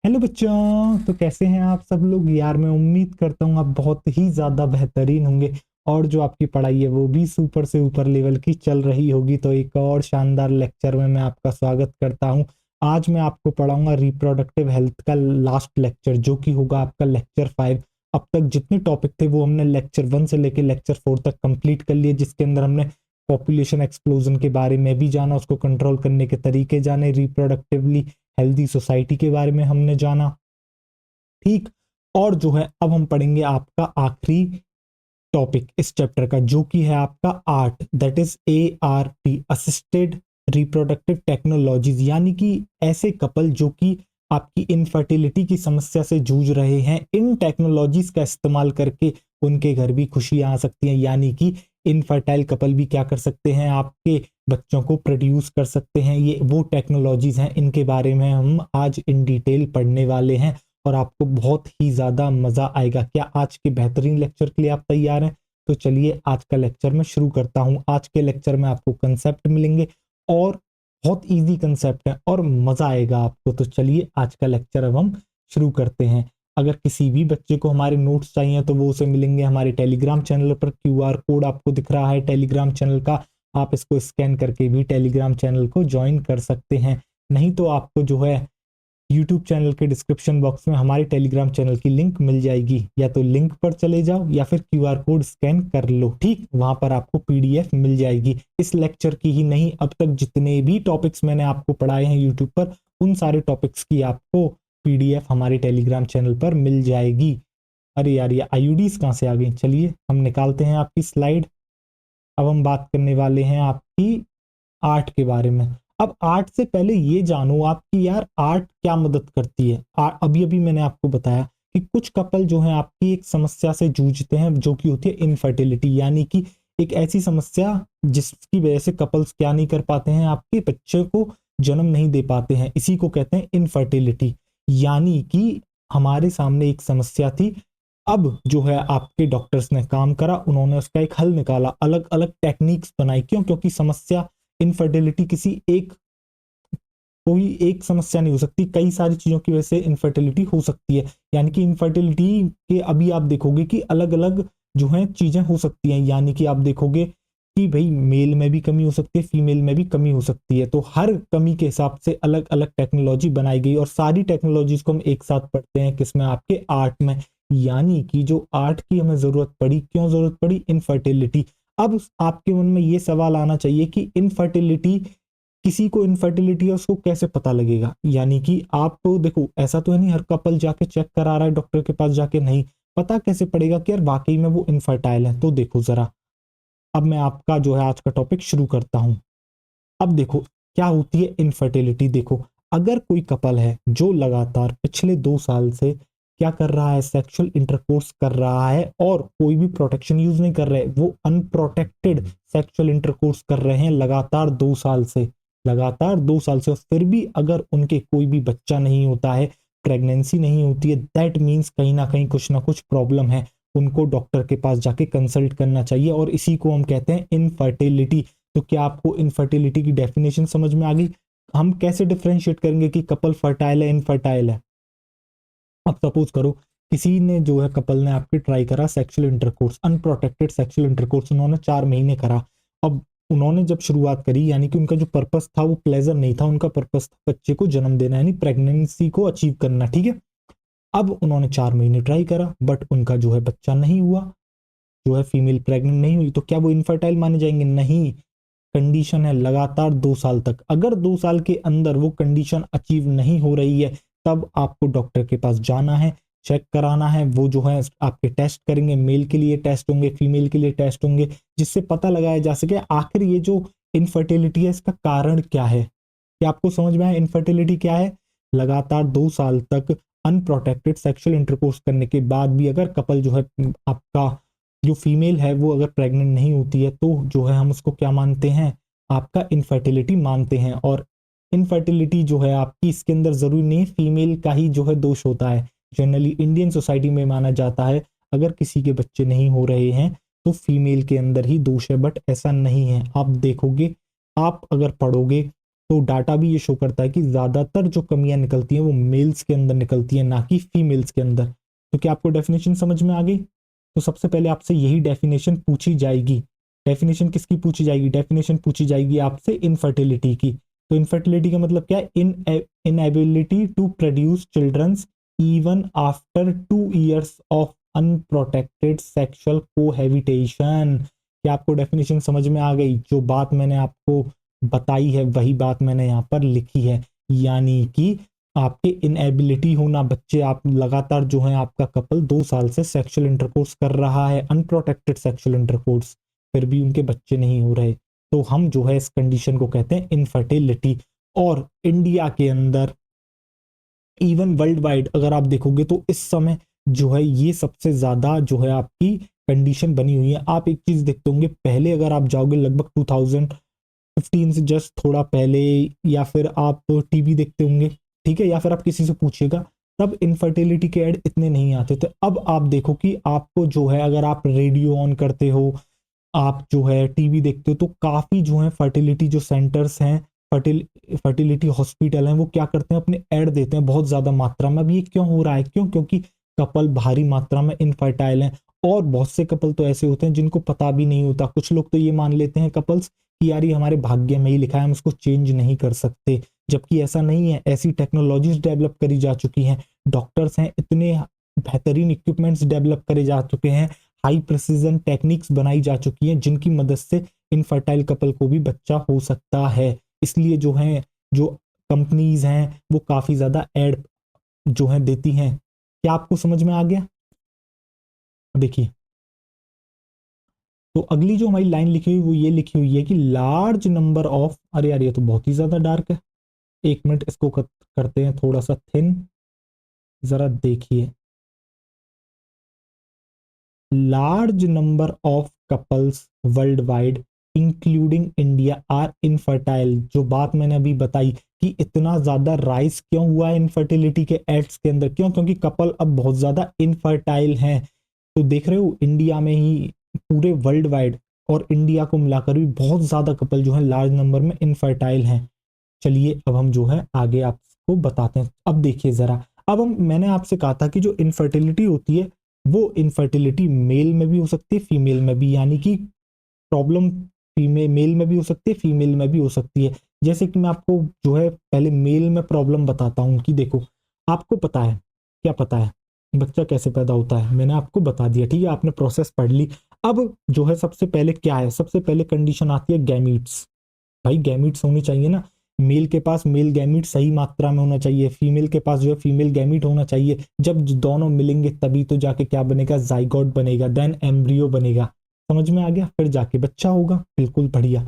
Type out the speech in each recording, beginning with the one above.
Hello बच्चों, तो कैसे हैं आप सब लोग। यार मैं उम्मीद करता हूँ आप बहुत ही ज़्यादा बेहतरीन होंगे और जो आपकी पढ़ाई है वो भी सुपर से ऊपर लेवल की चल रही होगी। तो एक और शानदार लेक्चर में मैं आपका स्वागत करता हूँ। आज मैं आपको पढ़ाऊंगा रिप्रोडक्टिव हेल्थ का लास्ट लेक्चर, जो कि होगा आपका लेक्चर 5। अब तक जितने टॉपिक थे वो हमने लेक्चर 1 से लेकर लेक्चर 4 तक कंप्लीट कर लिए, जिसके अंदर हमने पॉपुलेशन एक्सप्लोजन के बारे में भी जाना, उसको कंट्रोल करने के तरीके जाने, रिप्रोडक्टिवली हेल्दी सोसाइटी के बारे में हमने जाना। ठीक। और जो है अब हम पढ़ेंगे आपका आखिरी टॉपिक इस चैप्टर का, जो कि है आपका art, that is ART, assisted reproductive technologies. यानी कि ऐसे कपल जो कि आपकी इनफर्टिलिटी की समस्या से जूझ रहे हैं, इन टेक्नोलॉजीज का इस्तेमाल करके उनके घर भी खुशियां आ सकती हैं। यानी कि इनफर्टाइल कपल भी क्या कर सकते हैं, आपके बच्चों को प्रोड्यूस कर सकते हैं। ये वो टेक्नोलॉजीज हैं, इनके बारे में हम आज इन डिटेल पढ़ने वाले हैं और आपको बहुत ही ज्यादा मजा आएगा। क्या आज के बेहतरीन लेक्चर के लिए आप तैयार हैं? तो चलिए आज का लेक्चर मैं शुरू करता हूं। आज के लेक्चर में आपको कंसेप्ट मिलेंगे और बहुत इजी कंसेप्ट है और मजा आएगा आपको। तो चलिए आज का लेक्चर अब हम शुरू करते हैं। अगर किसी भी बच्चे को हमारे नोट्स चाहिए तो वो उसे मिलेंगे हमारे टेलीग्राम चैनल पर। QR कोड आपको दिख रहा है टेलीग्राम चैनल का, आप इसको स्कैन करके भी टेलीग्राम चैनल को ज्वाइन कर सकते हैं। नहीं तो आपको जो है यूट्यूब चैनल के डिस्क्रिप्शन बॉक्स में हमारे टेलीग्राम चैनल की लिंक मिल जाएगी, या तो लिंक पर चले जाओ या फिर QR कोड स्कैन कर लो। ठीक, वहां पर आपको PDF मिल जाएगी। इस लेक्चर की ही नहीं, अब तक जितने भी टॉपिक्स मैंने आपको पढ़ाए हैं यूट्यूब पर, उन सारे टॉपिक्स की आपको PDF हमारे टेलीग्राम चैनल पर मिल जाएगी। अरे यार, ये IUDs कहाँ से आ गई? चलिए हम निकालते हैं आपकी स्लाइड। अब हम बात करने वाले हैं आपकी आर्ट के बारे में। अब आर्ट से पहले ये जानो आपकी यार आर्ट क्या मदद करती है। अभी अभी मैंने आपको बताया कि कुछ कपल जो है आपकी एक समस्या से जूझते हैं, जो कि होती है इनफर्टिलिटी। यानी कि एक ऐसी समस्या जिसकी वजह से कपल्स क्या नहीं कर पाते हैं, आपके बच्चे को जन्म नहीं दे पाते हैं। इसी को कहते हैं इनफर्टिलिटी। यानी कि हमारे सामने एक समस्या थी, अब जो है आपके डॉक्टर्स ने काम करा, उन्होंने उसका एक हल निकाला, अलग अलग टेक्निक्स बनाई। क्यों? क्योंकि समस्या इनफर्टिलिटी किसी एक कोई एक समस्या नहीं हो सकती, कई सारी चीजों की वजह से इनफर्टिलिटी हो सकती है। यानी कि इनफर्टिलिटी के अभी आप देखोगे कि अलग अलग जो है चीजें हो सकती हैं। यानी कि आप देखोगे कि भाई मेल में भी कमी हो सकती है, फीमेल में भी कमी हो सकती है। तो हर कमी के हिसाब से अलग अलग टेक्नोलॉजी बनाई गई और सारी टेक्नोलॉजीज को हम एक साथ पढ़ते हैं किसमें? आपके आर्ट में। यानी कि जो आर्ट की हमें जरूरत पड़ी, क्यों जरूरत पड़ी? इनफर्टिलिटी। अब आपके मन में ये सवाल आना चाहिए कि इनफर्टिलिटी, किसी को इनफर्टिलिटी है उसको कैसे पता लगेगा? यानी कि आप तो देखो, ऐसा तो है नहीं हर कपल जाके चेक करा रहा है डॉक्टर के पास जाके, नहीं। पता कैसे पड़ेगा कि यार वाकई में वो इनफर्टाइल है? तो देखो जरा, अब मैं आपका जो है आज का टॉपिक शुरू करता हूं। अब देखो क्या होती है इनफर्टिलिटी। देखो, अगर कोई कपल है जो लगातार पिछले 2 साल से क्या कर रहा है, सेक्सुअल इंटरकोर्स कर रहा है और कोई भी प्रोटेक्शन यूज नहीं कर रहे, वो अनप्रोटेक्टेड सेक्सुअल इंटरकोर्स कर रहे हैं लगातार 2 साल से, लगातार 2 साल से, और फिर भी अगर उनके कोई भी बच्चा नहीं होता है, प्रेगनेंसी नहीं होती है, दैट मीन्स कहीं ना कुछ प्रॉब्लम है। उनको डॉक्टर के पास जाके कंसल्ट करना चाहिए और इसी को हम कहते हैं इनफर्टिलिटी। तो क्या आपको इनफर्टिलिटी की डेफिनेशन समझ में आ गई? हम कैसे डिफरेंशिएट करेंगे कि कपल फर्टाइल है, इनफर्टाइल है? अब सपोज करो किसी ने जो है कपल ने आपके ट्राई करा sexual intercourse, unprotected sexual intercourse, उन्होंने 4 महीने करा। अब उन्होंने जब शुरुआत करी, यानी कि उनका जो पर्पस था वो प्लेजर नहीं था, उनका पर्पस था बच्चे को जन्म देना, यानी प्रेगनेंसी को अचीव करना। ठीक है। अब उन्होंने 4 महीने ट्राई करा बट उनका जो है बच्चा नहीं हुआ, जो है फीमेल प्रेग्नेंट नहीं हुई, तो क्या वो इनफर्टाइल माने जाएंगे? नहीं। कंडीशन है लगातार 2 साल तक, अगर 2 साल के अंदर वो कंडीशन अचीव नहीं हो रही है, तब आपको डॉक्टर के पास जाना है, चेक कराना है। वो जो है आपके टेस्ट करेंगे, मेल के लिए टेस्ट होंगे, फीमेल के लिए टेस्ट होंगे, जिससे पता लगाया जा सके आखिर ये जो इनफर्टिलिटी है इसका कारण क्या है। क्या आपको समझ में आया इनफर्टिलिटी क्या है? लगातार 2 साल तक अनप्रोटेक्टेड सेक्सुअल इंटरकोर्स करने के बाद भी अगर कपल जो है, आपका जो फीमेल है वो अगर प्रेग्नेंट नहीं होती है, तो जो है हम उसको क्या मानते हैं? आपका इनफर्टिलिटी मानते हैं। और इनफर्टिलिटी जो है आपकी, इसके अंदर जरूरी नहीं फीमेल का ही जो है दोष होता है। जनरली इंडियन सोसाइटी में माना जाता है अगर किसी के बच्चे नहीं हो रहे हैं तो फीमेल के अंदर ही दोष है, बट ऐसा नहीं है। आप देखोगे, आप अगर पढ़ोगे तो डाटा भी ये शो करता है कि ज्यादातर जो कमियां निकलती हैं वो मेल्स के अंदर निकलती हैं, ना कि फीमेल्स के अंदर। तो क्या आपको डेफिनेशन समझ में आ गई? तो सबसे पहले आपसे यही डेफिनेशन पूछी जाएगी। डेफिनेशन किसकी पूछी जाएगी? डेफिनेशन पूछी जाएगी आपसे इनफर्टिलिटी की। तो इनफर्टिलिटी का मतलब क्या है? Inability to produce childrens even after 2 years of unprotected sexual cohabitation. क्या आपको डेफिनेशन समझ में आ गई? जो बात मैंने आपको बताई है वही बात मैंने यहाँ पर लिखी है, यानी कि आपके इनएबिलिटी होना, बच्चे आप लगातार जो है आपका कपल 2 साल से सेक्सुअल इंटरकोर्स कर रहा है, अनप्रोटेक्टेड सेक्सुअल इंटरकोर्स, फिर भी उनके बच्चे नहीं हो रहे, तो हम जो है इस कंडीशन को कहते हैं इनफर्टिलिटी। और इंडिया के अंदर, इवन वर्ल्ड वाइड अगर आप देखोगे तो इस समय जो है ये सबसे ज्यादा जो है आपकी कंडीशन बनी हुई है। आप एक चीज देखते होंगे, पहले अगर आप जाओगे लगभग 2015 से जस्ट थोड़ा पहले, या फिर आप टीवी देखते होंगे, ठीक है, या फिर आप किसी से पूछिएगा, तब इनफर्टिलिटी के ऐड इतने नहीं आते थे। अब आप देखो कि आपको जो है, अगर आप रेडियो ऑन करते हो, आप जो है टीवी देखते हो, तो काफी जो है फर्टिलिटी जो सेंटर्स हैं, फर्टिलिटी हॉस्पिटल हैं, वो क्या करते हैं, अपने ऐड देते हैं बहुत ज्यादा मात्रा में। अब ये क्यों हो रहा है? क्यों? क्योंकि कपल भारी मात्रा में इनफर्टाइल हैं। और बहुत से कपल तो ऐसे होते हैं जिनको पता भी नहीं होता। कुछ लोग तो ये मान लेते हैं कपल्स कि यार ये हमारे भाग्य में ही लिखा है, हम इसको चेंज नहीं कर सकते, जबकि ऐसा नहीं है। ऐसी टेक्नोलॉजीज डेवलप करी जा चुकी हैं, डॉक्टर्स हैं, इतने बेहतरीन इक्विपमेंट्स डेवलप करे जा चुके हैं, हाई प्रिसीजन टेक्निक्स बनाई जा चुकी हैं, जिनकी मदद से इनफर्टाइल कपल को भी बच्चा हो सकता है। इसलिए जो है, जो कंपनीज हैं वो काफी ज्यादा एड जो है देती हैं। क्या आपको समझ में आ गया? देखिए, तो अगली जो हमारी लाइन लिखी हुई वो ये लिखी हुई है कि लार्ज नंबर ऑफ, अरे यार ये तो बहुत ही ज्यादा डार्क है, एक मिनट इसको करते हैं थोड़ा सा थिन, जरा देखिए। Large number of couples worldwide including India are infertile. जो बात मैंने अभी बताई कि इतना ज्यादा राइज क्यों हुआ है इनफर्टिलिटी के एड्स के अंदर, क्यों? क्योंकि कपल अब बहुत ज्यादा इनफर्टाइल हैं। तो देख रहे हो, इंडिया में ही, पूरे वर्ल्ड वाइड और इंडिया को मिलाकर भी बहुत ज्यादा कपल जो है लार्ज नंबर में इनफर्टाइल हैं। चलिए अब हम जो है आगे आपको बताते हैं। अब देखिए जरा, अब हम, मैंने आपसे कहा था कि जो इनफर्टिलिटी होती है वो इनफर्टिलिटी मेल में भी हो सकती है, फीमेल में भी, यानी कि प्रॉब्लम फीमेल मेल में भी हो सकती है, फीमेल में भी हो सकती है। जैसे कि मैं आपको जो है पहले मेल में प्रॉब्लम बताता हूँ कि देखो, आपको पता है, क्या पता है, बच्चा कैसे पैदा होता है, मैंने आपको बता दिया, ठीक है, आपने प्रोसेस पढ़ ली। अब जो है सबसे पहले क्या है, सबसे पहले कंडीशन आती है गैमीट्स। भाई गैमीट्स होनी चाहिए ना, मेल के पास मेल गैमीट सही मात्रा में होना चाहिए, फीमेल के पास जो है फीमेल गैमीट होना चाहिए। जब दोनों मिलेंगे तभी तो जाके क्या बनेगा, जाइगोट बनेगा, देन एम्ब्रियो बनेगा। समझ में आ गया? फिर जाके बच्चा होगा। बिल्कुल बढ़िया,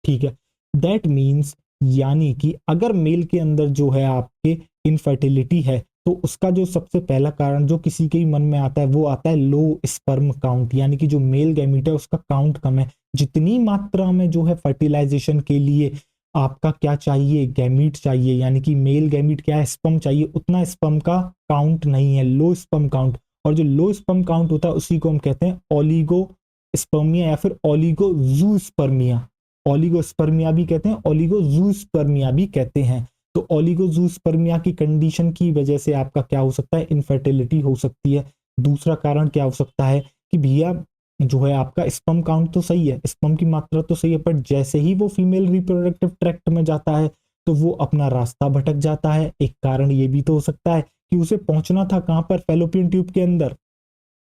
ठीक है। दैट मीन्स, यानी कि अगर मेल के अंदर जो है आपके इनफर्टिलिटी है, तो उसका जो सबसे पहला कारण जो किसी के भी मन में आता है वो आता है लो स्पर्म काउंट, यानी कि जो मेल गैमीट है उसका काउंट कम है। जितनी मात्रा में जो है फर्टिलाइजेशन के लिए आपका क्या चाहिए, गैमीट चाहिए, यानी कि मेल गैमीट क्या है, स्पर्म चाहिए, उतना स्पर्म का काउंट नहीं है, लो स्पर्म काउंट। और जो लो स्पर्म काउंट होता है उसी को हम कहते हैं ओलिगो स्पर्मिया या फिर ओलिगोजूस्पर्मिया। ओलिगोस्पर्मिया भी कहते हैं, ओलिगोजूस्पर्मिया भी कहते हैं। तो ओलिगोजूस्पर्मिया की कंडीशन की वजह से आपका क्या हो सकता है, इनफर्टिलिटी हो सकती है। दूसरा कारण क्या हो सकता है कि भैया जो है आपका स्पर्म काउंट तो सही है, स्पर्म की मात्रा तो सही है, पर जैसे ही वो फीमेल रिप्रोडक्टिव ट्रैक्ट में जाता है तो वो अपना रास्ता भटक जाता है। एक कारण ये भी तो हो सकता है कि उसे पहुंचना था कहां पर, फेलोपियन ट्यूब के अंदर,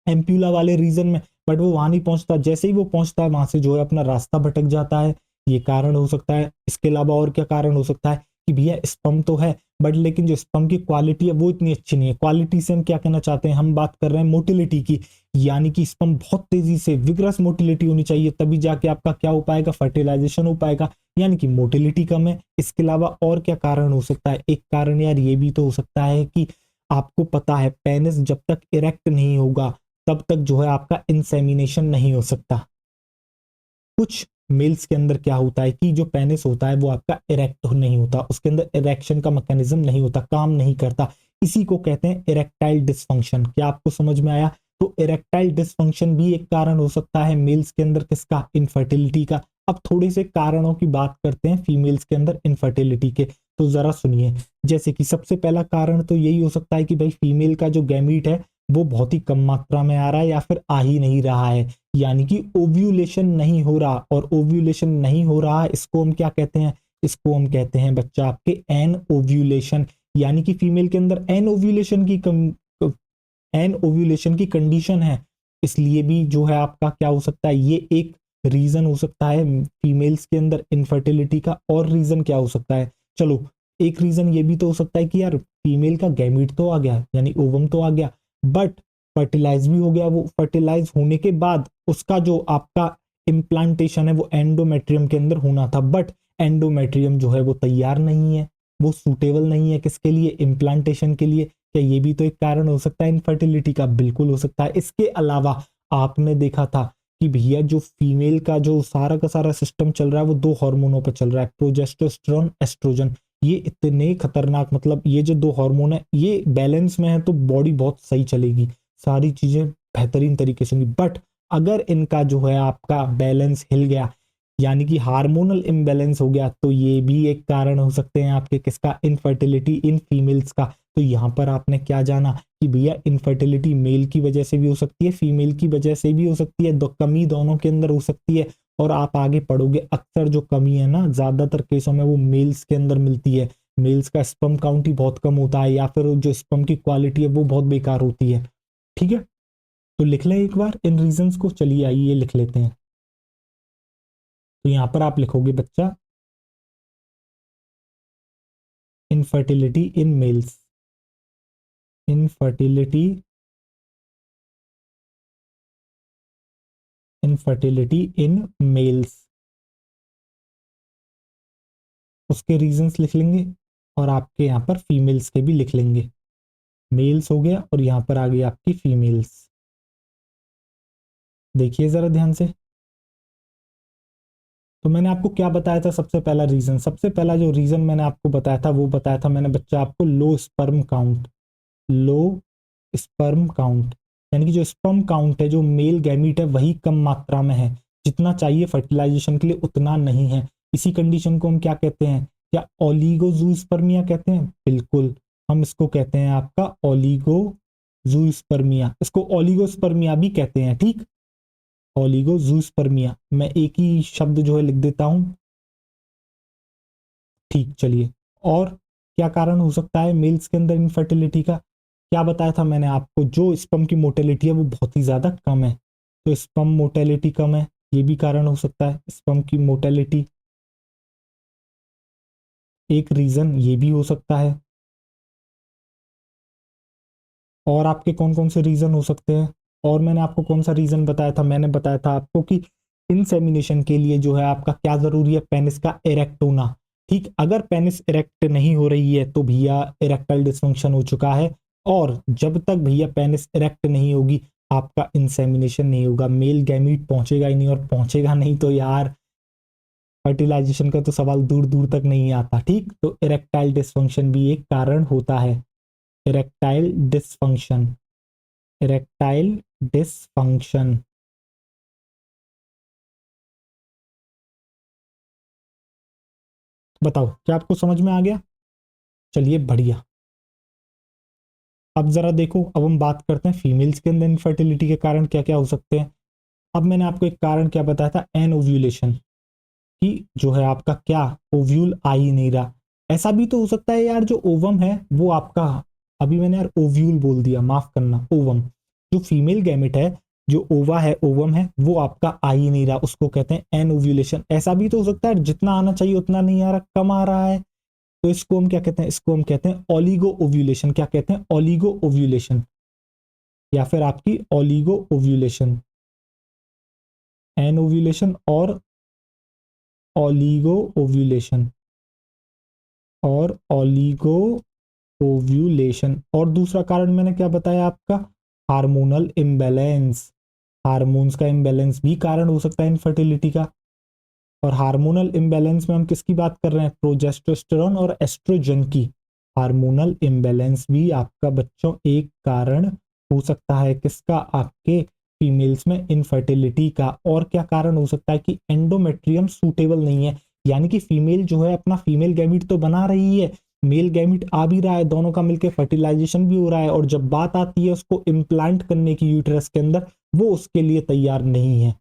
एम्प्यूला वाले रीजन में, बट वो वहां नहीं पहुंचता। जैसे ही वो पहुंचता है वहां से जो है अपना रास्ता भटक जाता है। ये कारण हो सकता है। इसके अलावा और क्या कारण हो सकता है कि भैया स्पर्म तो है, बट लेकिन जो स्पर्म की क्वालिटी है वो इतनी अच्छी नहीं है। क्वालिटी से हम क्या कहना चाहते हैं, हम बात कर रहे हैं मोटिलिटी की, यानी कि स्पर्म बहुत तेजी से विग्रस मोटिलिटी होनी चाहिए, तभी जाके आपका क्या हो पाएगा, फर्टिलाइजेशन हो पाएगा, यानी कि मोटिलिटी कम है। इसके अलावा और क्या कारण हो सकता है, एक कारण यार ये भी तो हो सकता है कि आपको पता है पेनिस जब तक इरेक्ट नहीं होगा तब तक जो है आपका इंसेमिनेशन नहीं हो सकता। कुछ मेल्स के अंदर क्या होता है कि जो पेनिस होता है वो आपका इरेक्ट नहीं होता, उसके अंदर इरेक्शन का मैकेनिज्म नहीं होता, काम नहीं करता। इसी को कहते हैं इरेक्टाइल डिसफंक्शन। क्या आपको समझ में आया? तो इरेक्टाइल डिसफंक्शन भी एक कारण हो सकता है मेल्स के अंदर, किसका, इनफर्टिलिटी का। अब थोड़े से कारणों की बात करते हैं फीमेल्स के अंदर इनफर्टिलिटी के। तो जरा सुनिए, जैसे कि सबसे पहला कारण तो यही हो सकता है कि भाई फीमेल का जो गैमीट है वो बहुत ही कम मात्रा में आ रहा है या फिर आ ही नहीं रहा है, यानी कि ओव्यूलेशन नहीं हो रहा। और ओव्यूलेशन नहीं हो रहा है, इसको हम क्या कहते हैं? इसको हम कहते हैं बच्चा आपके एन ओव्यूलेशन, यानी कि फीमेल के अंदर एन ओव्यूलेशन की कंडीशन है। इसलिए भी जो है आपका क्या हो सकता है, ये एक रीजन हो सकता है फीमेल्स के अंदर इनफर्टिलिटी का। और रीजन क्या हो सकता है? चलो, एक रीजन ये भी तो हो सकता है कि यार फीमेल का गैमीट तो आ गया, यानी ओवम तो आ गया, बट फर्टिलाइज भी हो गया। वो फर्टिलाइज होने के बाद उसका जो आपका इम्प्लांटेशन है वो एंडोमेट्रियम के अंदर होना था, बट एंडोमेट्रियम जो है वो तैयार नहीं है, वो सूटेबल नहीं है किसके लिए? इम्प्लांटेशन के लिए। क्या ये भी तो एक कारण हो सकता है इनफर्टिलिटी का? बिल्कुल हो सकता है। इसके अलावा आपने देखा था कि भैया जो फीमेल का जो सारा का सारा सिस्टम चल रहा है वो दो हार्मोनों पर चल रहा है, प्रोजेस्टेरोन, एस्ट्रोजन। ये इतने खतरनाक, मतलब ये जो दो हार्मोन है ये बैलेंस में है तो बॉडी बहुत सही चलेगी, सारी चीजें बेहतरीन तरीके से होंगी। बट अगर इनका जो है आपका बैलेंस हिल गया, यानी कि हार्मोनल इम्बैलेंस हो गया, तो ये भी एक कारण हो सकते हैं आपके किसका? इनफर्टिलिटी इन फीमेल्स का। तो यहाँ पर आपने क्या जाना कि भैया इनफर्टिलिटी मेल की वजह से भी हो सकती है, फीमेल की वजह से भी हो सकती है, कमी दोनों के अंदर हो सकती है। और आप आगे पढ़ोगे अक्सर जो कमी है ना ज्यादातर केसों में वो मेल्स के अंदर मिलती है। मेल्स का स्पर्म काउंट ही बहुत कम होता है, या फिर जो स्पर्म की क्वालिटी है वो बहुत बेकार होती है। ठीक है, तो लिख लें एक बार इन रीजंस को। चलिए आइए लिख लेते हैं। तो यहां पर आप लिखोगे बच्चा infertility in males, infertility, infertility in males, उसके रीजंस लिख लेंगे। और आपके यहाँ पर फीमेल्स के भी लिख लेंगे। मेल्स हो गया और यहाँ पर आ गई आपकी फीमेल्स। देखिए जरा ध्यान से। तो मैंने आपको क्या बताया था? सबसे पहला रीजन, सबसे पहला जो रीजन मैंने आपको बताया था वो बताया था मैंने बच्चा आपको low sperm count. Low sperm count, यानी कि जो स्पर्म काउंट है, जो मेल गैमीट है वही कम मात्रा में है, जितना चाहिए फर्टिलाइजेशन के लिए उतना नहीं है। इसी कंडीशन को हम क्या कहते हैं? क्या ओलिगोजूस्पर्मिया कहते हैं? बिल्कुल, हम इसको कहते हैं आपका ओलिगोजूस्पर्मिया। इसको ओलिगोस्पर्मिया भी कहते हैं, ठीक। ओलिगोजूस्पर्मिया, मैं एक ही शब्द जो है लिख देता हूं। ठीक, चलिए। और क्या कारण हो सकता है मेल्स के अंदर इनफर्टिलिटी का? क्या बताया था मैंने आपको? जो स्पर्म की मोटेलिटी है वो बहुत ही ज्यादा कम है, तो स्पर्म मोटेलिटी कम है, ये भी कारण हो सकता है। स्पर्म की मोटेलिटी एक रीजन ये भी हो सकता है। और आपके कौन कौन से रीजन हो सकते हैं? और मैंने आपको कौन सा रीजन बताया था? मैंने बताया था आपको कि इंसेमिनेशन के लिए जो है आपका क्या जरूरी है? पेनिस का इरेक्ट होना। ठीक, अगर पेनिस इरेक्ट नहीं हो रही है तो भैया इरेक्टाइल डिसफंक्शन हो चुका है। और जब तक भैया पेनिस इरेक्ट नहीं होगी आपका इंसेमिनेशन नहीं होगा, मेल गैमीट पहुंचेगा ही नहीं, और पहुंचेगा नहीं तो यार फर्टिलाइजेशन का तो सवाल दूर दूर तक नहीं आता। ठीक, तो इरेक्टाइल डिसफंक्शन भी एक कारण होता है। Erectile dysfunction, erectile dysfunction. बताओ क्या आपको समझ में आ गया? चलिए बढ़िया। अब जरा देखो, अब हम बात करते हैं फीमेल्स के अंदर इनफर्टिलिटी के कारण क्या क्या हो सकते हैं। अब मैंने आपको एक कारण क्या बताया था? एन ओव्यूलेशन, कि जो है आपका क्या ओव्यूल आ ही नहीं रहा। ऐसा भी तो हो सकता है यार जो ओवम है वो आपका, अभी मैंने यार ओव्यूल बोल दिया, माफ करना, ओवम। जो फीमेल गैमेट है, जो ओवा है, ओवम है, वो आपका आ ही नहीं रहा, उसको कहते हैं एन ओव्यूलेशन। ऐसा भी तो हो सकता है जितना आना चाहिए उतना नहीं आ रहा, कम आ रहा है, तो इसको हम क्या कहते हैं? इसको हम कहते हैं ओलिगो ओव्यूलेशन। क्या कहते हैं? ओलिगो ओव्यूलेशन, या फिर आपकी ओलिगो ओव्यूलेशन, एन ओव्यूलेशन और ओलिगो ओव्यूलेशन, और ओलिगो ओव्यूलेशन। और दूसरा कारण मैंने क्या बताया आपका? Hormonal imbalance. हार्मोन्स का इम्बैलेंस भी कारण हो सकता है इनफर्टिलिटी का। और हार्मोनल इम्बैलेंस में हम किसकी बात कर रहे हैं? प्रोजेस्टेरोन और एस्ट्रोजन की। हार्मोनल इम्बैलेंस भी आपका बच्चों एक कारण हो सकता है, किसका? आपके फीमेल्स में इनफर्टिलिटी का। और क्या कारण हो सकता है कि एंडोमेट्रियम सूटेबल नहीं है, यानी कि फीमेल जो है अपना फीमेल गैमीट तो बना रही है, मेल गैमीट आ भी रहा है, दोनों का मिलकर फर्टिलाइजेशन भी हो रहा है, और जब बात आती है उसको इम्प्लांट करने की यूट्रस के अंदर, वो उसके लिए तैयार नहीं है।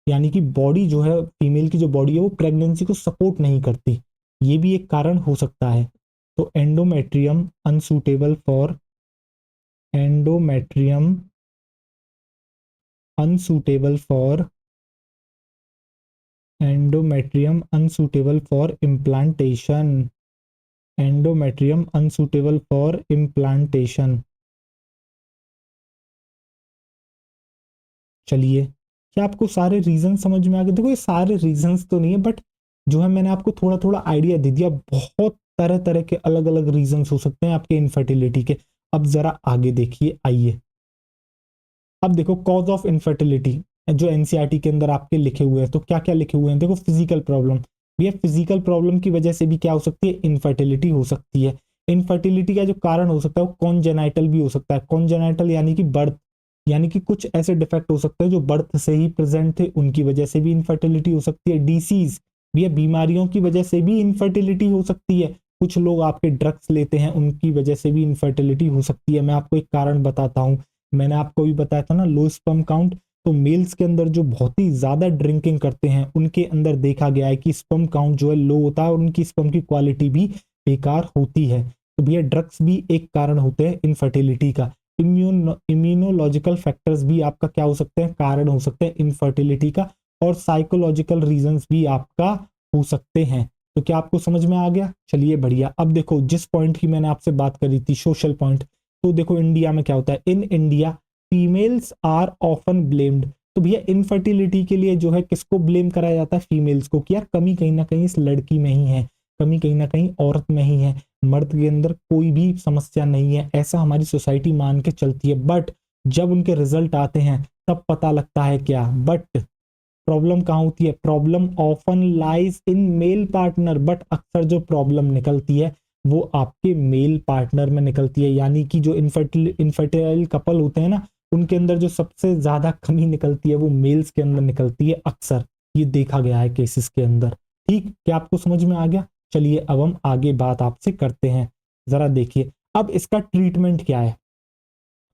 यानी कि बॉडी जो है फीमेल की, जो बॉडी है वो प्रेगनेंसी को सपोर्ट नहीं करती, ये भी एक कारण हो सकता है। तो endometrium unsuitable for endometrium unsuitable for endometrium unsuitable for implantation, endometrium unsuitable for implantation. चलिए, क्या आपको सारे रीजन समझ में आ गए? देखो ये सारे रीजंस तो नहीं है, बट जो है मैंने आपको थोड़ा थोड़ा आइडिया दे दिया। बहुत तरह तरह के अलग अलग रीजंस हो सकते हैं आपके इनफर्टिलिटी के। अब जरा आगे देखिए, आइए अब देखो कॉज ऑफ इनफर्टिलिटी जो एनसीईआरटी के अंदर आपके लिखे हुए हैं, तो क्या क्या लिखे हुए हैं? देखो फिजिकल प्रॉब्लम, भैया फिजिकल प्रॉब्लम की वजह से भी क्या हो सकती है? इनफर्टिलिटी हो सकती है। इनफर्टिलिटी का जो कारण हो सकता है वो कॉन्जेनाइटल भी हो सकता है। कॉन्जेनाइटल यानी कि बर्थ, यानी कि कुछ ऐसे डिफेक्ट हो सकते हैं जो बर्थ से ही प्रेजेंट थे, उनकी वजह से भी इनफर्टिलिटी हो सकती है। डिसीज, भैया बीमारियों की वजह से भी इनफर्टिलिटी हो सकती है। कुछ लोग आपके ड्रग्स लेते हैं, उनकी वजह से भी इनफर्टिलिटी हो सकती है। मैं आपको एक कारण बताता हूँ, मैंने आपको भी बताया था ना, लो स्पर्म काउंट। तो मेल्स के अंदर जो बहुत ही ज्यादा ड्रिंकिंग करते हैं उनके अंदर देखा गया है कि स्पर्म काउंट जो है लो होता है और उनकी स्पर्म की क्वालिटी भी बेकार होती है। तो भैया ड्रग्स भी एक कारण होते हैं इनफर्टिलिटी का। इम्यूनोलॉजिकल फैक्टर्स भी आपका क्या हो सकते हैं? कारण हो सकते हैं इनफर्टिलिटी का। और साइकोलॉजिकल रीजंस भी आपका हो सकते हैं। तो क्या आपको समझ में आ गया? चलिए बढ़िया। अब देखो जिस पॉइंट की मैंने आपसे बात करी थी, सोशल पॉइंट, तो देखो इंडिया में क्या होता है, in India females are often blamed. तो भैया इनफर्टिलिटी के लिए जो है किसको ब्लेम कराया जाता है? फीमेल्स को, कि यार कमी कहीं ना कहीं इस लड़की में ही है, कमी कहीं ना कहीं औरत में ही है, मर्द के अंदर कोई भी समस्या नहीं है, ऐसा हमारी सोसाइटी मान के चलती है। बट जब उनके रिजल्ट आते हैं तब पता लगता है क्या, बट प्रॉब्लम कहाँ होती है? Problem often lies in male partner. But अक्सर जो प्रॉब्लम निकलती है वो आपके मेल पार्टनर में निकलती है। यानी कि जो इनफर्टाइल कपल होते हैं ना, उनके अंदर जो सबसे ज्यादा कमी निकलती है वो मेल्स के अंदर निकलती है अक्सर। ये देखा गया है केसेस के अंदर। ठीक, क्या आपको समझ में आ गया? चलिए अब हम आगे बात आपसे करते हैं। जरा देखिए अब इसका ट्रीटमेंट क्या है।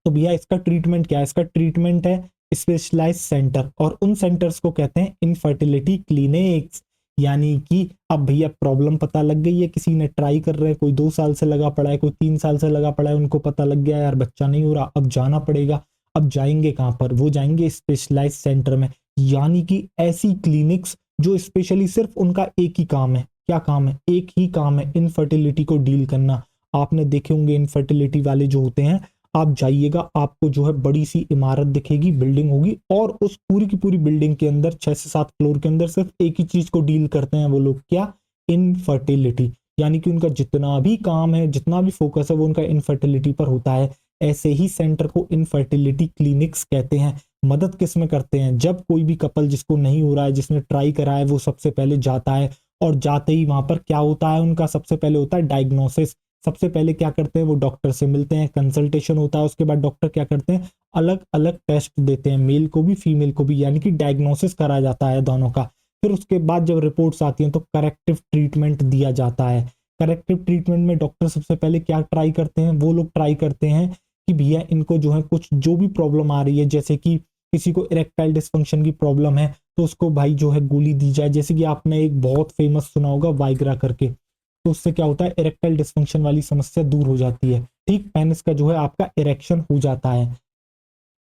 तो भैया इसका ट्रीटमेंट क्या है? इसका ट्रीटमेंट है स्पेशलाइज सेंटर, और उन सेंटर्स को कहते हैं इनफर्टिलिटी क्लिनिक्स। यानी कि अब भैया प्रॉब्लम पता लग गई है, किसी ने ट्राई कर रहे हैं, कोई 2 साल से लगा पड़ा है, कोई 3 साल से लगा पड़ा है, उनको पता लग गया यार बच्चा नहीं हो रहा, अब जाना पड़ेगा। अब जाएंगे कहाँ पर? वो जाएंगे स्पेशलाइज सेंटर में। यानी कि ऐसी क्लिनिक्स जो स्पेशली सिर्फ उनका एक ही काम है। क्या काम है? एक ही काम है, इनफर्टिलिटी को डील करना। आपने देखे होंगे इनफर्टिलिटी वाले जो होते हैं, आप जाइएगा आपको जो है बड़ी सी इमारत दिखेगी, बिल्डिंग होगी, और उस पूरी की पूरी बिल्डिंग के अंदर 6 से 7 फ्लोर के अंदर सिर्फ एक ही चीज को डील करते हैं वो लोग, क्या? इनफर्टिलिटी। यानी कि उनका जितना भी काम है, जितना भी फोकस है वो उनका इनफर्टिलिटी पर होता है। ऐसे ही सेंटर को इनफर्टिलिटी क्लिनिक्स कहते हैं। मदद किस में करते हैं? जब कोई भी कपल जिसको नहीं हो रहा है, जिसने ट्राई करा है, वो सबसे पहले जाता है, और जाते ही वहां पर क्या होता है उनका? सबसे पहले होता है डायग्नोसिस। सबसे पहले क्या करते हैं? वो डॉक्टर से मिलते हैं, कंसल्टेशन होता है, उसके बाद डॉक्टर क्या करते हैं? अलग अलग टेस्ट देते हैं, मेल को भी फीमेल को भी, यानी कि डायग्नोसिस करा जाता है दोनों का। फिर उसके बाद जब रिपोर्ट्स आती हैं तो करेक्टिव ट्रीटमेंट दिया जाता है। करेक्टिव ट्रीटमेंट में डॉक्टर सबसे पहले क्या ट्राई करते हैं? वो लोग ट्राई करते हैं कि भैया इनको जो है कुछ जो भी प्रॉब्लम आ रही है, जैसे कि किसी को इरेक्टाइल डिसफंक्शन की प्रॉब्लम है तो उसको भाई जो है गोली दी जाए। जैसे कि आपने एक बहुत फेमस सुना होगा वाइग्रा करके, तो उससे क्या होता है? इरेक्टाइल डिसफंक्शन वाली समस्या दूर हो जाती है। ठीक, पेनिस का जो है आपका इरेक्शन हो जाता है।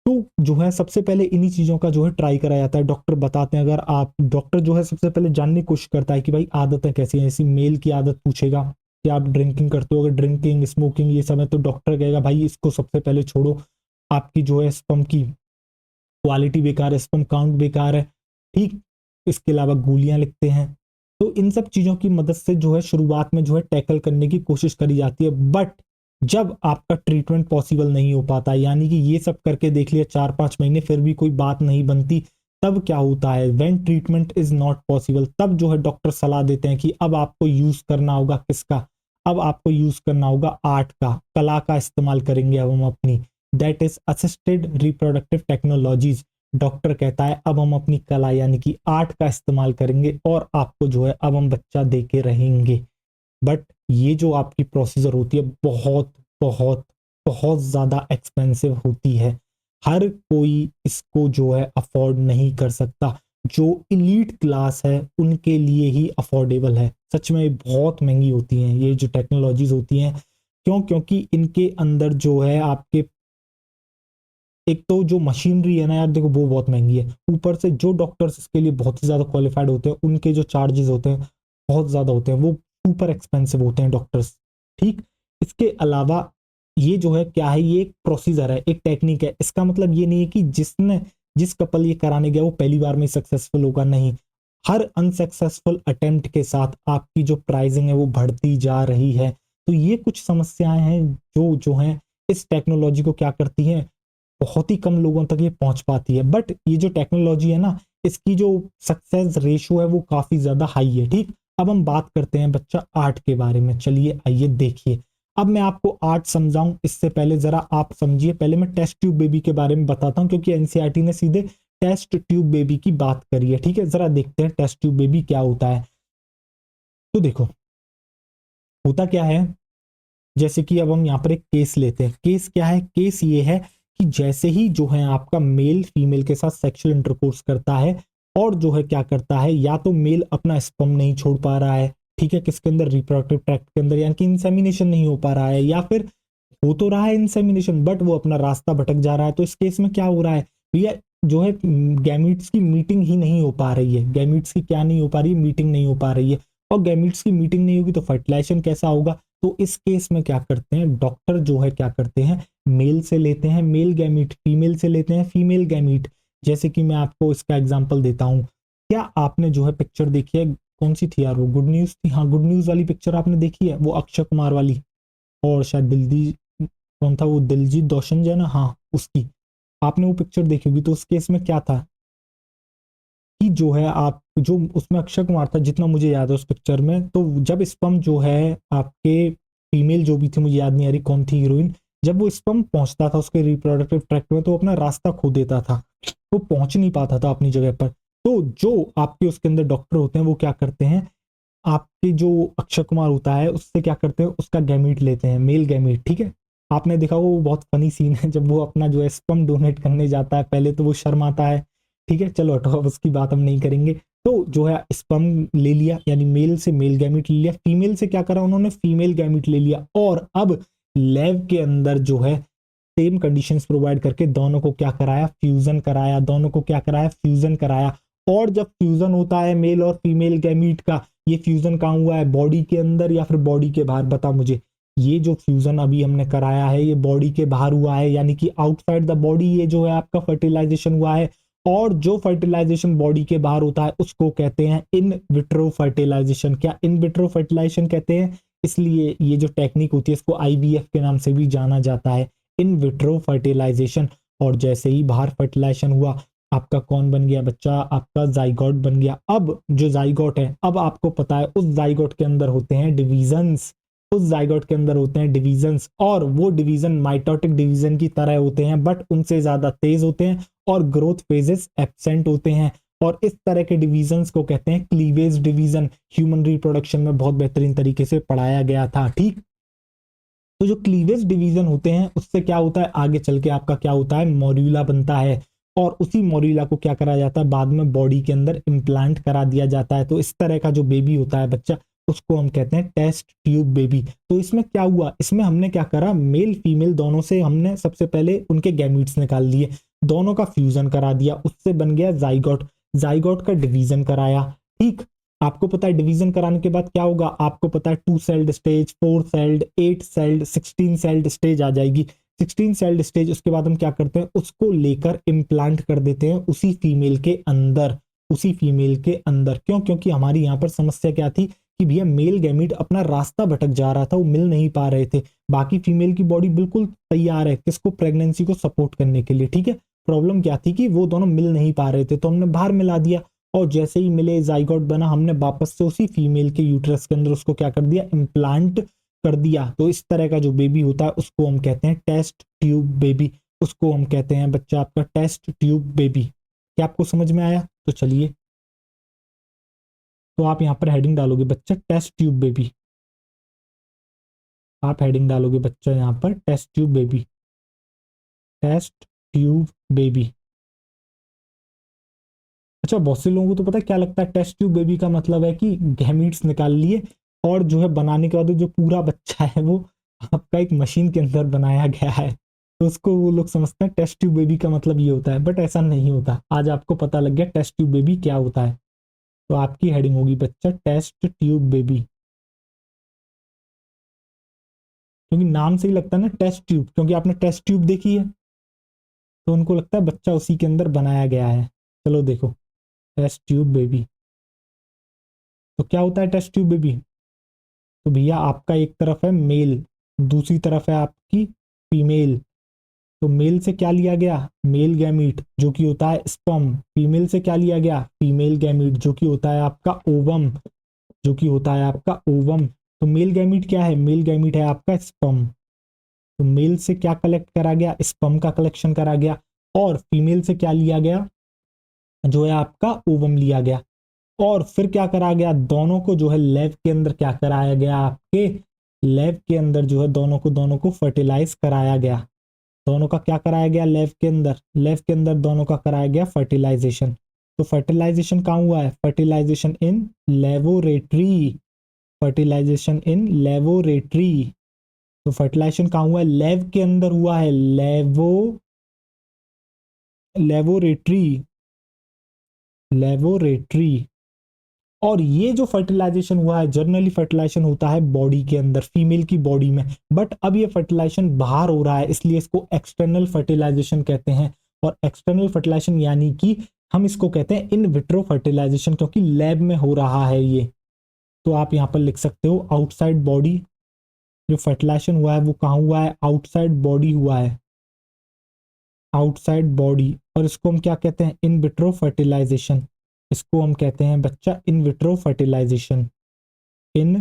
तो जो है सबसे पहले इन्हीं चीजों का जो है ट्राई करा जाता है। डॉक्टर बताते हैं, अगर आप डॉक्टर जो है सबसे पहले जानने की कोशिश करता है कि भाई आदतें कैसी हैं। जैसी मेल की आदत पूछेगा कि आप ड्रिंकिंग करते हो, अगर ड्रिंकिंग स्मोकिंग ये सब है तो डॉक्टर कहेगा भाई इसको सबसे पहले छोड़ो, आपकी जो है स्पर्म की क्वालिटी बेकार है, स्पर्म काउंट बेकार है। ठीक, इसके अलावा गोलियां लिखते हैं। तो इन सब चीजों की मदद से जो है शुरुआत में जो है टैकल करने की कोशिश करी जाती है। बट जब आपका ट्रीटमेंट पॉसिबल नहीं हो पाता, यानी कि ये सब करके देख लिया 4-5 महीने फिर भी कोई बात नहीं बनती, तब क्या होता है? When treatment is not possible, तब जो है डॉक्टर सलाह देते हैं कि अब आपको यूज करना होगा किसका? अब आपको यूज करना होगा आर्ट का, कला का इस्तेमाल करेंगे अब हम अपनी। That is assisted reproductive technologies. Doctor कहता है अब हम अपनी कला यानी कि आर्ट का इस्तेमाल करेंगे और आपको जो है अब हम बच्चा दे के रहेंगे। बट ये जो आपकी प्रोसीजर होती है बहुत बहुत बहुत ज़्यादा एक्सपेंसिव होती है। हर कोई इसको जो है अफोर्ड नहीं कर सकता। जो इलीट क्लास है उनके लिए ही अफोर्डेबल है। सच में बहुत महंगी होती हैं ये जो टेक्नोलॉजीज होती हैं। क्यों? क्योंकि इनके अंदर जो है आपके एक तो जो मशीनरी है ना यार, देखो वो बहुत महंगी है। ऊपर से जो डॉक्टर्स इसके लिए बहुत ही ज़्यादा क्वालिफाइड होते हैं उनके जो चार्जेस होते हैं बहुत ज़्यादा होते हैं, वो सुपर एक्सपेंसिव होते हैं डॉक्टर्स। ठीक। इसके अलावा ये जो है क्या है, ये एक प्रोसीजर है, एक टेक्निक है। इसका मतलब ये नहीं है कि जिस कपल ये कराने गया वो पहली बार में सक्सेसफुल होगा, नहीं। हर अनसक्सेसफुल अटेम्प्ट के साथ आपकी जो प्राइसिंग है वो बढ़ती जा रही है। तो ये कुछ समस्याएं हैं जो हैं इस टेक्नोलॉजी को क्या करती हैं, बहुत ही कम लोगों तक ये पहुंच पाती है। बट ये जो टेक्नोलॉजी है ना, इसकी जो सक्सेस रेशियो है वो काफी ज्यादा हाई है। ठीक। अब हम बात करते हैं बच्चा आर्ट के बारे में। चलिए आइए देखिए। अब मैं आपको आर्ट समझाऊं इससे पहले जरा आप समझिए। पहले मैं टेस्ट ट्यूब बेबी के बारे में बताता हूं क्योंकि एनसीईआरटी ने सीधे टेस्ट ट्यूब बेबी की बात करी है। ठीक है, जरा देखते हैं टेस्ट ट्यूब बेबी क्या होता है। तो देखो होता क्या है, जैसे कि अब हम यहाँ पर एक केस लेते हैं। केस क्या है? केस ये है कि जैसे ही जो है आपका मेल फीमेल के साथ सेक्सुअल इंटरकोर्स करता है और जो है क्या करता है, या तो मेल अपना स्पर्म नहीं छोड़ पा रहा है, ठीक है, किसके अंदर, रिप्रोडक्टिव ट्रैक्ट के अंदर, यानी कि इंसेमिनेशन नहीं हो पा रहा है, या फिर हो तो रहा है इंसेमिनेशन बट वो अपना रास्ता भटक जा रहा है। तो इस केस में क्या हो रहा है भैया, जो है गैमीट्स की मीटिंग ही नहीं हो पा रही है। गैमीट्स की क्या नहीं हो पा रही है? मीटिंग नहीं हो पा रही है। और गैमीट्स की मीटिंग नहीं होगी तो फर्टिलाइजेशन कैसा होगा? तो इस केस में क्या करते हैं डॉक्टर, जो है क्या करते हैं, मेल से लेते हैं मेल गैमीट, फीमेल से लेते हैं फीमेल गैमीट। जैसे कि मैं आपको इसका एग्जांपल देता हूं। क्या आपने जो है पिक्चर देखी है, कौन सी थी यार वो, गुड न्यूज थी, हाँ गुड न्यूज वाली पिक्चर आपने देखी है, वो अक्षय कुमार वाली, और शायद कौन था वो, दिलजीत दोसांझ है ना, हाँ उसकी। आपने वो पिक्चर देखी होगी। तो उस केस में क्या था कि जो है आप, जो उसमें अक्षय कुमार था जितना मुझे याद है उस पिक्चर में, तो जब स्पर्म जो है आपके, फीमेल जो भी थी मुझे याद नहीं आ रही कौन थी हीरोइन, जब वो स्पर्म पहुंचता था उसके रिप्रोडक्टिव ट्रैक्ट में तो अपना रास्ता खो देता था, वो पहुंच नहीं पाता था अपनी जगह पर। तो जो आपके उसके अंदर डॉक्टर होते हैं वो क्या करते हैं, आपके जो अक्षय कुमार होता है उससे क्या करते हैं, उसका गैमीट लेते हैं, मेल गैमीट। ठीक है, आपने देखा वो बहुत फनी सीन है जब वो अपना जो है स्पर्म डोनेट करने जाता है, पहले तो वो शर्माता है। ठीक है, चलो हटो, अब उसकी बात हम नहीं करेंगे। तो जो है स्पर्म ले लिया, यानी मेल से मेल गैमीट ले लिया, फीमेल से क्या करा उन्होंने, फीमेल गैमीट ले लिया, और अब लैब के अंदर जो है सेम कंडीशंस प्रोवाइड करके दोनों को क्या कराया, फ्यूजन कराया, दोनों को क्या कराया, फ्यूजन कराया। और जब फ्यूजन होता है मेल और फीमेल गैमीट का, ये फ्यूजन कहाँ हुआ है, बॉडी के अंदर या फिर बॉडी के बाहर, बता मुझे। ये जो फ्यूजन अभी हमने कराया है ये बॉडी के बाहर हुआ है, यानी कि आउटसाइड द बॉडी ये जो है आपका फर्टिलाइजेशन हुआ है। और जो फर्टिलाइजेशन बॉडी के बाहर होता है उसको कहते हैं इन विट्रो फर्टिलाइजेशन। क्या इन विट्रो फर्टिलाइजेशन कहते हैं? इसलिए ये जो टेक्निक होती है इसको आईवीएफ के नाम से भी जाना जाता है, इन विट्रो फर्टिलाइजेशन। और जैसे ही बाहर फर्टिलाइजेशन हुआ, आपका कौन बन गया बच्चा, आपका जाइगोट बन गया। अब जो जाइगोट है, अब आपको पता है उस जाइगोट के अंदर होते हैं डिवीजन्स, उस जाइगोट के अंदर होते हैं डिवीजन्स, और वो डिवीजन माइटोटिक डिवीजन की तरह होते हैं बट उनसे ज्यादा तेज होते हैं और ग्रोथ फेजेस एब्सेंट होते हैं। और इस तरह के डिवीजन्स को कहते हैं क्लीवेज डिवीजन। ह्यूमन रिप्रोडक्शन में बहुत बेहतरीन तरीके से पढ़ाया गया था। ठीक। तो जो क्लीवेज डिवीजन होते हैं उससे क्या होता है, आगे चल के आपका क्या होता है, मॉड्यूला बनता है, और उसी मॉड्यूला को क्या करा जाता है, बाद में बॉडी के अंदर इम्प्लांट करा दिया जाता है। तो इस तरह का जो बेबी होता है बच्चा, उसको हम कहते हैं टेस्ट ट्यूब बेबी। तो इसमें क्या हुआ, इसमें हमने क्या करा, मेल फीमेल दोनों से हमने सबसे पहले उनके गैमीट्स निकाल लिए, दोनों का फ्यूजन करा दिया, उससे बन गया जाइगोट। जाइगोट का डिवीजन कराया। ठीक। आपको पता है डिवीजन कराने के बाद क्या होगा, आपको पता है 2 celled stage, 4 celled, 8 celled, 16 celled stage आ जाएगी। 16 सेल्ड स्टेज, उसके बाद हम क्या करते हैं, उसको लेकर इम्प्लांट कर देते हैं उसी फीमेल के अंदर, उसी फीमेल के अंदर। क्यों? क्योंकि हमारी यहाँ पर समस्या क्या थी कि भैया मेल गैमीट अपना रास्ता भटक जा रहा था, वो मिल नहीं पा रहे थे। बाकी फीमेल की बॉडी बिल्कुल तैयार है किसको, प्रेगनेंसी को सपोर्ट करने के लिए। ठीक है, प्रॉब्लम क्या थी कि वो दोनों मिल नहीं पा रहे थे, तो हमने बाहर मिला दिया, और जैसे ही मिले जाइगोट बना, हमने वापस से उसी फीमेल के यूट्रस के अंदर उसको क्या कर दिया, इम्प्लांट कर दिया। तो इस तरह का जो बेबी होता है उसको हम कहते हैं टेस्ट ट्यूब बेबी। उसको हम कहते हैं बच्चा आपका टेस्ट ट्यूब बेबी। क्या आपको समझ में आया? तो चलिए, तो आप यहाँ पर हेडिंग डालोगे बच्चा टेस्ट ट्यूब बेबी। आप हेडिंग डालोगे बच्चा यहाँ पर test tube baby, test tube baby. अच्छा, बहुत से लोगों को तो पता है क्या लगता है, टेस्ट ट्यूब बेबी का मतलब है कि गैमीट्स निकाल लिए और जो है बनाने के बाद जो पूरा बच्चा है वो आपका एक मशीन के अंदर बनाया गया है, तो उसको वो लोग समझते हैं टेस्ट ट्यूब बेबी का मतलब ये होता है, बट ऐसा नहीं होता। आज आपको पता लग गया टेस्ट ट्यूब बेबी क्या होता है। तो आपकी हेडिंग होगी बच्चा टेस्ट ट्यूब बेबी, क्योंकि नाम से ही लगता है ना टेस्ट ट्यूब, क्योंकि आपने टेस्ट ट्यूब देखी है तो उनको लगता है बच्चा उसी के अंदर बनाया गया है। चलो देखो, टेस्ट ट्यूब बेबी। तो क्या होता है टेस्ट ट्यूब बेबी? तो भैया आपका एक तरफ है मेल, दूसरी तरफ है आपकी फीमेल। तो मेल से क्या लिया गया? मेल गैमीट जो कि होता है स्पर्म। फीमेल से क्या लिया गया? फीमेल गैमीट जो कि होता है आपका ओवम, जो कि होता है आपका ओवम। तो मेल गैमीट क्या है? मेल गैमीट है आपका स्पर्म। तो मेल से क्या कलेक्ट करा गया? स्पर्म का कलेक्शन करा गया। और फीमेल से क्या लिया गया? जो है आपका ओवम लिया गया। और फिर क्या करा गया? दोनों को जो है लैब के अंदर क्या कराया गया? आपके लैब के अंदर जो है दोनों को फर्टिलाइज कराया गया। दोनों का क्या कराया गया? लैब के अंदर, लैब के अंदर दोनों का कराया गया फर्टिलाइजेशन। तो फर्टिलाइजेशन कहाँ हुआ है? Fertilization in laboratory, fertilization in laboratory. तो फर्टिलाइजेशन कहाँ हुआ है? लैब के अंदर हुआ है, लेबोरेटरी, लेबोरेटरी। और ये जो फर्टिलाइजेशन हुआ है, जनरली फर्टिलाइजेशन होता है बॉडी के अंदर, फीमेल की बॉडी में, बट अब ये फर्टिलाइजेशन बाहर हो रहा है, इसलिए इसको एक्सटर्नल फर्टिलाइजेशन कहते हैं। और एक्सटर्नल फर्टिलाइजेशन यानी कि हम इसको कहते हैं इन विट्रो फर्टिलाइजेशन, क्योंकि लैब में हो रहा है ये। तो आप यहाँ पर लिख सकते हो आउटसाइड बॉडी। जो फर्टिलाइजेशन हुआ है वो कहाँ हुआ है? आउटसाइड बॉडी हुआ है, आउटसाइड बॉडी। और इसको हम क्या कहते हैं? In vitro fertilization. इसको हम कहते हैं बच्चा in vitro fertilization, in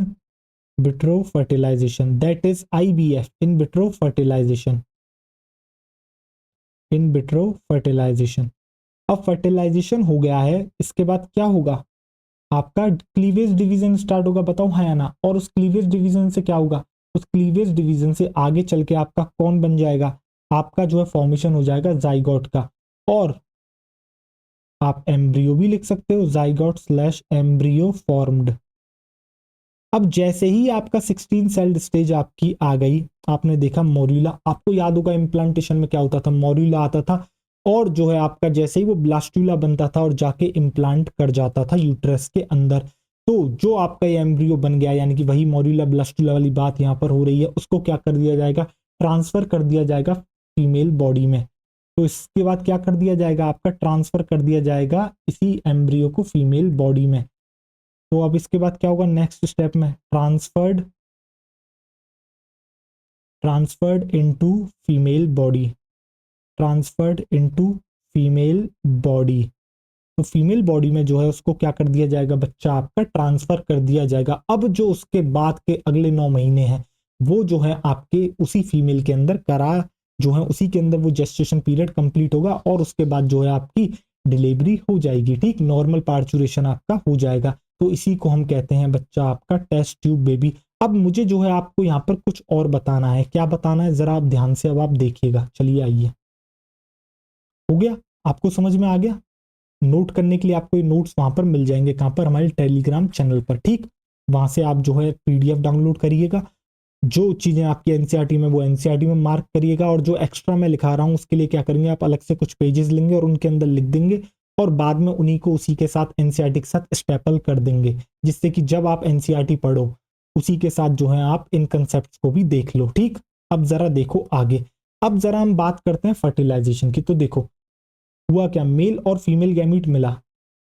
vitro fertilization, that is IVF, in vitro fertilization, in vitro fertilization. अब फर्टिलाइजेशन हो गया है, इसके बाद क्या होगा? आपका क्लीवेज डिवीजन स्टार्ट होगा, बताओ हाँ या ना। और उस क्लीवेज डिवीजन से क्या होगा? उस क्लीवेज डिवीजन से आगे चल के आपका कौन बन जाएगा? आपका जो है फॉर्मेशन हो जाएगा जाइगोट का। और आप एम्ब्रियो भी लिख सकते हो, जाइगोट स्लैश एम्ब्रियो फॉर्म्ड। अब जैसे ही आपका 16 सेल्ड स्टेज आपकी आ गई, आपने देखा मोर्यूला, आपको याद होगा इम्प्लांटेशन में क्या होता था, मोर्यूला आता था और जो है आपका जैसे ही वो ब्लास्टूला बनता था और जाके इम्प्लांट कर जाता था यूट्रस के अंदर। तो जो आपका ये एम्ब्रियो बन गया, यानी कि वही मोर्यूला ब्लास्टूला वाली बात यहाँ पर हो रही है, उसको क्या कर दिया जाएगा? ट्रांसफर कर दिया जाएगा फीमेल बॉडी में। तो इसके बाद क्या कर दिया जाएगा? आपका ट्रांसफर कर दिया जाएगा इसी एम्ब्रियो को फीमेल बॉडी में। तो अब इसके बाद क्या होगा नेक्स्ट स्टेप में? Transferred, transferred into female body, transferred into female body. तो फीमेल बॉडी में जो है उसको क्या कर दिया जाएगा? बच्चा आपका ट्रांसफर कर दिया जाएगा। अब जो उसके बाद के अगले 9 महीने हैं वो जो है आपके उसी फीमेल के अंदर करा, जो है उसी के अंदर वो जेस्टेशन पीरियड कंप्लीट होगा और उसके बाद जो है आपकी डिलीवरी हो जाएगी। ठीक, नॉर्मल पार्चुरेशन आपका हो जाएगा। तो इसी को हम कहते हैं बच्चा आपका टेस्ट ट्यूब बेबी। अब मुझे जो है आपको यहाँ पर कुछ और बताना है। क्या बताना है जरा आप ध्यान से अब आप देखिएगा। चलिए आइए, हो गया? आपको समझ में आ गया? नोट करने के लिए आपको ये नोट्स वहां पर मिल जाएंगे, कहां पर? हमारे टेलीग्राम चैनल पर। ठीक, वहां से आप जो है PDF डाउनलोड करिएगा, जो चीजें आपकी एनसीईआरटी में वो एनसीईआरटी में मार्क करिएगा, और जो एक्स्ट्रा मैं लिखा रहा हूं उसके लिए क्या करेंगे आप? अलग से कुछ पेजेस लेंगे और उनके अंदर लिख देंगे और बाद में उन्हीं को उसी के साथ एनसीईआरटी के साथ स्टेपल कर देंगे, जिससे कि जब आप एनसीईआरटी पढ़ो उसी के साथ जो है आप इन कंसेप्ट को भी देख लो। ठीक, अब जरा देखो आगे। अब जरा हम बात करते हैं फर्टिलाइजेशन की। तो देखो हुआ क्या, मेल और फीमेल गैमीट मिला,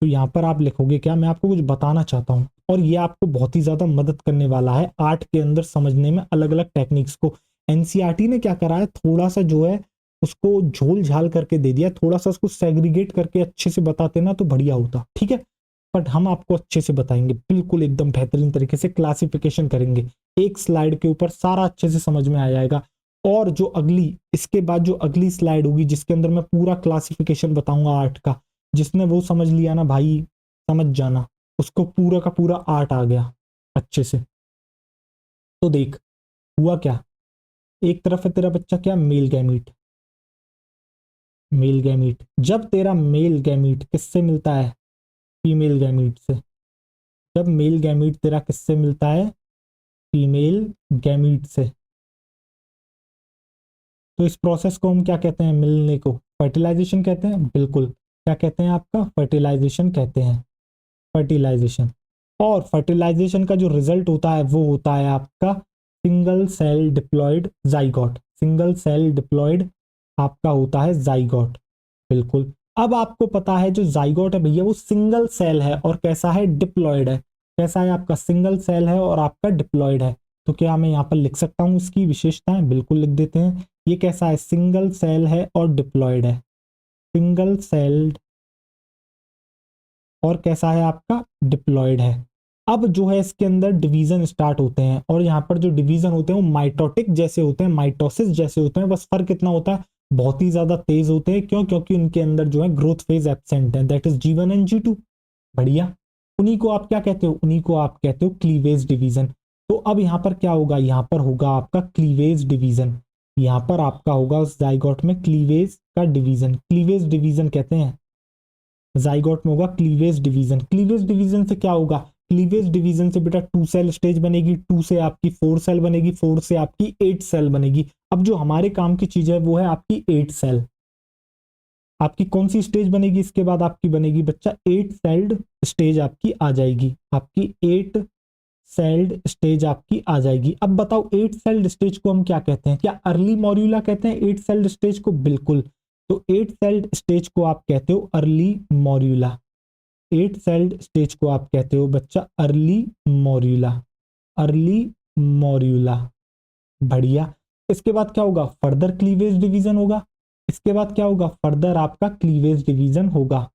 तो यहां पर आप लिखोगे क्या? मैं आपको कुछ बताना चाहता हूं और ये आपको बहुत ही ज्यादा मदद करने वाला है आर्ट के अंदर समझने में अलग अलग टेक्निक्स को। एनसीईआरटी ने क्या करा है, थोड़ा सा जो है उसको झोल झाल करके दे दिया, थोड़ा सा उसको सेग्रीगेट करके अच्छे से बताते ना तो बढ़िया होता। ठीक है, बट हम आपको अच्छे से बताएंगे, बिल्कुल एकदम बेहतरीन तरीके से क्लासिफिकेशन करेंगे, एक स्लाइड के ऊपर सारा अच्छे से समझ में आ जाएगा। और जो अगली, इसके बाद जो अगली स्लाइड होगी जिसके अंदर मैं पूरा क्लासिफिकेशन बताऊंगा आर्ट का, जिसने वो समझ लिया ना भाई, समझ जाना, उसको पूरा का पूरा आर्ट आ गया अच्छे से। तो देख हुआ क्या, एक तरफ है तेरा बच्चा क्या, मेल गैमीट। मेल गैमीट, जब तेरा मेल गैमीट किससे मिलता है, फीमेल गैमीट से। जब मेल गैमीट तेरा किससे मिलता है, फीमेल गैमीट से, तो इस प्रोसेस को हम क्या कहते हैं, मिलने को फर्टिलाइजेशन कहते हैं। बिल्कुल, क्या कहते हैं आपका, फर्टिलाइजेशन कहते हैं, फर्टिलाइजेशन। और फर्टिलाइजेशन का जो रिजल्ट होता है वो होता है आपका single cell diploid zygote. Single cell diploid आपका होता है जाइगोट। बिल्कुल। अब आपको पता है जो जाइगोट है भैया वो सिंगल सेल है और कैसा है, डिप्लॉयड है। कैसा है आपका, सिंगल सेल है और आपका डिप्लॉयड है। तो क्या मैं यहाँ पर लिख सकता हूँ उसकी विशेषताएं, बिल्कुल लिख देते हैं। ये कैसा है, सिंगल सेल है और डिप्लॉयड है, सिंगल सेल्ड और कैसा है आपका, डिप्लॉयड है। अब जो है इसके अंदर डिवीजन स्टार्ट होते हैं और यहाँ पर जो डिवीजन होते हैं वो माइटोटिक जैसे होते हैं, माइटोसिस जैसे होते हैं, बस फर्क कितना होता है, बहुत ही ज्यादा तेज होते हैं। क्यों, क्योंकि उनके अंदर जो है ग्रोथ फेज एब्सेंट है, that is G1 and G2। बढ़िया। उन्हीं को आप क्या कहते हो, उन्हीं को आप कहते हो क्लीवेज डिवीजन। तो अब यहाँ पर क्या होगा, यहाँ पर होगा आपका क्लीवेज डिवीजन। यहाँ पर आपका होगा उस जाइगोट में क्लीवेज का डिवीजन, क्लीवेज डिवीजन कहते हैं। जाइगोट में होगा क्लीवेज डिवीजन। क्लीवेज डिवीजन से क्या होगा, क्लीवेज डिवीजन से बेटा 2 सेल स्टेज बनेगी, 2 से आपकी 4 सेल बनेगी, 4 से आपकी 8 सेल बनेगी। अब जो हमारे काम की चीज है वो है आपकी 8 सेल। आपकी कौन सी स्टेज बनेगी, इसके बाद आपकी बनेगी बच्चा 8 सेल्ड स्टेज आपकी आ जाएगी, आपकी 8 सेल्ड स्टेज आपकी आ जाएगी। अब बताओ 8 सेल्ड स्टेज को हम क्या कहते हैं, क्या अर्ली मॉड्यूला कहते हैं 8 सेल्ड स्टेज को, बिल्कुल। तो 8 सेल्ड स्टेज को आप कहते हो अर्ली मॉड्यूला। 8 सेल्ड स्टेज को आप कहते हो बच्चा अर्ली मॉड्यूला, अर्ली मॉड्यूला। बढ़िया। इसके बाद क्या होगा, फर्दर क्लीवेज डिवीजन होगा। इसके बाद क्या होगा, फर्दर आपका क्लीवेज डिवीजन होगा।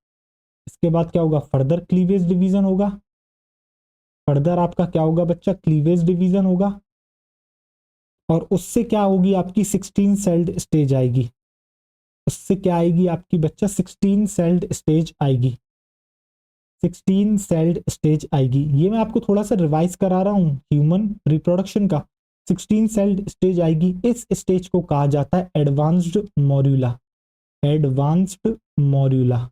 इसके बाद क्या होगा, फर्दर क्लीवेज डिवीजन होगा। फर्दर आपका क्या होगा बच्चा, क्लीवेज डिवीजन होगा। और उससे क्या होगी, आपकी 16 सेल्ड स्टेज आएगी। उससे क्या आएगी आपकी बच्चा, 16 सेल्ड स्टेज आएगी, 16 सेल्ड स्टेज आएगी। ये मैं आपको थोड़ा सा रिवाइज करा रहा हूं ह्यूमन रिप्रोडक्शन का। 16 सेल्ड स्टेज आएगी, इस स्टेज को कहा जाता है एडवांस्ड मॉड्यूला। एडवांस्ड मॉड्यूला,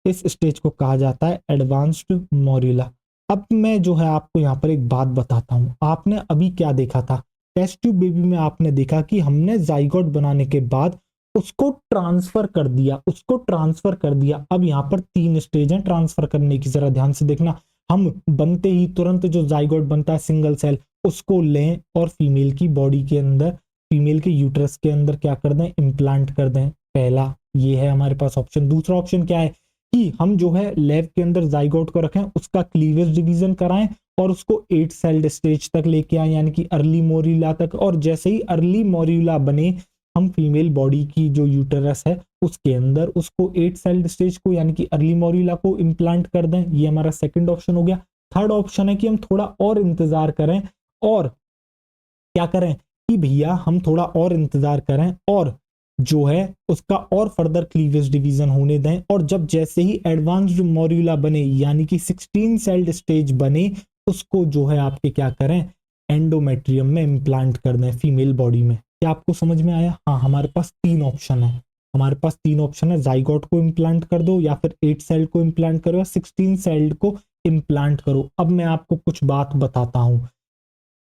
इस स्टेज को कहा जाता है एडवांस्ड मॉड्यूला। अब मैं जो है आपको यहाँ पर एक बात बताता हूँ। आपने अभी क्या देखा था, टेस्ट ट्यूब बेबी में आपने देखा कि हमने जाइगोट बनाने के बाद उसको ट्रांसफर कर दिया, उसको ट्रांसफर कर दिया। अब यहाँ पर 3 स्टेज हैं ट्रांसफर करने की, जरा ध्यान से देखना। हम बनते ही तुरंत जो जाइगोट बनता है सिंगल सेल, उसको लें और फीमेल की बॉडी के अंदर, फीमेल के यूट्रस के अंदर क्या कर दें, इम्प्लांट कर दें। पहला ये है हमारे पास ऑप्शन। दूसरा ऑप्शन क्या है कि हम जो है लैब के अंदर जाइगोट को रखें, उसका क्लीवेज डिवीजन कराएं और उसको 8 सेल्ड स्टेज तक लेके आए, यानी कि अर्ली मोरिला तक। और जैसे ही अर्ली मोरिला बने, हम फीमेल बॉडी की जो यूटेरस है उसके अंदर उसको 8 सेल्ड स्टेज को यानी कि अर्ली मोरिला को इम्प्लांट कर दें। ये हमारा सेकंड ऑप्शन हो गया। थर्ड ऑप्शन है कि हम थोड़ा और इंतजार करें और क्या करें कि भैया हम थोड़ा और इंतजार करें और जो है उसका और फर्दर क्लीवेज डिवीजन होने दें। और जब जैसे ही एडवांस्ड मॉड्यूला बने यानी कि 16 सेल्ड स्टेज बने, उसको जो है आपके क्या करें, एंडोमेट्रियम में इम्प्लांट कर दें फीमेल बॉडी में। क्या आपको समझ में आया? हाँ, हमारे पास 3 ऑप्शन है। हमारे पास 3 ऑप्शन है, जाइगोट को इम्प्लांट कर दो या फिर 8 सेल्ड को इम्प्लांट करो या 16 सेल्ड को इम्प्लांट करो। अब मैं आपको कुछ बात बताता हूं,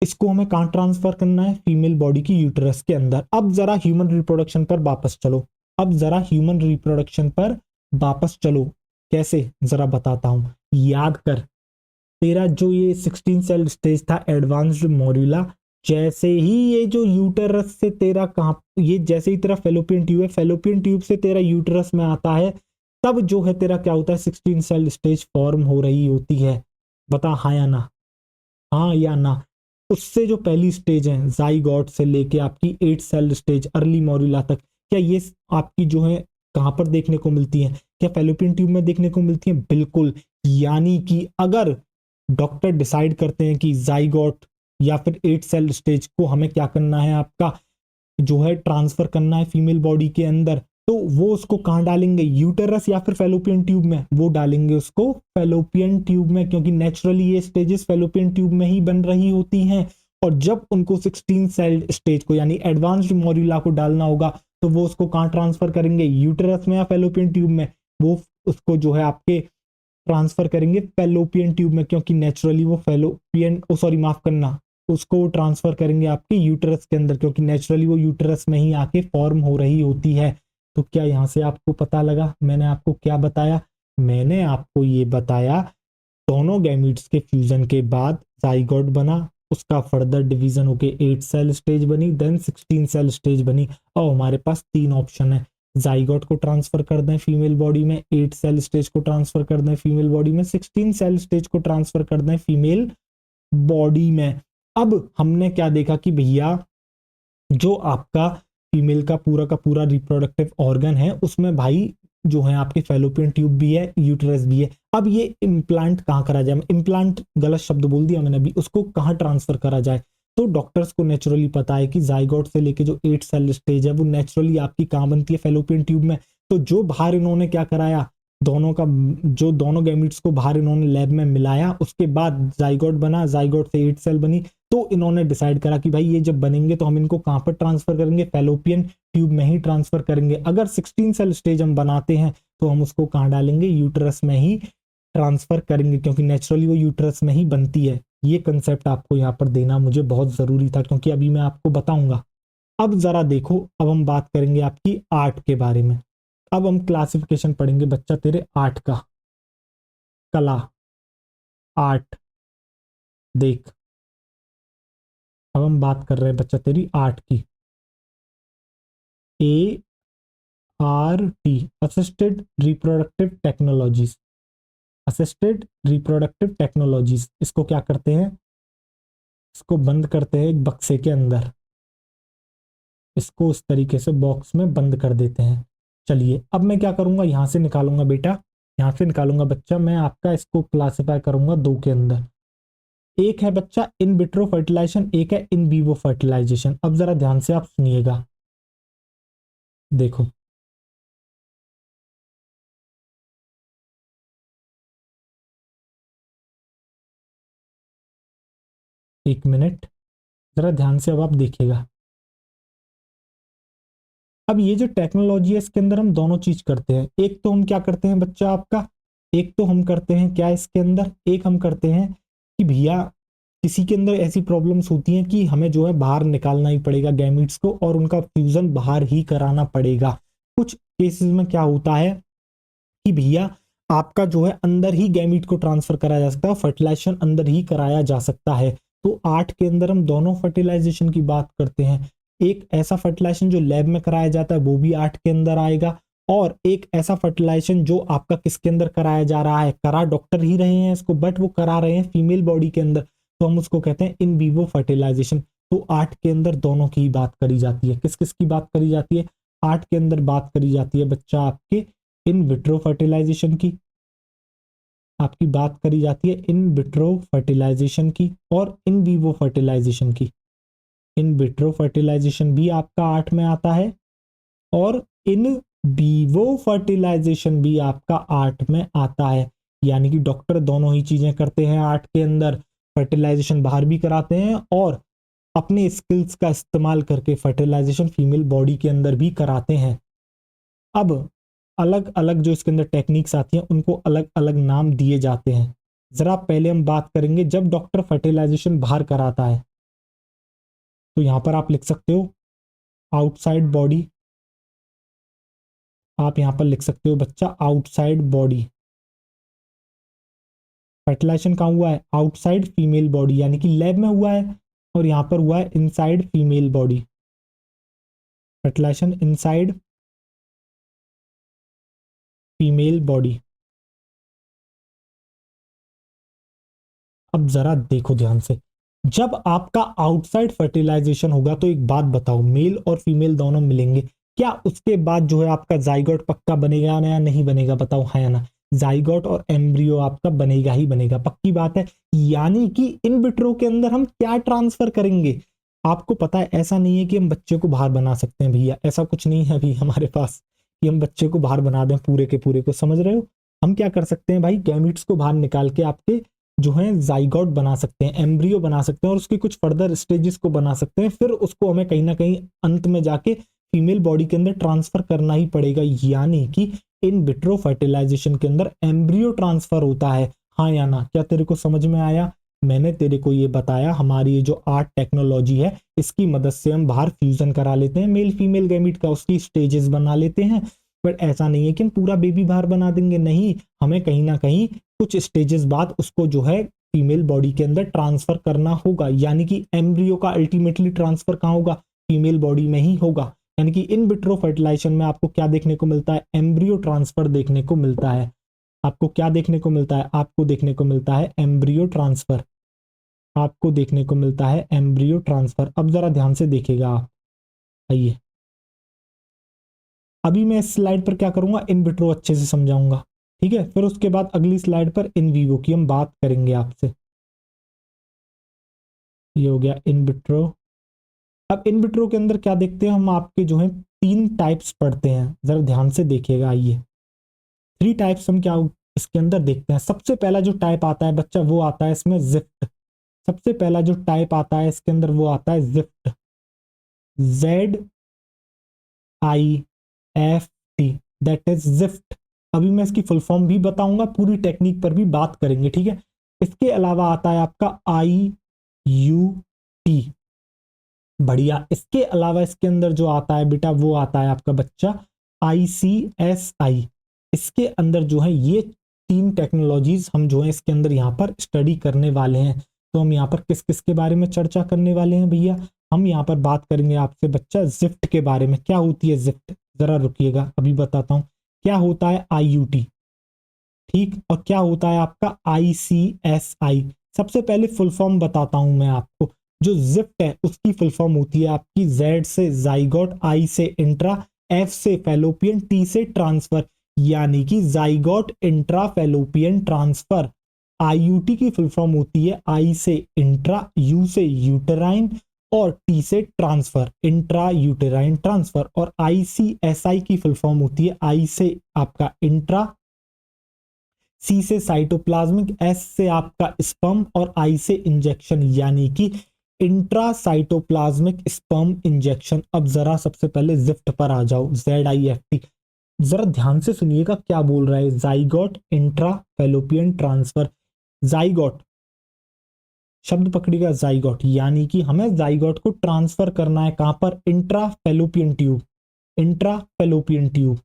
इसको हमें कहां ट्रांसफर करना है, फीमेल बॉडी की यूटेरस के अंदर। अब जरा ह्यूमन रिप्रोडक्शन पर वापस चलो, अब जरा ह्यूमन रिप्रोडक्शन पर वापस चलो। कैसे, जरा बताता हूं। याद कर, तेरा जो ये 16 सेल स्टेज था एडवांस्ड मॉड्यूला, जैसे ही ये जो यूटेरस से तेरा कहां, ये जैसे ही तेरा फेलोपियन ट्यूब है, फेलोपियन ट्यूब से तेरा यूटेरस में आता है, तब जो है तेरा क्या होता है, 16 सेल स्टेज फॉर्म हो रही होती है। बता हाँ या ना, हाँ या ना। उससे जो पहली स्टेज है जाइगोट से लेके आपकी 8 सेल स्टेज अर्ली मॉड्यूला तक, क्या ये आपकी जो है कहां पर देखने को मिलती है, क्या फेलोपियन ट्यूब में देखने को मिलती है? बिल्कुल। यानी कि अगर डॉक्टर डिसाइड करते हैं कि जाइगोट या फिर 8 सेल स्टेज को हमें क्या करना है, आपका जो है ट्रांसफर करना है फीमेल बॉडी के अंदर, तो वो उसको कहाँ डालेंगे, यूटेरस या फिर फेलोपियन ट्यूब में, वो डालेंगे उसको फेलोपियन ट्यूब में, क्योंकि नेचुरली ये स्टेजेस फेलोपियन ट्यूब में ही बन रही होती हैं। और जब उनको 16 सेल स्टेज को यानी एडवांस्ड मॉड्यूला को डालना होगा तो वो उसको कहाँ ट्रांसफर करेंगे, यूटेरस में या फेलोपियन ट्यूब में, वो उसको जो है आपके ट्रांसफर करेंगे फेलोपियन ट्यूब में, क्योंकि नेचुरली वो फेलोपियन सॉरी माफ करना, उसको ट्रांसफर करेंगे आपके यूटेरस के अंदर, क्योंकि नेचुरली वो यूटेरस में ही आके फॉर्म हो रही होती है। तो क्या यहाँ से आपको पता लगा मैंने आपको क्या बताया, मैंने आपको ये बताया दोनों गैमीट्स के फ्यूजन के बाद जाइगोट बना, उसका फर्दर डिवीजन होके 8 सेल स्टेज बनी, देन 16 सेल स्टेज बनी। और हमारे पास 3 ऑप्शन है, जाइगोट को ट्रांसफर कर दें फीमेल बॉडी में, 8 सेल स्टेज को ट्रांसफर कर दें फीमेल बॉडी में, 16 सेल स्टेज को ट्रांसफर कर दें फीमेल बॉडी में। अब हमने क्या देखा कि भैया जो आपका फीमेल का पूरा रिप्रोडक्टिव ऑर्गन है उसमें भाई जो है आपके फेलोपियन ट्यूब भी है, यूटेरस भी है। अब ये इम्प्लांट कहाँ करा जाए, इम्प्लांट गलत शब्द बोल दिया मैंने अभी, उसको कहाँ ट्रांसफर करा जाए, तो डॉक्टर्स को नेचुरली पता है कि जाइगोट से लेके जो 8 सेल स्टेज है वो नेचुरली आपकी कहाँ बनती है, फेलोपियन ट्यूब में। तो जो बाहर इन्होंने क्या कराया, दोनों गैमीट्स को बाहर इन्होंने लैब में मिलाया, उसके बाद जाइगोट बना, जाइगोट से 8 सेल बनी, तो इन्होंने डिसाइड करा कि भाई ये जब बनेंगे तो हम इनको कहाँ पर ट्रांसफर करेंगे, फेलोपियन ट्यूब में ही ट्रांसफर करेंगे। अगर 16 सेल स्टेज हम बनाते हैं तो हम उसको कहाँ डालेंगे, यूटेरस में ही ट्रांसफर करेंगे, क्योंकि नेचुरली वो यूटेरस में ही बनती है। ये कंसेप्ट आपको यहाँ पर देना मुझे बहुत जरूरी था, क्योंकि अभी मैं आपको बताऊंगा। अब जरा देखो, अब हम बात करेंगे आपकी आर्ट के बारे में। अब हम क्लासिफिकेशन पढ़ेंगे बच्चा तेरे आर्ट का, कला, आर्ट। देख अब हम बात कर रहे हैं बच्चा तेरी आर्ट की, ART, assisted reproductive technologies. Assisted reproductive technologies, इसको क्या करते हैं, इसको बंद करते हैं एक बक्से के अंदर, इसको इस तरीके से बॉक्स में बंद कर देते हैं। चलिए अब मैं क्या करूंगा, यहां से निकालूंगा बेटा, यहां से निकालूंगा बच्चा, मैं आपका इसको क्लासिफाई करूंगा 2 के अंदर। एक है बच्चा इन विट्रो फर्टिलाइजेशन, एक है इन विवो फर्टिलाइजेशन। अब जरा ध्यान से आप सुनिएगा, देखो एक मिनट, जरा ध्यान से अब आप देखिएगा। अब ये जो टेक्नोलॉजी है इसके अंदर हम दोनों चीज करते हैं। एक तो हम क्या करते हैं बच्चा आपका, एक तो हम करते हैं क्या इसके अंदर, एक हम करते हैं कि भैया किसी के अंदर ऐसी प्रॉब्लम्स होती हैं कि हमें जो है बाहर निकालना ही पड़ेगा गैमीट्स को, और उनका फ्यूजन बाहर ही कराना पड़ेगा। कुछ केसेस में क्या होता है कि भैया आपका जो है अंदर ही गैमीट को ट्रांसफर कराया जा सकता है, फर्टिलाइजेशन अंदर ही कराया जा सकता है। तो आर्ट के अंदर हम दोनों फर्टिलाइजेशन की बात करते हैं। एक ऐसा फर्टिलाइजेशन जो लैब में कराया जाता है वो भी आर्ट के अंदर आएगा, और एक ऐसा फर्टिलाइजेशन जो आपका किसके अंदर कराया जा रहा है, करा डॉक्टर ही रहे हैं इसको, बट वो करा रहे हैं फीमेल बॉडी के अंदर, तो हम उसको कहते हैं इन विवो फर्टिलाइजेशन। तो आर्ट के अंदर दोनों की बात करी जाती है। किस किस की बात करी जाती है, आर्ट के अंदर बात करी जाती है बच्चा आपके इन विट्रो फर्टिलाइजेशन की, आपकी बात करी जाती है इन विट्रो फर्टिलाइजेशन की, और इन विवो फर्टिलाइजेशन की। इन विट्रो फर्टिलाइजेशन भी आपका आर्ट में आता है, और इन विवो फर्टिलाइजेशन भी आपका आर्ट में आता है। यानी कि डॉक्टर दोनों ही चीजें करते हैं आर्ट के अंदर, फर्टिलाइजेशन बाहर भी कराते हैं और अपने स्किल्स का इस्तेमाल करके फर्टिलाइजेशन फीमेल बॉडी के अंदर भी कराते हैं। अब अलग अलग जो इसके अंदर टेक्निक्स आती हैं उनको अलग अलग नाम दिए जाते हैं। जरा पहले हम बात करेंगे जब डॉक्टर फर्टिलाइजेशन बाहर कराता है, तो यहां पर आप लिख सकते हो आउटसाइड बॉडी, आप यहां पर लिख सकते हो बच्चा आउटसाइड बॉडी। फर्टिलाइजेशन कहाँ हुआ है, आउटसाइड फीमेल बॉडी, यानी कि लैब में हुआ है, और यहां पर हुआ है inside female body. Fertilization inside female body. अब जरा देखो ध्यान से, जब आपका आउटसाइड फर्टिलाइजेशन होगा तो एक बात बताओ, मेल और फीमेल दोनों मिलेंगे, क्या उसके बाद जो है आपका जाइगोट पक्का बनेगा या नहीं बनेगा, बताओ है या ना। जाइगोट और एम्ब्रियो आपका बनेगा ही बनेगा, पक्की बात है। यानी कि इन विट्रो के अंदर हम क्या ट्रांसफर करेंगे, आपको पता है ऐसा नहीं है कि हम बच्चे को बाहर बना सकते हैं भैया, ऐसा कुछ नहीं है अभी हमारे पास कि हम बच्चे को बाहर बना दें पूरे के पूरे को, समझ रहे हो। हम क्या कर सकते हैं भाई, गैमीट्स को बाहर निकाल के आपके जो है जाइगोट बना सकते हैं, एम्ब्रियो बना सकते हैं और उसकी कुछ फर्दर स्टेजेस को बना सकते हैं, फिर उसको हमें कहीं ना कहीं अंत में जाके फीमेल बॉडी के अंदर ट्रांसफर करना ही पड़ेगा। यानी कि इन विट्रो फर्टिलाइजेशन के अंदर एम्ब्रियो ट्रांसफर होता है, हाँ या ना, क्या तेरे को समझ में आया। मैंने तेरे को ये बताया हमारी ये जो आर्ट टेक्नोलॉजी है इसकी मदद से हम बाहर फ्यूजन करा लेते हैं मेल फीमेल गैमीट का, उसकी स्टेजेस बना लेते हैं। बट ऐसा नहीं है कि हम पूरा बेबी बाहर बना देंगे, नहीं, हमें कहीं ना कहीं कुछ स्टेजेस बाद उसको जो है फीमेल बॉडी के अंदर ट्रांसफर करना होगा। यानी कि एम्ब्रियो का अल्टीमेटली ट्रांसफर कहाँ होगा, फीमेल बॉडी में ही होगा। यानी कि इन विट्रो फर्टिलाइजेशन में आपको क्या देखने को मिलता है, एम्ब्रियो ट्रांसफर देखने को मिलता है। आपको क्या देखने को मिलता है, आपको देखने को मिलता है एम्ब्रियो ट्रांसफर, आपको देखने को मिलता है एम्ब्रियो ट्रांसफर। अब जरा ध्यान से देखिएगा आप, आइए अभी मैं इस स्लाइड पर क्या करूंगा, इन विट्रो अच्छे से समझाऊंगा, ठीक है, फिर उसके बाद अगली स्लाइड पर इन वीवो की हम बात करेंगे आपसे। ये हो गया इन विट्रो। अब इन विट्रो के अंदर क्या देखते हैं हम, आपके जो है 3 टाइप्स पढ़ते हैं, जरा ध्यान से देखिएगा। आइए 3 टाइप्स हम क्या इसके अंदर देखते हैं। सबसे पहला जो टाइप आता है बच्चा वो आता है इसमें जिफ्ट। सबसे पहला जो टाइप आता है इसके अंदर वो आता है gift, ZIFT, that is gift. अभी मैं इसकी फुल फॉर्म भी बताऊंगा, पूरी टेक्निक पर भी बात करेंगे, ठीक है। इसके अलावा आता है आपका IUT, बढ़िया। इसके अलावा इसके अंदर जो आता है बेटा वो आता है आपका बच्चा ICSI। इसके अंदर जो है ये 3 टेक्नोलॉजीज हम जो है इसके अंदर यहाँ पर स्टडी करने वाले हैं। तो हम यहाँ पर किस किस के बारे में चर्चा करने वाले हैं भैया, हम यहाँ पर बात करेंगे आपसे बच्चा जिफ्ट के बारे में। क्या होती है जिफ्ट, जरा रुकिएगा अभी बताता हूँ। क्या होता है IUT, ठीक, और क्या होता है आपका ICSI। सबसे पहले फुल फॉर्म बताता हूं मैं आपको। जो जिफ्ट है उसकी फुल फॉर्म होती है आपकी Z से जाइगोट, I से इंट्रा, F से फैलोपियन, T से ट्रांसफर, यानी कि zygote intra fallopian transfer. IUT की फुल फॉर्म होती है I से इंट्रा, U से यूटेराइन और T से ट्रांसफर, इंट्रा यूटेराइन ट्रांसफर। और ICSI की फुल फॉर्म होती है I से आपका इंट्रा, C से साइटोप्लाज्मिक, S से आपका स्पर्म और I से इंजेक्शन, यानी कि इंट्रासाइटोप्लाज्मिक स्पर्म इंजेक्शन। अब जरा सबसे पहले जिफ्ट पर आ जाओ, ZIFT। जरा ध्यान से सुनिएगा क्या बोल रहा है, zygote intra fallopian transfer. Zygote शब्द पकड़िएगा, जाइगोट, यानी कि हमें जाइगोट को ट्रांसफर करना है कहां पर, intra fallopian tube, intra fallopian tube,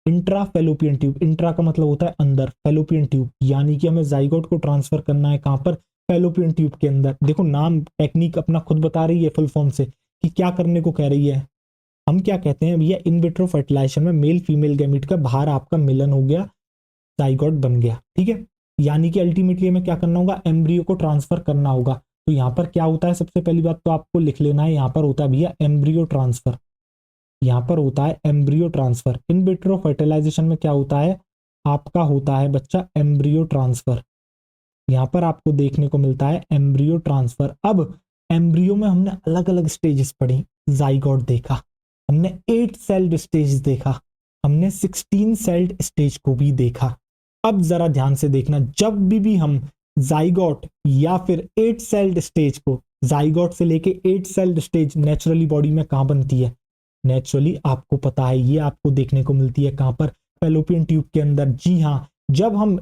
intra fallopian tube. Intra का मतलब होता है अंदर, फैलोपियन ट्यूब, यानी कि हमें जाइगोट को ट्रांसफर करना है कहां पर, फैलोपियन ट्यूब के अंदर। देखो नाम टेक्निक अपना खुद बता रही है फुल फॉर्म से कि क्या करने को कह रही है। हम क्या कहते हैं भैया, इन विट्रो फर्टिलाइजेशन में मेल फीमेल गैमीट का बाहर आपका मिलन हो गया, जाइगोट बन गया, ठीक है। यानी कि अल्टीमेटली हमें क्या करना होगा, एम्ब्रियो को ट्रांसफर करना होगा। तो यहाँ पर क्या होता है, सबसे पहली बात तो आपको लिख लेना है, यहाँ पर होता है भैया एम्ब्रियो ट्रांसफर, यहाँ पर होता है embryo transfer. In vitro fertilization में क्या होता है, आपका होता है बच्चा एम्ब्रियो ट्रांसफर। यहाँ पर आपको देखने को मिलता है एम्ब्रियो ट्रांसफर। अब एम्ब्रियो में हमने अलग अलग स्टेजेस पढ़ी, जाइगोट देखा, हमने 8 सेल्ड स्टेज देखा, हमने 16 सेल्ड स्टेज को भी देखा। अब जरा ध्यान से देखना, जब भी हम जाइगोट या फिर 8 सेल्ड स्टेज को, जाइगोट से लेके 8 सेल्ड स्टेज नेचुरली बॉडी में कहां बनती है, नेचुरली आपको पता है ये आपको देखने को मिलती है कहां पर, फैलोपियन ट्यूब के अंदर। जी हाँ, जब हम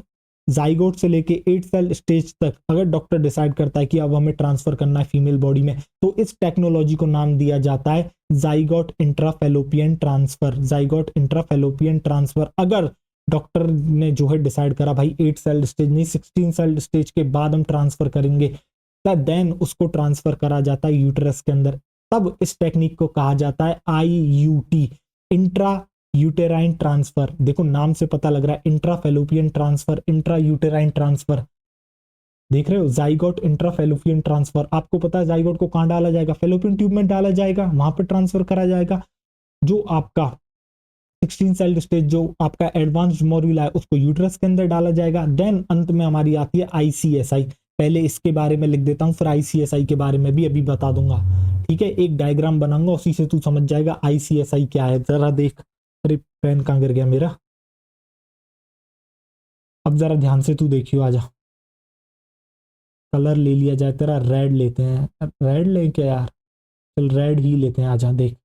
जाइगोट से लेके 8 सेल स्टेज तक अगर डॉक्टर डिसाइड करता है कि अब हमें ट्रांसफर करना है फीमेल बॉडी में, तो इस टेक्नोलॉजी को नाम दिया जाता है zygote intrafallopian transfer, zygote intrafallopian transfer. अगर डॉक्टर ने जो है डिसाइड करा भाई 8 सेल स्टेज नहीं 16 सेल स्टेज के बाद हम ट्रांसफर करेंगे, तब देन उसको ट्रांसफर करा जाता है यूटेरस के अंदर। तब इस टेक्निक को कहा जाता है IUT, इंट्रा यूटेराइन ट्रांसफर। देखो नाम से पता लग रहा है, intra fallopian transfer, intra uterine transfer. देख रहे हो, जाइगोट इंट्रा फैलोपियन ट्रांसफर। आपको पता है जाइगोट को कहां डाला जाएगा, फैलोपियन ट्यूब में डाला जाएगा, वहां पर ट्रांसफर करा जाएगा। जो आपका 16 सेल्ड स्टेज जो आपका एडवांस्ड मॉड्यूल है उसको यूट्रस के अंदर डाला जाएगा। देन अंत में हमारी आती है ICSI, पहले इसके बारे में लिख देता हूँ, फिर आईसीएसआई के बारे में भी अभी बता दूंगा। ठीक है, एक डायग्राम बनाऊंगा, उसी से तू समझ जाएगा आईसीएसआई क्या है। जरा देख, अरे पेन कहाँ गिर गया मेरा, अब जरा ध्यान से तू देखियो, आजा। कलर ले लिया जाए तेरा, रेड लेते हैं, रेड ले क्या यार, चल रेड ही लेते हैं, आजा देख।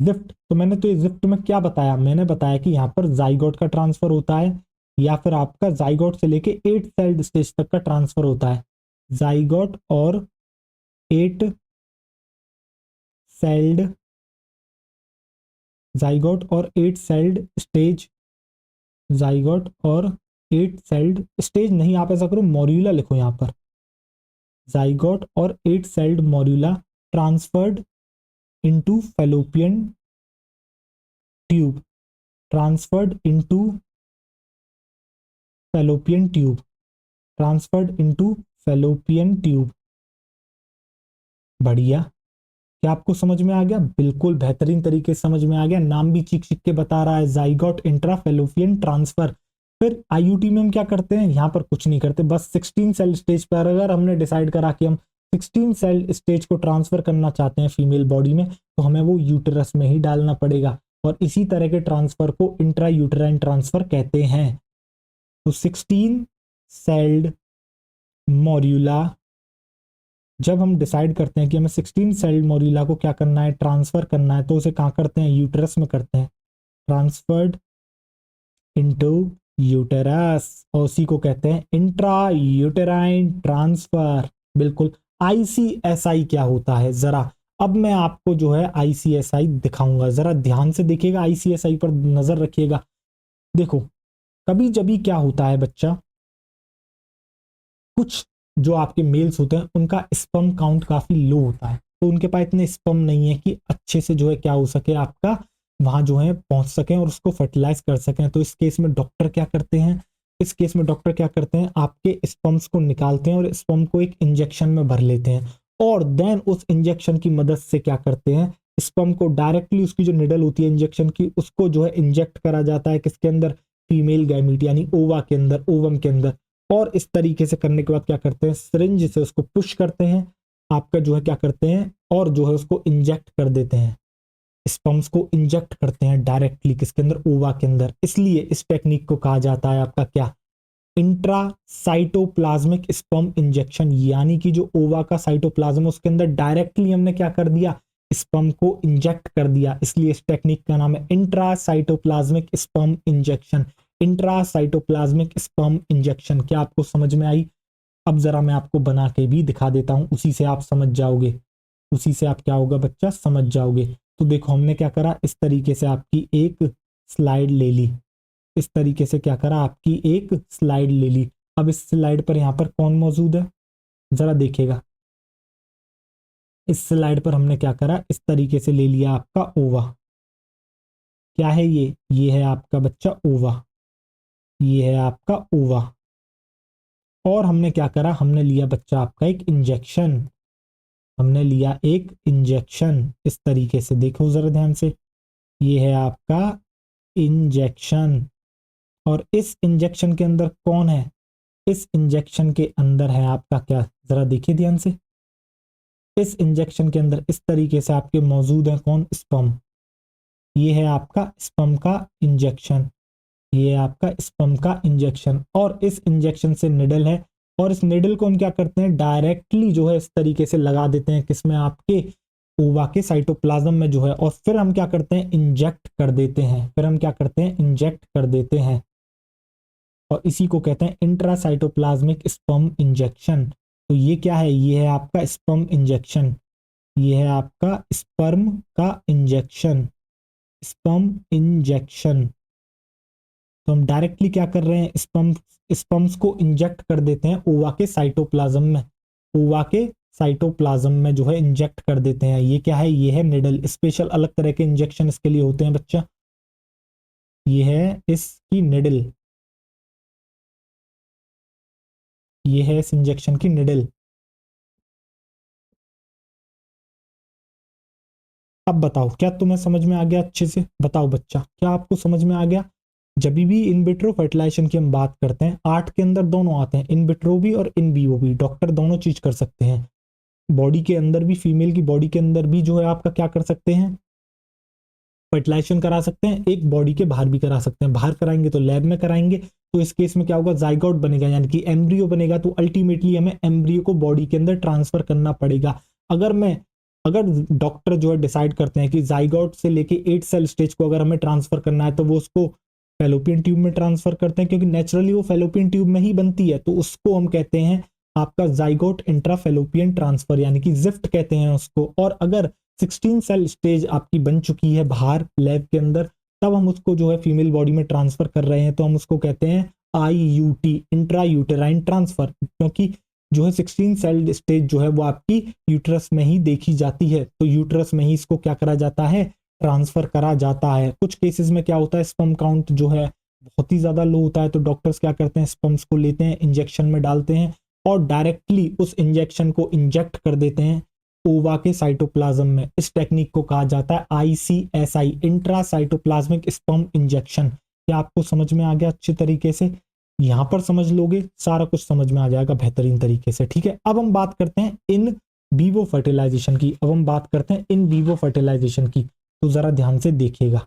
जिफ्ट, तो मैंने तो जिफ्ट में क्या बताया, मैंने बताया कि यहाँ पर जाइगोट का ट्रांसफर होता है, या फिर आपका जाइगोट से लेके 8 सेल्ड स्टेज तक का ट्रांसफर होता है। जाइगोट और 8 सेल्ड, जाइगोट और 8 सेल्ड स्टेज, जाइगोट और 8 सेल्ड स्टेज नहीं, आप ऐसा करो मॉड्यूला लिखो यहाँ पर, जाइगोट और 8 celled morula transferred into fallopian tube, transferred into fallopian tube, transferred into fallopian tube. बढ़िया, क्या आपको समझ में आ गया? बिल्कुल बेहतरीन तरीके से समझ में आ गया, नाम भी चीख चीख के बता रहा है, जाइगोट इंट्रा फैलोपियन ट्रांसफर। फिर आईयूटी में हम क्या करते हैं, यहाँ पर कुछ नहीं करते, बस 16 सेल स्टेज पर अगर हमने डिसाइड करा कि हम 16 सेल स्टेज को ट्रांसफर करना चाहते हैं फीमेल बॉडी में, तो हमें वो यूटेरस में ही डालना पड़ेगा, और इसी तरह के ट्रांसफर को इंट्रा यूटेराइन ट्रांसफर कहते हैं। तो 16 सेल्ड मॉड्यूला, जब हम डिसाइड करते हैं कि हमें 16 सेल्ड मॉड्यूला को क्या करना है, ट्रांसफर करना है, तो उसे कहाँ करते हैं, यूटेरस में करते हैं, ट्रांसफर्ड इनटू यूटेरस, और उसी को कहते हैं इंट्रा यूटेराइन ट्रांसफर। बिल्कुल। आईसीएसआई क्या होता है, जरा अब मैं आपको जो है आईसीएसआई दिखाऊंगा, जरा ध्यान से देखिएगा, आईसीएसआई पर नजर रखिएगा। देखो, कभी जभी क्या होता है बच्चा, कुछ जो आपके मेल्स होते हैं उनका स्पर्म काउंट काफी लो होता है, तो उनके पास इतने स्पर्म नहीं है कि अच्छे से जो है क्या हो सके, आपका वहां जो है पहुंच सकें और उसको फर्टिलाइज कर सकें। तो इस केस में डॉक्टर क्या करते हैं, इस केस में डॉक्टर क्या करते हैं, आपके स्पर्म्स को निकालते हैं और स्पर्म को एक इंजेक्शन में भर लेते हैं, और देन उस इंजेक्शन की मदद से क्या करते हैं, स्पर्म को डायरेक्टली उसकी जो निडल होती है इंजेक्शन की, उसको जो है इंजेक्ट करा जाता है किसके अंदर, फीमेल गैमीट यानी ओवा के अंदर, ओवम के अंदर। और इस तरीके से करने के बाद क्या करते हैं, सिरिंज से उसको पुश करते हैं, आपका जो है क्या करते हैं, और जो है उसको इंजेक्ट कर देते हैं, स्पर्म्स को इंजेक्ट करते हैं डायरेक्टली किसके अंदर, ओवा के अंदर। इसलिए इस टेक्निक को कहा जाता है आपका क्या, इंट्रा साइटोप्लाज्मिक स्पर्म इंजेक्शन, यानी कि जो ओवा का साइटोप्लाज्म उसके अंदर डायरेक्टली हमने क्या कर दिया, स्पर्म को इंजेक्ट कर दिया, इसलिए इस टेक्निक का नाम है intra cytoplasmic sperm injection. Intra cytoplasmic sperm injection, क्या आपको समझ में आई? अब जरा मैं आपको बना के भी दिखा देता हूं, उसी से आप समझ जाओगे, उसी से आप क्या होगा बच्चा, समझ जाओगे। तो देखो हमने क्या करा, इस तरीके से आपकी एक स्लाइड ले ली, इस तरीके से क्या करा, आपकी एक स्लाइड ले ली। अब इस स्लाइड पर यहाँ पर कौन मौजूद है, जरा देखिएगा, इस स्लाइड पर हमने क्या करा, इस तरीके से ले लिया आपका ओवा। क्या है ये है आपका बच्चा ओवा, ये है आपका ओवा। और हमने क्या करा, हमने लिया बच्चा आपका एक इंजेक्शन, हमने लिया एक इंजेक्शन, इस तरीके से देखो जरा ध्यान से, ये है आपका इंजेक्शन। और इस इंजेक्शन के अंदर कौन है, इस इंजेक्शन के अंदर है आपका क्या, जरा देखिए ध्यान से, इस इंजेक्शन के अंदर इस तरीके से आपके मौजूद है कौन, स्पर्म। ये है आपका स्पर्म का इंजेक्शन, ये है आपका स्पर्म का इंजेक्शन, और इस इंजेक्शन से निडल है, और इस निडल को हम क्या करते हैं, डायरेक्टली जो है इस तरीके से लगा देते हैं किसमें, आपके ओवा के साइटोप्लाज्म में जो है, और फिर हम क्या करते हैं, इंजेक्ट कर देते हैं, फिर हम क्या करते हैं, इंजेक्ट कर देते हैं, और इसी को कहते हैं इंट्रासाइटोप्लाज्मिक स्पर्म इंजेक्शन। तो ये क्या है, ये है आपका स्पर्म इंजेक्शन, ये है आपका स्पर्म का इंजेक्शन, स्पर्म इंजेक्शन। तो हम डायरेक्टली क्या कर रहे हैं, स्पर्म्स को इंजेक्ट कर देते हैं ओवा के साइटोप्लाज्म में, ओवा के साइटोप्लाज्म में जो है इंजेक्ट कर देते हैं। ये क्या है, ये है निडल, स्पेशल अलग तरह के इंजेक्शन इसके लिए होते हैं बच्चा, ये है इसकी निडल, ये है इस इंजेक्शन की निडल। अब बताओ क्या तुम्हें समझ में आ गया, अच्छे से बताओ बच्चा, क्या आपको समझ में आ गया? जब भी इन विट्रो फर्टिलाइजेशन की हम बात करते हैं, 8 के अंदर दोनों आते हैं, इन विट्रो भी और इन विवो भी। डॉक्टर दोनों चीज कर सकते हैं, बॉडी के अंदर भी, फीमेल की बॉडी के अंदर भी जो है आपका क्या कर सकते हैं, फर्टिलाइजेशन करा सकते हैं। एक बॉडी के बाहर भी करा सकते हैं, बाहर कराएंगे तो लैब में कराएंगे, तो इस केस में क्या होगा, जाइगोट बनेगा यानी कि एम्ब्रियो बनेगा, तो अल्टीमेटली हमें एम्ब्रियो को बॉडी के अंदर ट्रांसफर करना पड़ेगा। अगर डॉक्टर जो है डिसाइड करते हैं कि जाइगोट से लेके 8 सेल स्टेज को अगर हमें ट्रांसफर करना है, तो वो उसको फेलोपियन ट्यूब में ट्रांसफर करते हैं, क्योंकि नेचुरली वो फेलोपियन ट्यूब में ही बनती है, तो उसको हम कहते हैं आपका जाइगोट इंट्राफेलोपियन ट्रांसफर, यानी कि जिफ्ट कहते हैं उसको। और अगर 16 सेल स्टेज आपकी बन चुकी है बाहर लैब के अंदर, तब हम उसको जो है फीमेल बॉडी में ट्रांसफर कर रहे हैं, तो हम उसको कहते हैं IUT, इंट्रा यूटेराइन ट्रांसफर, क्योंकि जो है 16 सेल स्टेज जो है वो आपकी यूट्रस में ही देखी जाती है, तो यूट्रस में ही इसको क्या करा जाता है, ट्रांसफर करा जाता है। कुछ केसेस में क्या होता है, स्पर्म काउंट जो है बहुत ही ज्यादा लो होता है, तो डॉक्टर्स क्या करते हैं, स्पर्म्स को लेते हैं, इंजेक्शन में डालते हैं और डायरेक्टली उस इंजेक्शन को इंजेक्ट कर देते हैं ओवा के साइटोप्लाज्म में। इस टेक्निक को कहा जाता है ICSI, intra cytoplasmic sperm injection. क्या आपको समझ में आ गया अच्छे तरीके से? यहां पर समझ लोगे सारा कुछ समझ में आ जाएगा बेहतरीन तरीके से, ठीक है। अब हम बात करते हैं इन वीवो फर्टिलाइजेशन की, तो जरा ध्यान से देखिएगा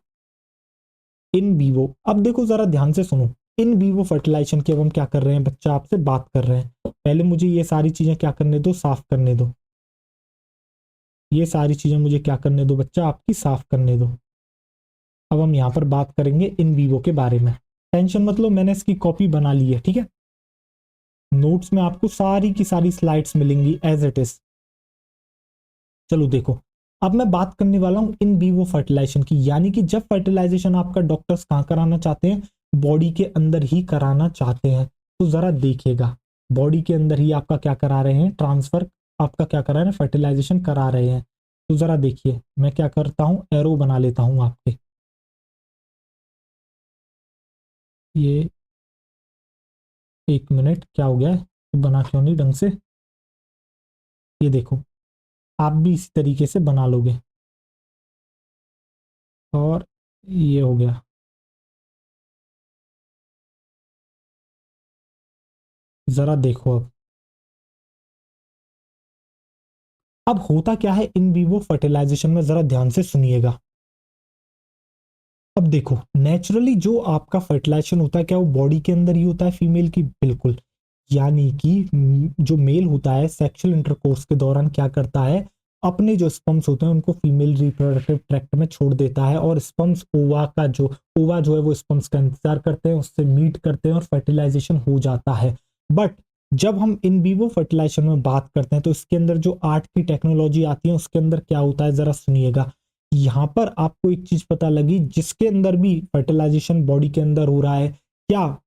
इन वीवो। अब देखो जरा ध्यान से सुनो, इन वीवो फर्टिलाइजेशन की अब हम क्या कर रहे हैं, बच्चा आपसे बात कर रहे हैं। पहले मुझे ये सारी चीजें क्या करने दो, साफ करने दो। ये सारी चीजें मुझे क्या करने दो बच्चा, आपकी साफ करने दो। अब हम यहां पर बात करेंगे इन वीवो के बारे में। टेंशन मतलब मैंने इसकी कॉपी बना ली है, ठीक है। नोट्स में आपको सारी की सारी स्लाइड्स मिलेंगी एज इट इज। चलो देखो, अब मैं बात करने वाला हूं इन वीवो फर्टिलाइजेशन की, यानी कि जब फर्टिलाइजेशन आपका डॉक्टर्स कहां कराना चाहते हैं, बॉडी के अंदर ही कराना चाहते हैं। तो जरा देखिएगा, बॉडी के अंदर ही आपका क्या करा रहे हैं, ट्रांसफर आपका क्या करा रहे हैं, फर्टिलाइजेशन करा रहे हैं। तो जरा देखिए, मैं क्या करता हूं, एरो बना लेता हूं आपके। ये 1 मिनट, क्या हो गया है, बना क्यों नहीं ढंग से? ये देखो, आप भी इसी तरीके से बना लोगे। और ये हो गया। जरा देखो, अब होता क्या है इन वीवो फर्टिलाइजेशन में, जरा ध्यान से सुनिएगा। अब देखो, नेचुरली जो आपका फर्टिलाइजेशन होता है, क्या वो बॉडी के अंदर ही होता है फीमेल की? बिल्कुल। यानी कि जो मेल होता है सेक्सुअल इंटरकोर्स के दौरान क्या करता है, अपने जो स्पर्म्स होते हैं उनको फीमेल रिप्रोडक्टिव ट्रैक्ट में छोड़ देता है, और स्पर्म्स ओवा जो है वो स्पर्म्स का इंतजार करते हैं, उससे मीट करते हैं और फर्टिलाइजेशन हो जाता है। बट जब हम इन वीवो फर्टिलाइजेशन में बात करते हैं, तो इसके अंदर जो 8 की टेक्नोलॉजी आती है, उसके अंदर क्या होता है, जरा सुनिएगा। यहां पर आपको एक चीज पता लगी, जिसके अंदर भी फर्टिलाइजेशन बॉडी के अंदर हो रहा है, क्या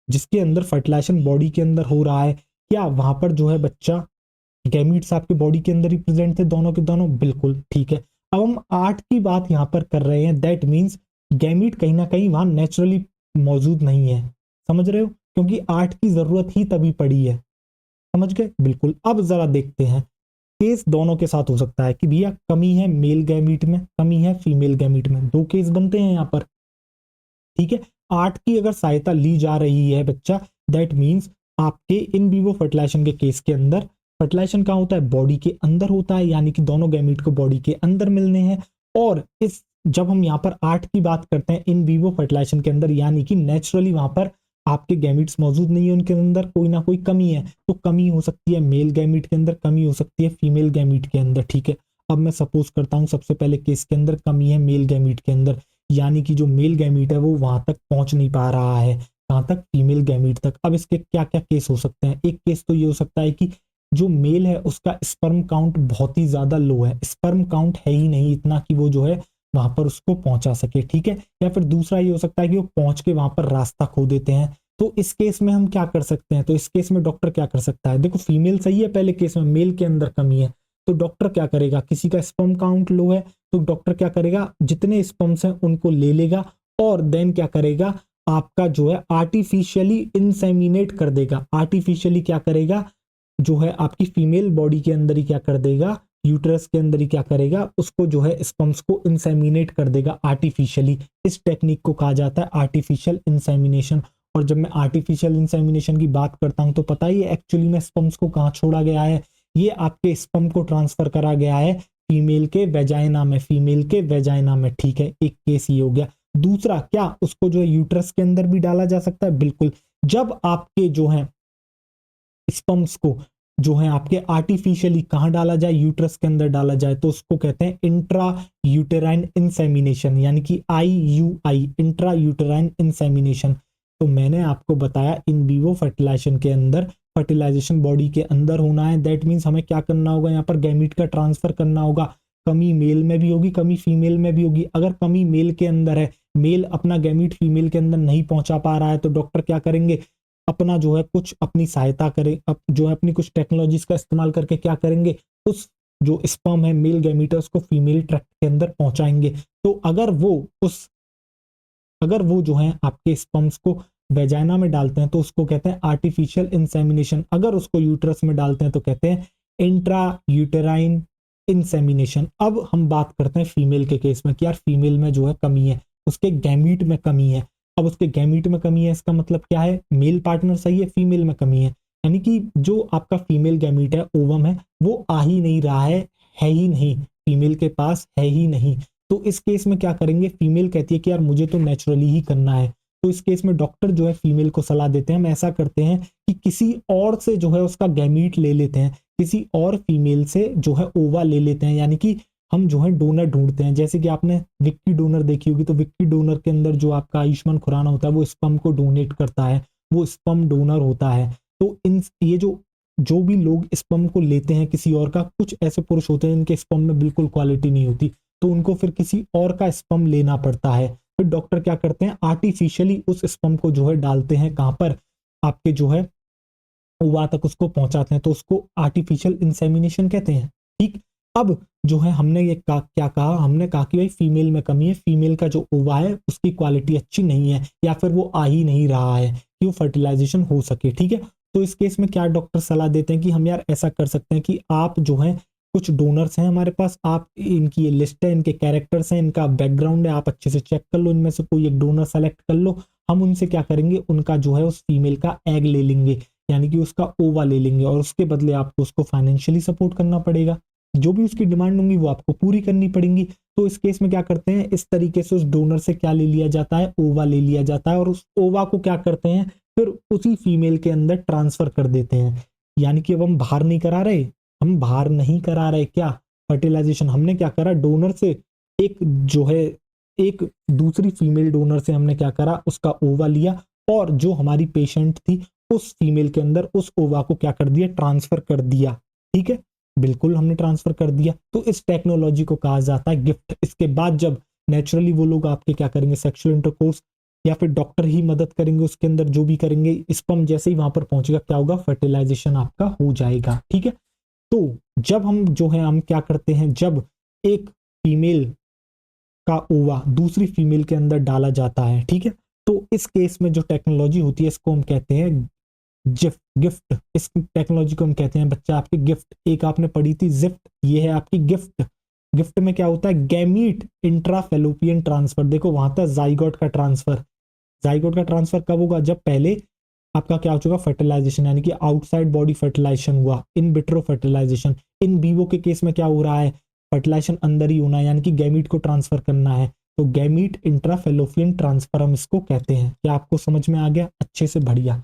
जिसके अंदर फर्टिलाइजेशन बॉडी के अंदर हो रहा है, क्या वहां पर जो है बच्चा गैमीट्स आपके बॉडी के अंदर ही प्रेजेंट थे, दोनों के दोनों? बिल्कुल ठीक है। अब हम 8 की बात यहां पर कर रहे हैं, दैट मीन्स गैमीट कहीं ना कहीं वहां नेचुरली मौजूद नहीं है। समझ रहे हो? क्योंकि 8 की जरूरत ही तभी पड़ी है। समझ गए? बिल्कुल। अब जरा देखते हैं, केस दोनों के साथ हो सकता है कि भैया कमी है मेल गैमीट में, कमी है फीमेल गैमीट में, दो केस बनते हैं यहाँ पर, ठीक है। 8 की अगर सहायता ली जा रही है बच्चा, दैट मीन्स आपके इन विवो फर्टिलाइजेशन के केस के अंदर फर्टिलाइजेशन कहाँ होता है, बॉडी के अंदर होता है, यानी कि दोनों गैमीट को बॉडी के अंदर मिलने हैं। और इस जब हम यहाँ पर 8 की बात करते हैं इन विवो फर्टिलाइजेशन के अंदर, यानी कि नेचुरली वहां पर आपके गैमीट्स मौजूद नहीं है, उनके अंदर कोई ना कोई कमी है। तो कमी हो सकती है मेल गैमीट के अंदर, कमी हो सकती है फीमेल गैमीट के अंदर, ठीक है। अब मैं सपोज करता हूं सबसे पहले केस के अंदर कमी है मेल गैमीट के अंदर, यानी कि जो मेल गैमीट है वो वहां तक पहुंच नहीं पा रहा है, कहां तक, फीमेल गैमीट तक। अब इसके क्या क्या केस हो सकते हैं, एक केस तो ये हो सकता है कि जो मेल है उसका स्पर्म काउंट बहुत ही ज्यादा लो है, स्पर्म काउंट है ही नहीं इतना कि वो जो है वहां पर उसको पहुंचा सके, ठीक है। या फिर दूसरा ये हो सकता है कि वो पहुंच के वहां पर रास्ता खो देते हैं। तो इस केस में हम क्या कर सकते हैं, तो इस केस में डॉक्टर क्या कर सकता है, देखो फीमेल सही है पहले केस में, मेल के अंदर कमी है, तो डॉक्टर क्या करेगा, किसी का स्पर्म काउंट लो है तो डॉक्टर क्या करेगा, जितने स्पर्म्स हैं उनको ले लेगा और देन क्या करेगा, आपका जो है आर्टिफिशियली इंसेमिनेट कर देगा। आर्टिफिशियली क्या करेगा, जो है आपकी फीमेल बॉडी के अंदर ही क्या कर देगा, यूट्रस के अंदर ही क्या करेगा, उसको जो है स्पर्म्स को इंसेमिनेट कर देगा आर्टिफिशियली। इस टेक्निक को कहा जाता है आर्टिफिशियल इंसेमिनेशन। और जब मैं आर्टिफिशियल इंसेमिनेशन की बात करता हूं तो पता ही है एक्चुअली में स्पर्म्स को कहाँ छोड़ा गया है, ये आपके स्पर्म को ट्रांसफर करा गया है फीमेल के वेजाइना में, फीमेल के वेजाइना में, ठीक है, एक केस ये हो गया। दूसरा, क्या उसको जो है यूट्रस के अंदर भी डाला जा सकता है? बिल्कुल। जब आपके जो है स्पर्म्स को जो है आपके आर्टिफिशियली कहाँ डाला जाए, यूट्रस के अंदर डाला जाए, तो उसको कहते हैं इंट्रा यूटेराइन इंसेमिनेशन, यानी कि IUI, इंट्रा यूटेराइन इंसेमिनेशन। तो मैंने आपको बताया इन विवो फर्टिलाइजेशन के अंदर, फर्टिलाइजेशन बॉडी के अंदर होना है, दैट मीन्स हमें क्या करना होगा, यहाँ पर गैमीट का ट्रांसफर करना होगा। कमी मेल में भी होगी, कमी फीमेल में भी होगी। अगर कमी मेल के अंदर है, मेल अपना गैमीट फीमेल के अंदर नहीं पहुंचा पा रहा है, तो डॉक्टर क्या करेंगे, अपना जो है कुछ अपनी सहायता करें, जो है अपनी कुछ टेक्नोलॉजीज का इस्तेमाल करके क्या करेंगे, उस जो स्पर्म है मेल गैमीटर्स को फीमेल ट्रैक्ट के अंदर पहुंचाएंगे। तो अगर वो जो है आपके स्पर्म्स को वेजाइना में डालते हैं तो उसको कहते हैं आर्टिफिशियल इंसेमिनेशन। अगर उसको यूट्रस में डालते हैं तो कहते हैं इंट्रा यूटेराइन इंसेमिनेशन। अब हम बात करते हैं फीमेल के केस में कि यार फीमेल में जो है कमी है, उसके गैमीट में कमी है। अब उसके गैमीट में कमी है, इसका मतलब क्या है, मेल पार्टनर सही है, फीमेल में कमी है, यानी कि जो आपका फीमेल गैमीट है, ओवम है, वो आ ही नहीं रहा है ही नहीं, फीमेल के पास है ही नहीं। तो इस केस में क्या करेंगे, फीमेल कहती है कि यार मुझे तो नेचुरली ही करना है। तो इस केस में डॉक्टर जो है फीमेल को सलाह देते हैं, हम ऐसा करते हैं कि किसी और से जो है उसका गैमीट ले लेते हैं, किसी और फीमेल से जो है ओवा ले लेते हैं, यानी कि हम जो है डोनर ढूंढते हैं। जैसे कि आपने विक्की डोनर देखी होगी, तो विक्की डोनर के अंदर जो आपका आयुष्मान खुराना होता है वो स्पर्म को डोनेट करता है, वो स्पर्म डोनर होता है। तो इन ये जो भी लोग स्पर्म को लेते हैं किसी और का, कुछ ऐसे पुरुष होते हैं इनके स्पर्म में बिल्कुल क्वालिटी नहीं होती, तो उनको फिर किसी और का स्पर्म लेना पड़ता है। फिर डॉक्टर क्या करते हैं, आर्टिफिशियली उस स्पर्म को जो है डालते हैं कहां पर, आपके जो है ओवा तक उसको पहुंचाते हैं, तो उसको आर्टिफिशियल इंसेमिनेशन कहते हैं। ठीक। अब जो है हमने ये क्या कहा, हमने कहा कि भाई फीमेल में कमी है, फीमेल का जो ओवा है उसकी क्वालिटी अच्छी नहीं है, या फिर वो आ ही नहीं रहा है कि वो फर्टिलाइजेशन हो सके। ठीक है। तो इस केस में क्या डॉक्टर सलाह देते हैं कि हम यार ऐसा कर सकते हैं कि आप जो है कुछ डोनर्स हैं हमारे पास, आप इनकी ये लिस्ट है, इनके कैरेक्टर्स हैं, इनका बैकग्राउंड है, आप अच्छे से चेक कर लो, इनमें से कोई एक डोनर सेलेक्ट कर लो। हम उनसे क्या करेंगे, उनका जो है उस फीमेल का एग ले लेंगे, यानी कि उसका ओवा ले लेंगे, और उसके बदले आपको उसको फाइनेंशियली सपोर्ट करना पड़ेगा, जो भी उसकी डिमांड होंगी वो आपको पूरी करनी पड़ेंगी। तो इस केस में क्या करते हैं, इस तरीके से उस डोनर से क्या ले लिया जाता है, ओवा ले लिया जाता है, और उस ओवा को क्या करते हैं, फिर उसी फीमेल के अंदर ट्रांसफर कर देते हैं। यानी कि अब हम बाहर नहीं करा रहे, हम बाहर नहीं करा रहे क्या, फर्टिलाइजेशन, हमने क्या करा, डोनर से एक जो है एक दूसरी फीमेल डोनर से हमने क्या करा, उसका ओवा लिया, और जो हमारी पेशेंट थी उस फीमेल के अंदर उस ओवा को क्या कर दिया, ट्रांसफर कर दिया। ठीक है, बिल्कुल हमने ट्रांसफर कर दिया। तो इस टेक्नोलॉजी को कहा जाता है गिफ्ट। इसके बाद जब नेचुरली वो लोग आपके क्या करेंगे, सेक्सुअल इंटरकोर्स, या फिर डॉक्टर ही मदद करेंगे उसके अंदर, जो भी करेंगे, स्पर्म जैसे ही वहां पर पहुंचेगा क्या होगा, फर्टिलाइजेशन आपका हो जाएगा। ठीक है। तो जब हम जो है हम क्या करते हैं, जब एक फीमेल का ओवा दूसरी फीमेल के अंदर डाला जाता है, ठीक है, तो इस केस में जो टेक्नोलॉजी होती है इसको हम कहते हैं गिफ्ट। इस टेक्नोलॉजी को हम कहते हैं बच्चा आपकी गिफ्ट। एक आपने पढ़ी थी जिफ्ट, ये है आपकी गिफ्ट। गिफ्ट में क्या होता है, गैमीट इंट्राफेलोपियन ट्रांसफर। देखो वहां था जाइगोट का ट्रांसफर। जाइगोट का ट्रांसफर कब होगा, जब पहले आपका क्या हो चुका, फर्टिलाइजेशन, यानी कि आउटसाइड बॉडी फर्टिलाइजेशन हुआ, in vitro fertilization. In vivo के केस में क्या हो रहा है, फर्टिलाइजेशन अंदर ही होना है, यानी कि गैमीट को ट्रांसफर करना है। तो गैमीट इंट्राफेलोपियन ट्रांसफर हम इसको कहते हैं। क्या आपको समझ में आ गया, अच्छे से, बढ़िया।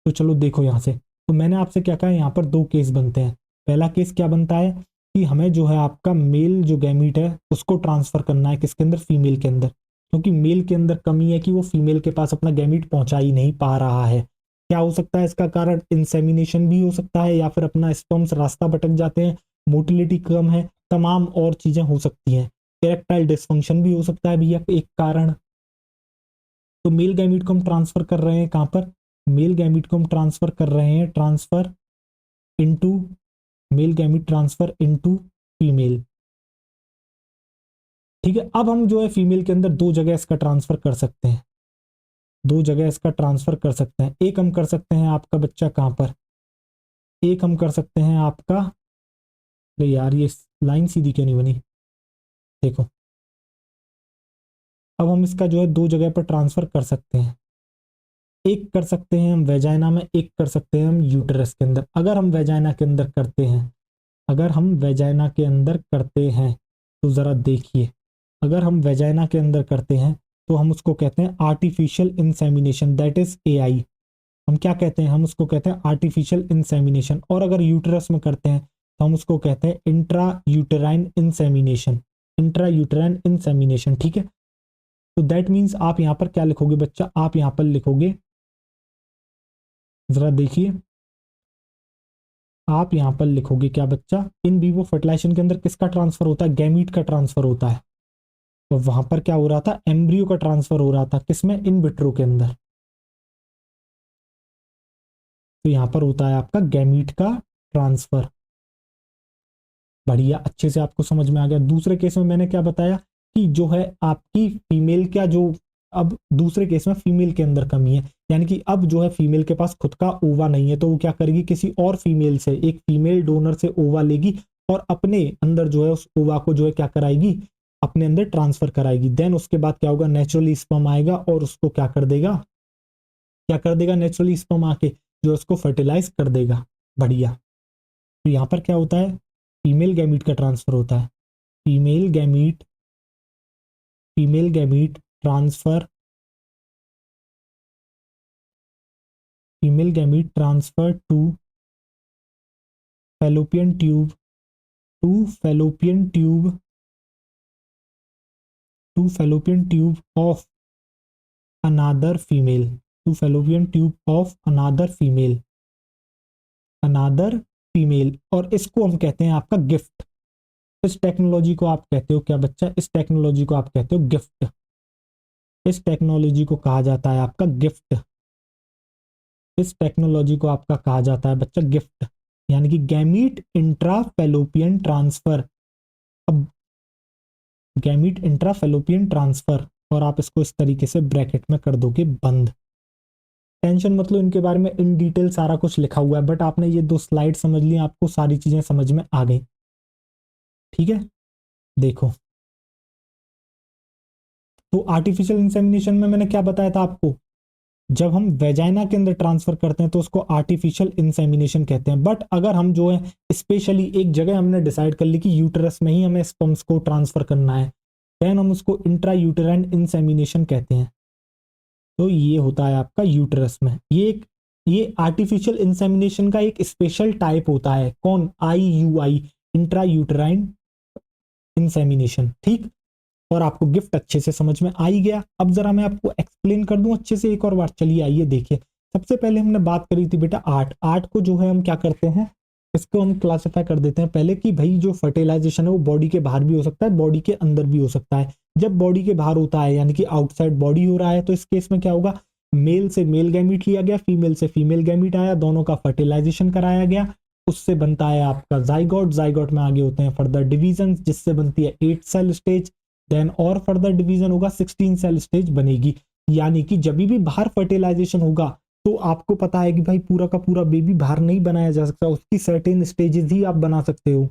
तो चलो देखो यहाँ से, तो मैंने आपसे क्या कहा, यहाँ पर दो केस बनते हैं। पहला केस क्या बनता है कि हमें जो है आपका मेल जो गैमीट है उसको ट्रांसफर करना है किसके अंदर, फीमेल के अंदर, क्योंकि मेल के अंदर कमी है कि वो फीमेल के पास अपना गैमीट पहुंचा ही नहीं पा रहा है। क्या हो सकता है इसका कारण, इंसेमिनेशन भी हो सकता है, या फिर अपना स्पर्म्स रास्ता भटक जाते हैं, मोटिलिटी कम है, तमाम और चीजें हो सकती हैं। इरेक्टाइल डिसफंक्शन भी हो सकता है भैया एक कारण। तो मेल गैमीट को हम ट्रांसफर कर रहे हैं कहां पर, मेल गैमीट को हम ट्रांसफर कर रहे हैं, transfer into male gamete, transfer into female. ठीक है। अब हम जो है फीमेल के अंदर दो जगह इसका ट्रांसफर कर सकते हैं, दो जगह इसका ट्रांसफर कर सकते हैं। एक हम कर सकते हैं आपका बच्चा कहां पर, एक हम कर सकते हैं आपका, अरे यार ये लाइन सीधी क्यों नहीं बनी, देखो अब हम इसका जो है दो जगह पर ट्रांसफर कर सकते हैं, एक कर सकते हैं हम वेजाइना में, एक कर सकते हैं हम यूटेरस के अंदर। अगर हम वेजाइना के अंदर करते हैं, अगर हम वेजाइना के अंदर करते हैं तो जरा देखिए, अगर हम वेजाइना के अंदर करते हैं तो हम उसको कहते हैं artificial insemination, that is AI. हम क्या कहते हैं, हम उसको कहते हैं आर्टिफिशियल इंसेमिनेशन। और अगर यूटेरस में करते हैं तो हम उसको कहते हैं intra uterine insemination, intra uterine insemination, ठीक है। तो दैट मीन्स आप यहां पर क्या लिखोगे बच्चा, आप यहां पर लिखोगे, जरा देखिए, आप यहां पर लिखोगे क्या बच्चा, इन विवो फर्टिलाइजेशन के अंदर किसका ट्रांसफर होता है, गैमीट का ट्रांसफर होता है। तो वहां पर क्या हो रहा था, एम्ब्रियो का ट्रांसफर हो रहा था, किसमें, इन विट्रो के अंदर। तो यहां पर होता है आपका गैमीट का ट्रांसफर। बढ़िया, अच्छे से आपको समझ में आ गया। दूसरे केस में मैंने क्या बताया कि जो है आपकी फीमेल का जो, अब दूसरे केस में फीमेल के अंदर कमी है, यानी कि अब जो है फीमेल के पास खुद का ओवा नहीं है, तो वो क्या करेगी, किसी और फीमेल से, एक फीमेल डोनर से ओवा लेगी और अपने अंदर जो है उस ओवा को जो है क्या कराएगी, अपने अंदर ट्रांसफर कराएगी। देन उसके बाद क्या होगा, नेचुरली स्पर्म आएगा और उसको क्या कर देगा, क्या कर देगा, नेचुरली स्पर्म आके जो उसको फर्टिलाइज कर देगा। बढ़िया। तो यहाँ पर क्या होता है, फीमेल गैमीट का ट्रांसफर होता है, female gamete, female gamete transfer, female gamete transfer to fallopian tube, to fallopian tube, to fallopian tube of another female, to fallopian tube of another female, another female. और इसको हम कहते हैं आपका gift. इस टेक्नोलॉजी को आप कहते हो क्या बच्चा, इस टेक्नोलॉजी को आप कहते हो गिफ्ट। इस टेक्नोलॉजी को कहा जाता है आपका गिफ्ट, इस टेक्नोलॉजी को आपका कहा जाता है बच्चा गिफ्ट, यानी कि गैमीट इंट्रा फैलोपियन ट्रांसफर। अब गैमीट इंट्रा फैलोपियन ट्रांसफर, और आप इसको इस तरीके से ब्रैकेट में कर दोगे बंद। टेंशन मतलब इनके बारे में इन डिटेल सारा कुछ लिखा हुआ है, बट आपने ये दो स्लाइड समझ ली, आपको सारी चीजें समझ में आ गई, ठीक है। देखो, तो आर्टिफिशियल इंसेमिनेशन में मैंने क्या बताया था आपको, जब हम वेजाइना के अंदर ट्रांसफर करते हैं तो उसको आर्टिफिशियल इंसेमिनेशन कहते हैं। बट अगर हम जो है स्पेशली एक जगह हमने डिसाइड कर ली कि यूटेरस में ही हमें स्पर्म्स को ट्रांसफर करना है, देन हम उसको इंट्रा यूटेराइन इंसेमिनेशन कहते हैं। तो ये होता है आपका यूटेरस में, ये आर्टिफिशियल इंसेमिनेशन का एक स्पेशल टाइप होता है, कौन, IUI, इंट्रा यूटेराइन इंसेमिनेशन, ठीक। और आपको गिफ्ट अच्छे से समझ में आ ही गया। अब जरा मैं आपको एक्सप्लेन कर दूं अच्छे से एक और बार, चलिए आइए देखिए। सबसे पहले हमने बात करी थी बेटा आर्ट, आर्ट को जो है हम क्या करते हैं, इसको हम क्लासिफाई कर देते हैं पहले कि भाई जो फर्टिलाइजेशन है वो बॉडी के बाहर भी हो सकता है, बॉडी के अंदर भी हो सकता है। जब बॉडी के बाहर होता है यानी कि आउटसाइड बॉडी हो रहा है, तो इस केस में क्या होगा, मेल से मेल गैमीट लिया गया, फीमेल से फीमेल गैमीट आया, दोनों का फर्टिलाइजेशन कराया गया, उससे बनता है आपका जाइगोट, जाइगोट में आगे होते हैं फर्दर डिवीजन, जिससे बनती है 8 सेल स्टेज, देन और फर्दर डिवीजन होगा, 16 सेल स्टेज बनेगी। यानी कि जब भी बाहर फर्टिलाइजेशन होगा तो आपको पता है कि भाई पूरा का पूरा बेबी बाहर नहीं बनाया जा सकता, उसकी सर्टेन स्टेजेस ही आप बना सकते हो।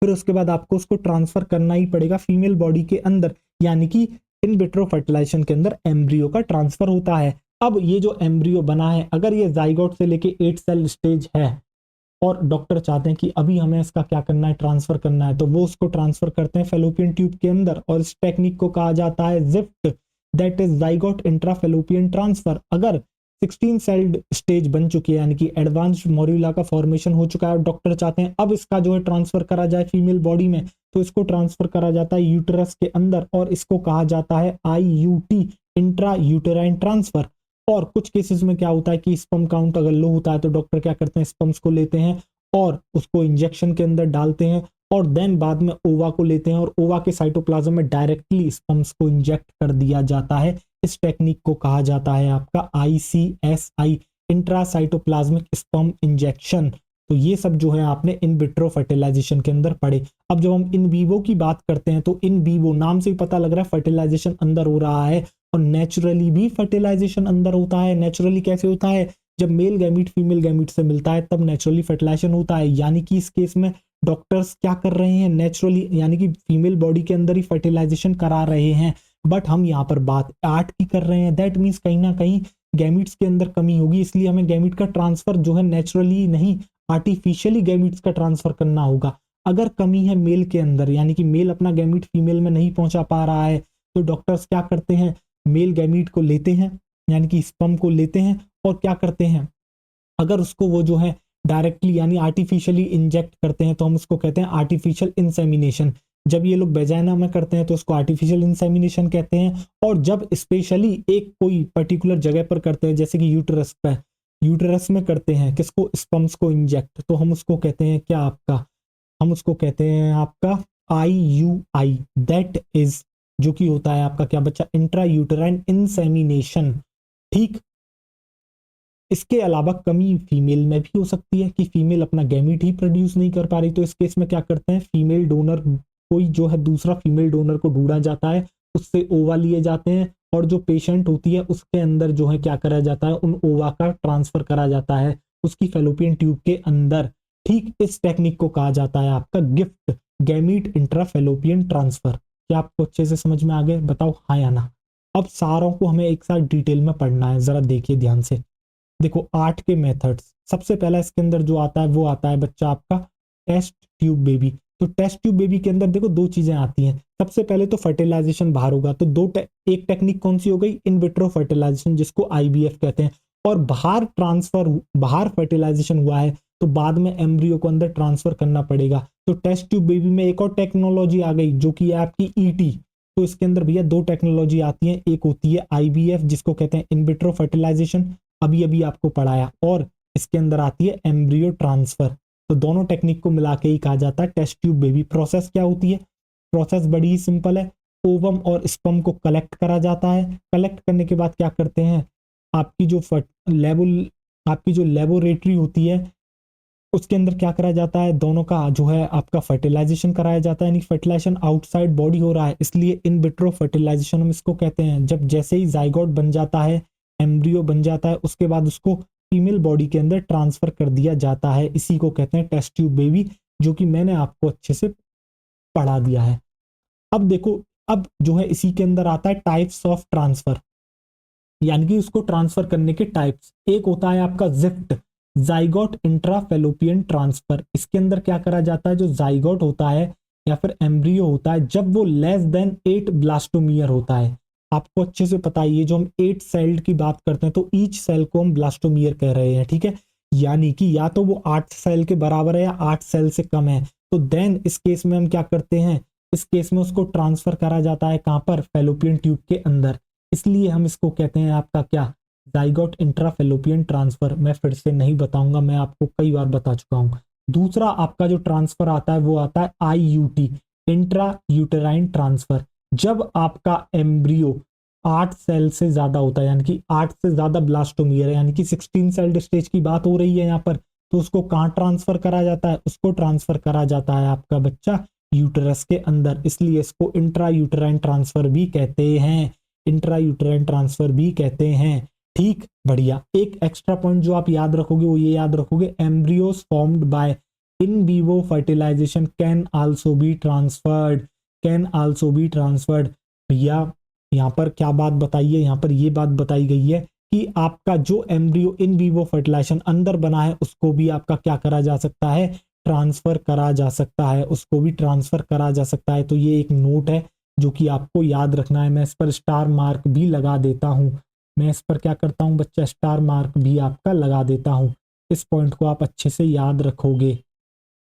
फिर उसके बाद आपको उसको ट्रांसफर करना ही पड़ेगा फीमेल बॉडी के अंदर, यानी कि इन विट्रो फर्टिलाइजेशन के अंदर एम्ब्रियो का ट्रांसफर होता है। अब ये जो एम्ब्रियो बना है, अगर ये जाइगोट से लेके 8 सेल स्टेज है और डॉक्टर चाहते हैं कि अभी हमें इसका क्या करना है, ट्रांसफर करना है, तो वो उसको ट्रांसफर करते हैं फेलोपियन ट्यूब के अंदर, और इस टेक्निक को कहा जाता है gift, that is zygote intra fallopian transfer. अगर 16 सेल्ड स्टेज बन चुकी है, यानी कि एडवांस्ड मोरुला का फॉर्मेशन हो चुका है, और डॉक्टर चाहते हैं अब इसका जो है ट्रांसफर करा जाए फीमेल बॉडी में, तो इसको ट्रांसफर करा जाता है यूटेरस के अंदर, और इसको कहा जाता है IUT, इंट्रा यूटेराइन ट्रांसफर। और कुछ केसेस में क्या होता है कि स्पर्म काउंट अगर लो होता है तो डॉक्टर क्या करते हैं, स्पर्म्स को लेते हैं और उसको इंजेक्शन के अंदर डालते हैं, और देन बाद में ओवा को लेते हैं और ओवा के साइटोप्लाज्म में डायरेक्टली स्पर्म्स को इंजेक्ट कर दिया जाता है। इस टेक्निक को कहा जाता है आपका ICSI, इंट्रासाइटोप्लाज्मिक स्पर्म इंजेक्शन। तो ये सब जो है आपने इन विट्रो फर्टिलाइजेशन के अंदर पढ़े। अब जब हम इन वीवो की बात करते हैं तो इन वीवो नाम से ही पता लग रहा है फर्टिलाइजेशन अंदर हो रहा है, और नेचुरली भी फर्टिलाइजेशन अंदर होता है। नेचुरली कैसे होता है, जब मेल गैमीट फीमेल गैमीट से मिलता है तब नेचुरली फर्टिलाइजेशन होता है, यानी कि इस केस में डॉक्टर्स क्या कर रहे हैं, नेचुरली यानी कि फीमेल बॉडी के अंदर ही फर्टिलाइजेशन करा रहे हैं, बट हम यहाँ पर बात 8 की कर रहे हैं। दैट मीन्स कहीं ना कहीं गैमिट्स के अंदर कमी होगी, इसलिए हमें गैमिट का ट्रांसफर जो है नेचुरली नहीं आर्टिफिशियली गैमिट्स का ट्रांसफर करना होगा। अगर कमी है मेल के अंदर, यानी कि मेल अपना गैमिट फीमेल में नहीं पहुंचा पा रहा है, तो डॉक्टर्स क्या करते हैं, मेल गैमिट को लेते हैं, यानी कि स्पर्म को लेते हैं और क्या करते हैं, अगर उसको वो जो है डायरेक्टली यानी आर्टिफिशियली इंजेक्ट करते हैं तो हम उसको कहते हैं आर्टिफिशियल इंसेमिनेशन। जब ये लोग वेजाइना में करते हैं तो उसको आर्टिफिशियल इंसेमिनेशन कहते हैं, और जब स्पेशली एक कोई पर्टिकुलर जगह पर करते हैं जैसे कि यूटरस पे, यूटरस में करते हैं किसको, स्पर्म्स को इंजेक्ट, तो हम उसको कहते हैं क्या आपका, हम उसको कहते हैं आपका IUI, दैट इज जो कि होता है आपका क्या बच्चा, इंट्रा यूटराइन इंसेमिनेशन। ठीक, इसके अलावा कमी फीमेल में भी हो सकती है कि फीमेल अपना गैमीट ही प्रोड्यूस नहीं कर पा रही, तो इस केस में क्या करते हैं, फीमेल डोनर कोई जो है दूसरा फीमेल डोनर को ढूंढा जाता है, उससे ओवा लिए जाते हैं और जो पेशेंट होती है उसके अंदर जो है क्या करा जाता है, उन ओवा का ट्रांसफर करा जाता है उसकी फेलोपियन ट्यूब के अंदर। ठीक, इस टेक्निक को कहा जाता है आपका gift gamete intra fallopian transfer. क्या आपको अच्छे से समझ में आ गए, बताओ हाँ या ना। अब सारों को हमें एक साथ डिटेल में पढ़ना है, जरा देखिए ध्यान से। देखो 8 के मेथड्स, सबसे पहला इसके अंदर जो आता है वो आता है बच्चा आपका टेस्ट ट्यूब बेबी। तो टेस्ट ट्यूब बेबी के अंदर देखो दो चीजें आती हैं, सबसे पहले तो फर्टिलाइजेशन बाहर होगा, तो एक टेक्निक कौन सी हो गई, इन विट्रो फर्टिलाइजेशन जिसको IVF कहते हैं, और बाहर ट्रांसफर, बाहर फर्टिलाइजेशन हुआ है तो बाद में एम्ब्रियो को अंदर ट्रांसफर करना पड़ेगा। तो टेस्ट ट्यूब बेबी में एक और टेक्नोलॉजी आ गई जो कि है आपकी ET। तो इसके अंदर भैया दो टेक्नोलॉजी आती है, एक होती है IVF जिसको कहते हैं इन विट्रो फर्टिलाइजेशन, अभी अभी आपको पढ़ाया, और इसके अंदर आती है एम्ब्रियो ट्रांसफर। तो दोनों टेक्निक को मिला के ही कहा जाता है टेस्ट ट्यूब बेबी। प्रोसेस क्या होती है, प्रोसेस बड़ी ही सिंपल है, ओवम और स्पर्म को कलेक्ट करा जाता है, कलेक्ट करने के बाद क्या करते हैं, आपकी जो आपकी जो लेबोरेटरी होती है उसके अंदर क्या करा जाता है, दोनों का जो है आपका फर्टिलाइजेशन कराया जाता है, यानी फर्टिलाइजेशन आउटसाइड बॉडी हो रहा है, इसलिए इन विट्रो फर्टिलाइजेशन हम इसको कहते हैं। जब जैसे ही जाइगोट बन जाता है, एम्ब्रियो बन जाता है, उसके बाद उसको फीमेल बॉडी के अंदर ट्रांसफर कर दिया जाता है, इसी को कहते हैं टेस्ट ट्यूब बेबी, जो कि मैंने आपको अच्छे से पढ़ा दिया है। अब देखो, अब जो है इसी के अंदर आता है टाइप्स ऑफ ट्रांसफर, यानी कि उसको ट्रांसफर करने के टाइप्स। एक होता है आपका जिफ्ट, जाइगोट इंट्राफेलोपियन ट्रांसफर। इसके अंदर क्या करा जाता है, जो जाइगोट होता है या फिर एम्ब्रियो होता है, जब वो लेस देन 8 ब्लास्टोमियर होता है, आपको अच्छे से पता है ये जो हम 8 सेल्ड की बात करते हैं तो ईच सेल को हम ब्लास्टोमियर कह रहे हैं, ठीक है, यानी कि या तो वो 8 सेल के बराबर है या 8 सेल से कम है, तो देन इस केस में हम क्या करते हैं, इस केस में उसको ट्रांसफर करा जाता है कहां पर, फेलोपियन ट्यूब के अंदर, इसलिए हम इसको कहते हैं आपका क्या, जाइगोट इंट्राफेलोपियन ट्रांसफर। मैं फिर से नहीं बताऊंगा, मैं आपको कई बार बता चुका हूं। दूसरा आपका जो ट्रांसफर आता है वो आता है IUT, इंट्रा यूटेराइन ट्रांसफर। जब आपका एम्ब्रियो 8 सेल से ज्यादा होता है, यानी कि 8 से ज्यादा ब्लास्टोमियर है, यानी कि 16 सेल्ड स्टेज की बात हो रही है यहाँ पर, तो उसको कहाँ ट्रांसफर करा जाता है, उसको ट्रांसफर करा जाता है आपका बच्चा यूटरस के अंदर, इसलिए इसको इंट्रा यूटेराइन ट्रांसफर भी कहते हैं, इंट्रा यूटेराइन ट्रांसफर भी कहते हैं। ठीक, बढ़िया। एक एक्स्ट्रा पॉइंट जो आप याद रखोगे वो ये याद रखोगे, embryos formed by in vivo fertilization can also be transferred, can also be transferred. भैया यहाँ पर क्या बात बताइए, यहाँ पर ये बात बताई गई है कि आपका जो एम्ब्रियो इन विवो फर्टिलाइजेशन अंदर बना है उसको भी आपका क्या करा जा सकता है, ट्रांसफर करा जा सकता है, उसको भी ट्रांसफर करा जा सकता है। तो ये एक नोट है जो कि आपको याद रखना है, मैं इस पर स्टार मार्क भी लगा देता हूं, मैं इस पर क्या करता हूं बच्चा, स्टार मार्क भी आपका लगा देता हूं। इस पॉइंट को आप अच्छे से याद रखोगे,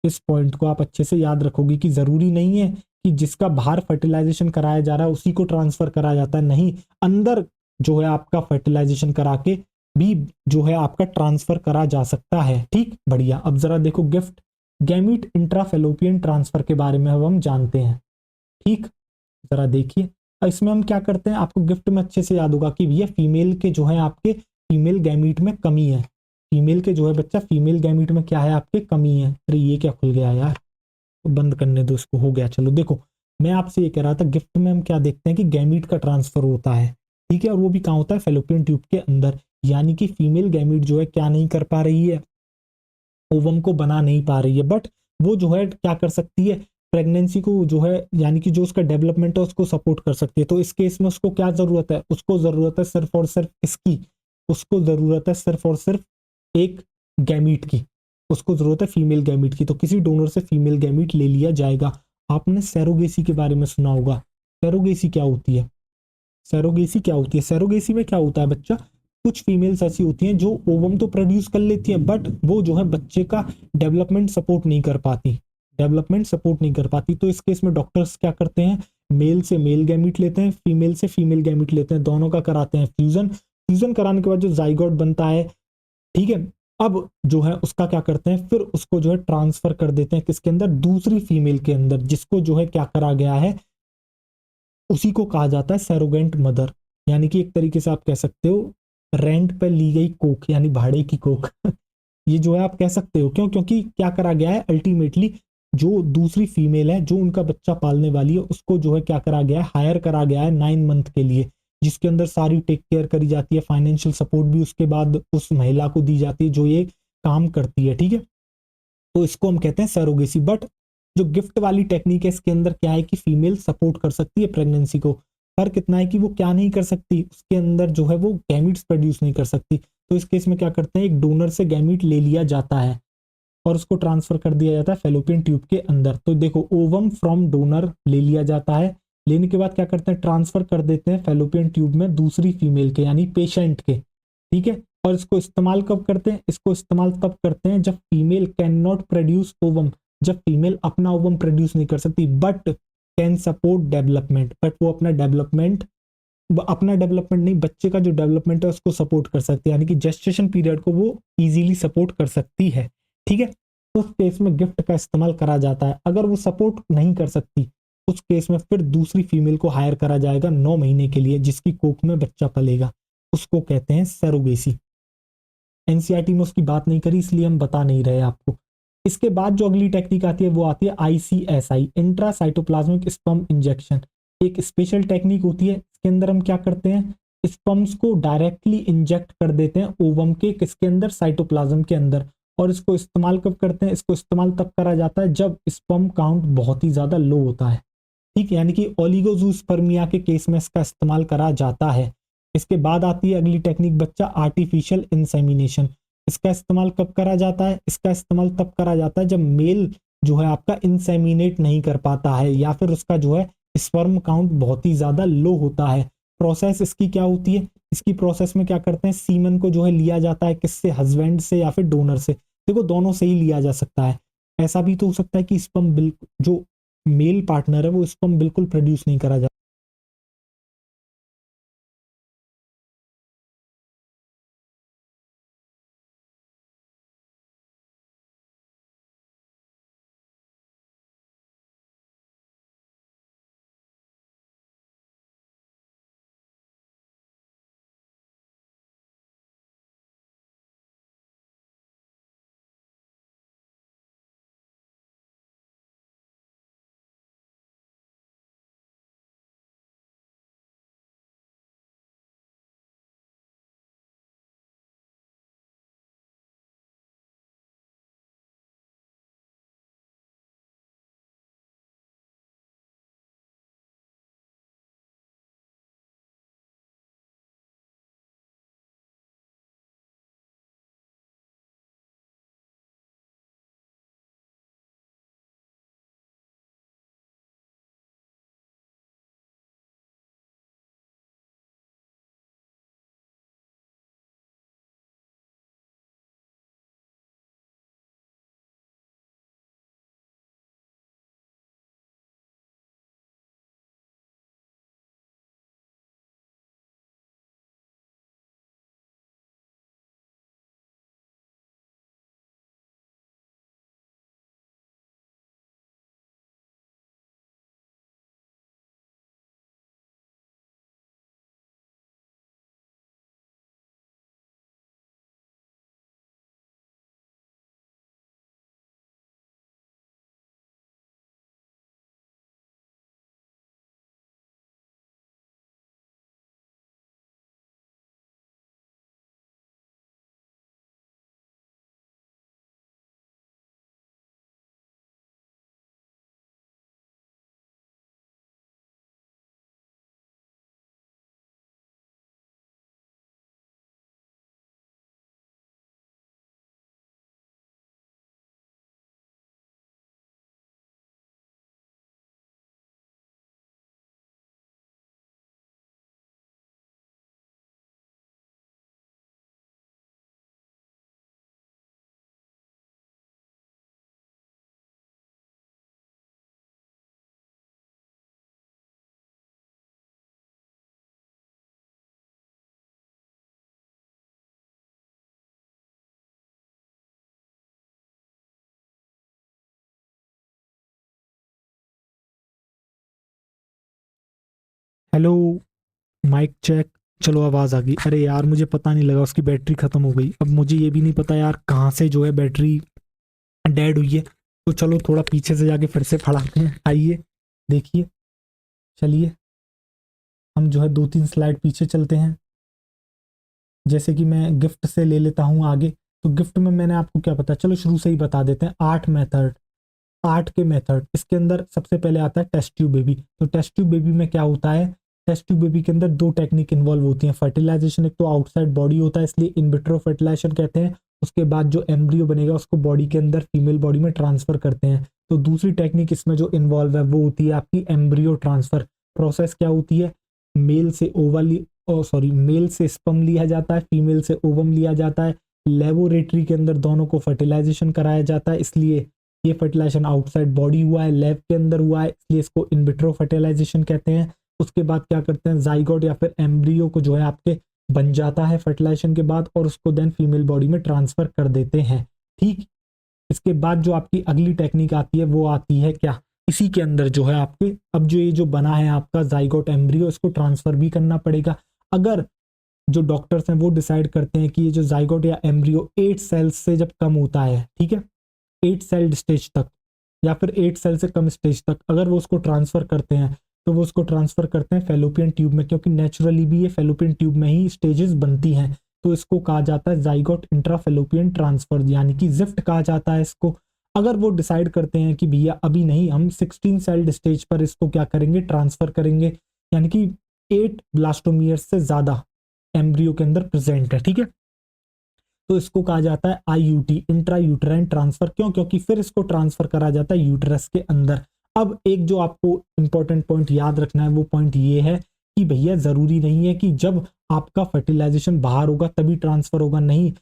इस पॉइंट को आप अच्छे से याद रखोगे कि जरूरी नहीं है कि जिसका बाहर फर्टिलाइजेशन कराया जा रहा है उसी को ट्रांसफर कराया जाता है, नहीं, अंदर जो है आपका फर्टिलाइजेशन करा के भी जो है आपका ट्रांसफर करा जा सकता है। ठीक, बढ़िया। अब जरा देखो गिफ्ट गैमीट इंट्राफेलोपियन ट्रांसफर के बारे में अब हम जानते हैं। ठीक, जरा देखिए, इसमें हम क्या करते हैं, आपको गिफ्ट में अच्छे से याद होगा कि ये फीमेल के जो है आपके फीमेल गैमीट में कमी है, फीमेल के जो है बच्चा फीमेल गैमीट में क्या है आपके कमी है। अरे ये क्या खुल गया यार, तो बंद करने दो इसको, हो गया। चलो देखो, मैं आपसे ये कह रहा था गिफ्ट में हम क्या देखते हैं कि गैमीट का ट्रांसफर होता है, ठीक है, और वो भी कहाँ होता है, फेलोपियन ट्यूब के अंदर, यानी कि फीमेल गैमीट जो है क्या नहीं कर पा रही है, ओवम को बना नहीं पा रही है, बट वो जो है क्या कर सकती है, प्रेगनेंसी को जो है यानी कि जो उसका डेवलपमेंट है उसको सपोर्ट कर सकती है। तो इस केस में उसको क्या जरूरत है, उसको जरूरत है सिर्फ और सिर्फ इसकी, उसको जरूरत है सिर्फ और सिर्फ एक गैमीट की, उसको जरूरत है फीमेल गैमीट की। तो किसी डोनर से फीमेल गैमीट ले लिया जाएगा। आपने सैरोगेसी के बारे में सुना होगा। सैरोगेसी क्या होती है, सैरोगेसी क्या होती है, सैरोगेसी में क्या होता है बच्चा, कुछ फीमेल्स ऐसी होती हैं जो ओवम तो प्रोड्यूस कर लेती हैं, बट वो जो है बच्चे का डेवलपमेंट सपोर्ट नहीं कर पाती, डेवलपमेंट सपोर्ट नहीं कर पाती। तो इस केस में डॉक्टर्स क्या करते हैं, मेल से मेल गैमिट लेते हैं, फीमेल से फीमेल गैमिट लेते हैं, दोनों का कराते हैं फ्यूजन। फ्यूजन कराने के बाद जो जाइगोट बनता है, ठीक है, अब जो है उसका क्या करते हैं, फिर उसको जो है ट्रांसफर कर देते हैं किसके अंदर, दूसरी फीमेल के अंदर, जिसको जो है क्या करा गया है, उसी को कहा जाता है सैरोगेंट मदर। यानी कि एक तरीके से आप कह सकते हो रेंट पर ली गई कोख, यानी भाड़े की कोख ये जो है आप कह सकते हो, क्यों, क्योंकि क्या करा गया है अल्टीमेटली, जो दूसरी फीमेल है जो उनका बच्चा पालने वाली है, उसको जो है क्या करा गया है, हायर करा गया है 9 मंथ के लिए, जिसके अंदर सारी टेक केयर करी जाती है, फाइनेंशियल सपोर्ट भी उसके बाद उस महिला को दी जाती है जो ये काम करती है, ठीक है। तो इसको हम कहते हैं सैरोगेसी। बट जो गिफ्ट वाली टेक्निक है इसके अंदर क्या है कि फीमेल सपोर्ट कर सकती है प्रेगनेंसी को, फर्क इतना है कि वो क्या नहीं कर सकती, उसके अंदर जो है वो गैमिट्स प्रोड्यूस नहीं कर सकती। तो इस केस में क्या करते हैं, एक डोनर से गैमिट ले लिया जाता है और उसको ट्रांसफर कर दिया जाता है फेलोपियन ट्यूब के अंदर। तो देखो ओवम फ्रॉम डोनर ले लिया जाता है, लेने के बाद क्या करते हैं, ट्रांसफर कर देते हैं फेलोपियन ट्यूब में दूसरी फीमेल के यानी पेशेंट के, ठीक है। और इसको इस्तेमाल कब करते हैं, इसको इस्तेमाल तब करते हैं जब female can not produce ovum, जब फीमेल अपना ओवम प्रोड्यूस नहीं कर सकती, but can support development, but वो अपना डेवलपमेंट नहीं, बच्चे का जो डेवलपमेंट है उसको सपोर्ट कर सकती है, यानी कि जेस्टेशन पीरियड को वो इजीली सपोर्ट कर सकती है, ठीक है। उस केस में गिफ्ट का इस्तेमाल करा जाता है। अगर वो सपोर्ट नहीं कर सकती उस केस में फिर दूसरी फीमेल को हायर करा जाएगा 9 महीने के लिए, जिसकी कोख में बच्चा पलेगा, उसको कहते हैं सैरोगेसी। एनसीईआरटी में उसकी बात नहीं करी इसलिए हम बता नहीं रहे आपको। इसके बाद जो अगली टेक्निक आती है वो आती है आईसीएसआई, इंट्रासाइटोप्लाज्मिक स्पर्म इंजेक्शन। एक स्पेशल टेक्निक होती है, इसके अंदर हम क्या करते हैं, स्पर्म्स को डायरेक्टली इंजेक्ट कर देते हैं ओवम के किसके अंदर, साइटोप्लाज्म के अंदर। और इसको इस्तेमाल कब करते हैं, इसको इस्तेमाल तब करा जाता है जब स्पर्म काउंट बहुत ही ज्यादा लो होता है, ठीक है, यानी कि ओलिगोजूस्पर्मिया के केस में इसका इस्तेमाल करा जाता है। इसके बाद आती है अगली टेक्निक बच्चा, आर्टिफिशियल इंसेमिनेशन। इसका इस्तेमाल कब करा जाता है, इसका इस्तेमाल तब करा जाता है जब मेल जो है आपका इंसेमिनेट नहीं कर पाता है या फिर उसका जो है स्पर्म काउंट बहुत ही ज्यादा लो होता है। प्रोसेस इसकी क्या होती है, इसकी प्रोसेस में क्या करते हैं, सीमन को जो है लिया जाता है किससे, हस्बैंड से या फिर डोनर से, देखो दोनों से ही लिया जा सकता है। ऐसा भी तो हो सकता है कि स्पर्म बिल्कुल जो मेल पार्टनर है वो स्पर्म बिल्कुल प्रोड्यूस नहीं करा जा हेलो, माइक चेक। चलो आवाज आ गई। अरे यार मुझे पता नहीं लगा, उसकी बैटरी खत्म हो गई। अब मुझे ये भी नहीं पता यार कहाँ से जो है बैटरी डेड हुई है। तो चलो थोड़ा पीछे से जाके फिर से फड़ाते हैं। आइए देखिए, चलिए हम जो है 2-3 स्लाइड पीछे चलते हैं। जैसे कि मैं गिफ्ट से ले लेता हूँ आगे। तो गिफ्ट में मैंने आपको क्या पता, चलो शुरू से ही बता देते हैं। 8 मेथड, 8 के मेथड। इसके अंदर सबसे पहले आता है टेस्ट ट्यूब बेबी। तो टेस्ट ट्यूब बेबी में क्या होता है, टेस्ट ट्यूब बेबी के अंदर 2 टेक्निक इन्वॉल्व होती हैं। फर्टिलाइजेशन एक तो आउटसाइड बॉडी होता है, इसलिए इन विट्रो फर्टिलाइजेशन कहते हैं। उसके बाद जो एम्ब्रियो बनेगा उसको बॉडी के अंदर फीमेल बॉडी में ट्रांसफर करते हैं। तो दूसरी टेक्निक इसमें जो इन्वॉल्व है वो होती है आपकी एम्ब्रियो ट्रांसफर। प्रोसेस क्या होती है, मेल से ओवल, सॉरी, मेल से स्पर्म लिया जाता है, फीमेल से ओवम लिया जाता है। लेबोरेटरी के अंदर दोनों को फर्टिलाइजेशन कराया जाता है, इसलिए ये फर्टिलाइजेशन आउटसाइड बॉडी हुआ है, लैब के अंदर हुआ है, इसलिए इसको इन विट्रो फर्टिलाइजेशन कहते हैं। उसके बाद क्या करते हैं, जाइगोट या फिर एम्ब्रियो को जो है आपके बन जाता है फर्टिलाइजेशन के बाद, और उसको देन फीमेल बॉडी में ट्रांसफर कर देते हैं। ठीक। इसके बाद जो आपकी अगली टेक्निक आती है वो आती है क्या, इसी के अंदर जो है आपके, अब जो ये जो बना है आपका जाइगोट एम्ब्रियो, इसको ट्रांसफर भी करना पड़ेगा। अगर जो डॉक्टर्स हैं वो डिसाइड करते हैं कि ये जो जाइगोट या एम्ब्रियो 8 सेल्स से जब कम होता है, ठीक है, 8 सेल स्टेज तक या फिर 8 सेल से कम स्टेज तक, अगर वो उसको ट्रांसफर करते हैं तो वो उसको ट्रांसफर करते हैं फेलोपियन ट्यूब में, क्योंकि नेचुरली भी ये फेलोपियन ट्यूब में ही स्टेजेस बनती हैं। तो इसको कहा जाता है जाइगोट इंट्राफेलोपियन ट्रांसफर, यानी कि जिफ्ट कहा जाता है इसको। अगर वो डिसाइड करते हैं कि भैया अभी नहीं, हम 16 सेल्ड स्टेज पर इसको क्या करेंगे, ट्रांसफर करेंगे, यानी कि 8 ब्लास्टोमियर्स से ज्यादा एम्ब्रियो के अंदर प्रेजेंट है, ठीक है, तो इसको कहा जाता है आईयूटी, इंट्रा यूटराइन ट्रांसफर। क्यों, क्योंकि फिर इसको ट्रांसफर करा जाता है यूटरस के अंदर। अब एक जो आपको इंपॉर्टेंट पॉइंट याद रखना है वो पॉइंट ये है कि भैया जरूरी नहीं है कि जब आपका फर्टिलाइजेशन बाहर होगा तभी ट्रांसफर होगा, नहीं।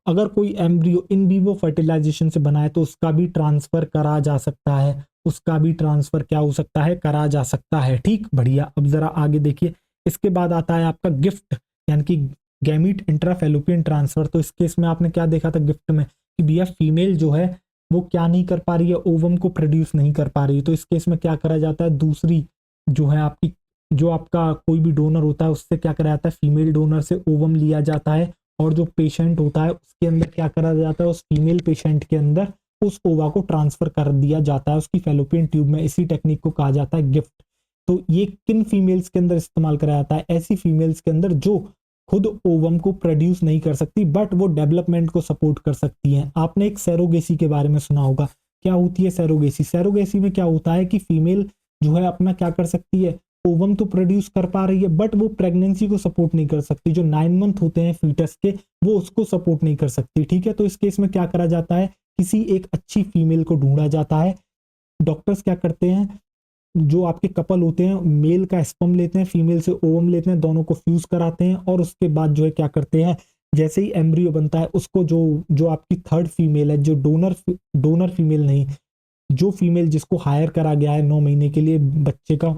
अगर कोई एम्ब्रियो इन विवो फर्टिलाइजेशन से बना है तो उसका भी ट्रांसफर करा जा सकता है, उसका भी ट्रांसफर क्या हो सकता है, करा जा सकता है। ठीक, बढ़िया। अब जरा आगे देखिए, इसके बाद आता है आपका गिफ्ट, यानी कि गैमीट इंट्राफेलोपियन ट्रांसफर। तो इस केस में आपने क्या देखा था गिफ्ट में कि भैया फीमेल जो है वो क्या नहीं कर पा रही है, ओवम को प्रोड्यूस नहीं कर पा रही है। तो इस केस में क्या करा जाता है, दूसरी जो है आपकी, जो आपका कोई भी डोनर होता है उससे क्या करा जाता है, फीमेल डोनर से ओवम लिया जाता है, और जो पेशेंट होता है उसके अंदर क्या करा जाता है, उस फीमेल पेशेंट के अंदर उस ओवा को ट्रांसफर कर दिया जाता है उसकी फेलोपियन ट्यूब में। इसी टेक्निक को कहा जाता है गिफ्ट। तो ये किन फीमेल्स के अंदर इस्तेमाल करा जाता है, ऐसी फीमेल्स के अंदर जो खुद ओवम को प्रोड्यूस नहीं कर सकती बट वो डेवलपमेंट को सपोर्ट कर सकती हैं। आपने एक सैरोगेसी के बारे में सुना होगा, क्या होती है सैरोगेसी। सैरोगेसी में क्या होता है कि फीमेल जो है अपना क्या कर सकती है, ओवम तो प्रोड्यूस कर पा रही है बट वो प्रेगनेंसी को सपोर्ट नहीं कर सकती, जो 9 मंथ होते हैं फीटस के वो उसको सपोर्ट नहीं कर सकती। ठीक है, तो इस केस में क्या करा जाता है, किसी एक अच्छी फीमेल को ढूंढा जाता है। डॉक्टर्स क्या करते हैं, जो आपके कपल होते हैं मेल का स्पर्म लेते हैं, फीमेल से ओवम लेते हैं, दोनों को फ्यूज कराते हैं, और उसके बाद जो है क्या करते हैं, जैसे ही एम्ब्रियो बनता है उसको जो जो आपकी थर्ड फीमेल है, जो डोनर डोनर फीमेल नहीं, जो फीमेल जिसको हायर करा गया है 9 महीने के लिए बच्चे का,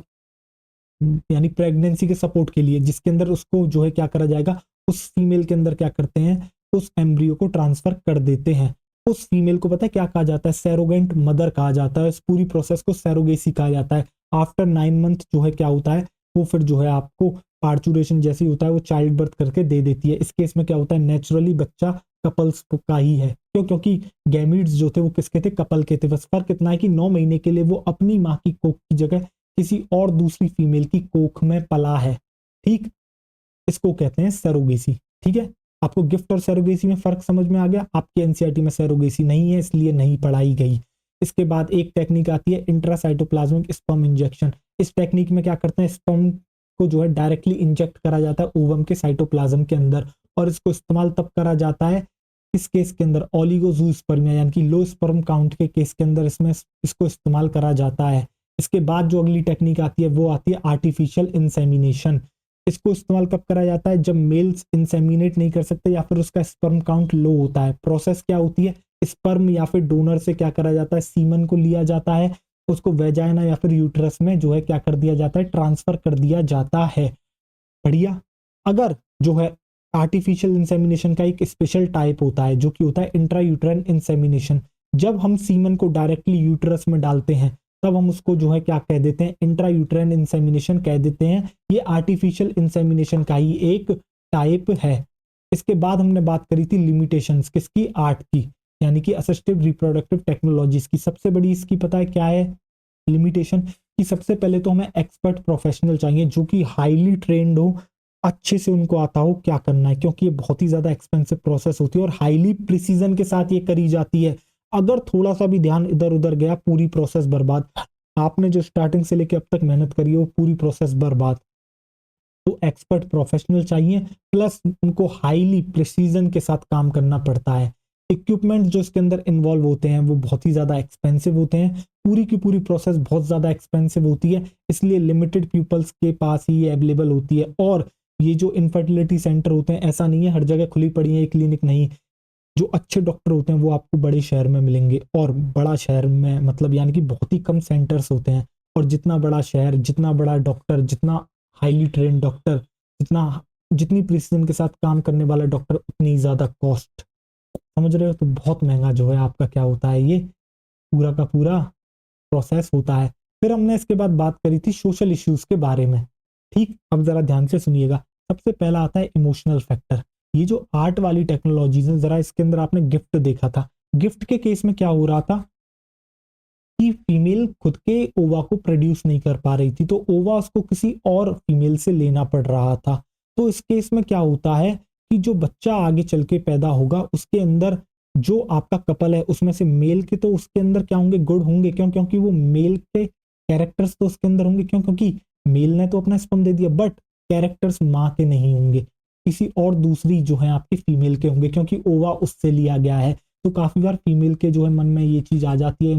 यानी प्रेगनेंसी के सपोर्ट के लिए, जिसके अंदर उसको जो है क्या करा जाएगा, उस फीमेल के अंदर क्या करते हैं, उस एम्ब्रियो को ट्रांसफर कर देते हैं। उस फीमेल को पता है क्या कहा जाता है, सैरोगेंट मदर कहा जाता है। इस पूरी प्रोसेस को सैरोगेसी कहा जाता है। आफ्टर 9 मंथ जो है क्या होता है, वो फिर जो है आपको पार्चुरेशन जैसी होता है वो चाइल्ड बर्थ करके दे देती है। इस केस में क्या होता है, नेचुरली बच्चा कपल्स का ही है। क्यों, क्योंकि गैमीट्स जो थे वो किसके थे, कपल के थे। बस फर्क इतना है कि 9 महीने के लिए वो अपनी माँ की कोख की जगह किसी और दूसरी फीमेल की कोख में पला है। ठीक, इसको कहते हैं सैरोगेसी। ठीक है, आपको गिफ्ट और सैरोगेसी में फर्क समझ में आ गया। आपके एनसीईआरटी में सैरोगेसी नहीं है इसलिए नहीं पढ़ाई गई। इसके बाद एक टेक्निक आती है इंट्रासाइटोप्लाज्मिक स्पर्म इंजेक्शन। इस टेक्निक में क्या करते हैं, स्पर्म को जो है डायरेक्टली इंजेक्ट करा जाता है ओवम के साइटोप्लाज्म के अंदर, और इसको इस्तेमाल तब करा जाता है इस केस के अंदर ओलिगोजूस्पर्मिया, यानी कि लो स्पर्म काउंट के केस के अंदर इसमें इसको इस्तेमाल करा जाता है। इसके बाद जो अगली टेक्निक आती है वो आती है आर्टिफिशियल इंसेमिनेशन। इसको इस्तेमाल कब करा जाता है, जब मेल्स इंसेमिनेट नहीं कर सकते या फिर उसका स्पर्म काउंट लो होता है। प्रोसेस क्या होती है, स्पर्म या फिर डोनर से क्या करा जाता है, सीमन को लिया जाता है, उसको वेजाइना या फिर यूट्रस में जो है क्या कर दिया जाता है, ट्रांसफर कर दिया जाता है। बढ़िया। अगर जो है आर्टिफिशियल इंसेमिनेशन का एक स्पेशल टाइप होता है जो कि होता है इंट्रा यूट्राइन इंसेमिनेशन। जब हम सीमन को डायरेक्टली यूट्रस में डालते हैं तब हम उसको जो है क्या कह देते हैं, इंट्रा यूट्राइन इंसेमिनेशन कह देते हैं। ये आर्टिफिशियल इंसेमिनेशन का ही एक टाइप है। इसके बाद हमने बात करी थी लिमिटेशंस किसकी, आर्ट की, यानी कि असिस्टिव रिप्रोडक्टिव टेक्नोलॉजीज की। सबसे बड़ी इसकी पता है क्या है लिमिटेशन, कि सबसे पहले तो हमें एक्सपर्ट प्रोफेशनल चाहिए जो कि हाईली ट्रेंड हो, अच्छे से उनको आता हो क्या करना है, क्योंकि ये बहुत ही ज्यादा एक्सपेंसिव प्रोसेस होती है और हाईली प्रिसीजन के साथ ये करी जाती है। अगर थोड़ा सा भी ध्यान इधर उधर गया पूरी प्रोसेस बर्बाद। आपने जो स्टार्टिंग से लेके अब तक मेहनत करी है वो पूरी प्रोसेस बर्बाद। तो एक्सपर्ट प्रोफेशनल चाहिए, प्लस उनको हाईली प्रिसीजन के साथ काम करना पड़ता है। इक्विपमेंट जो इसके अंदर इन्वॉल्व होते हैं वो बहुत ही ज़्यादा एक्सपेंसिव होते हैं, पूरी की पूरी प्रोसेस बहुत ज़्यादा एक्सपेंसिव होती है, इसलिए लिमिटेड पीपल्स के पास ही ये अवेलेबल होती है। और ये जो इनफर्टिलिटी सेंटर होते हैं, ऐसा नहीं है हर जगह खुली पड़ी है क्लिनिक, नहीं। जो अच्छे डॉक्टर होते हैं वो आपको बड़े शहर में मिलेंगे, और बड़ा शहर में मतलब यानी कि बहुत ही कम सेंटर्स होते हैं। और जितना बड़ा शहर, जितना बड़ा डॉक्टर, जितना हाईली ट्रेंड डॉक्टर, जितना जितनी प्रिसीजन के साथ काम करने वाला डॉक्टर, उतनी ज़्यादा कॉस्ट। समझ रहे हो, तो बहुत महंगा जो है आपका क्या होता है, ये पूरा का पूरा प्रोसेस होता है। फिर हमने इसके बाद बात करी थी सोशल इश्यूज के बारे में। ठीक, अब जरा ध्यान से सुनिएगा। सबसे पहला आता है इमोशनल फैक्टर। ये जो आर्ट वाली टेक्नोलॉजीज है, जरा इसके अंदर आपने गिफ्ट देखा था, गिफ्ट के केस में क्या हो रहा था कि फीमेल खुद के ओवा को प्रोड्यूस नहीं कर पा रही थी, तो ओवा उसको किसी और फीमेल से लेना पड़ रहा था। तो इस केस में क्या होता है कि जो बच्चा आगे चल के पैदा होगा उसके अंदर जो आपका कपल है उसमें से मेल के तो उसके अंदर क्या होंगे, गुड होंगे। क्यों? क्योंकि वो मेल के कैरेक्टर्स तो उसके अंदर होंगे। क्यों? क्योंकि मेल ने तो अपना स्पर्म दे दिया, बट कैरेक्टर्स माँ के नहीं होंगे, किसी और दूसरी जो है आपकी फीमेल के होंगे, क्योंकि ओवा उससे लिया गया है। तो काफी बार फीमेल के जो है मन में ये चीज आ जाती है,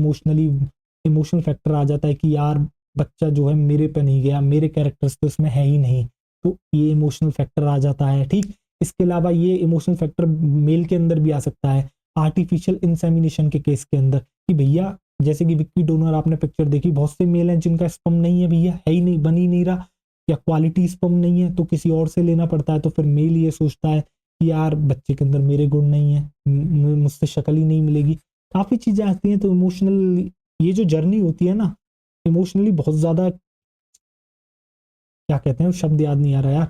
इमोशनल फैक्टर आ जाता है कि यार बच्चा जो है मेरे पे नहीं गया, मेरे कैरेक्टर्स तो इसमें है ही नहीं। तो ये इमोशनल फैक्टर आ जाता है। ठीक, इसके अलावा ये इमोशनल फैक्टर मेल के अंदर भी आ सकता है आर्टिफिशियल इंसेमिनेशन के केस के अंदर, कि भैया जैसे कि विक्की डोनर आपने पिक्चर देखी, बहुत से मेल हैं जिनका स्पर्म नहीं है, भैया है ही नहीं, बन ही नहीं रहा, या क्वालिटी स्पर्म नहीं है, तो किसी और से लेना पड़ता है। तो फिर मेल ये सोचता है कि यार बच्चे के अंदर मेरे गुण नहीं है, मुझसे शक्ल ही नहीं मिलेगी। काफी चीजें आती हैं। तो इमोशनल ये जो जर्नी होती है ना, इमोशनली बहुत ज्यादा, क्या कहते हैं, शब्द याद नहीं आ रहा यार,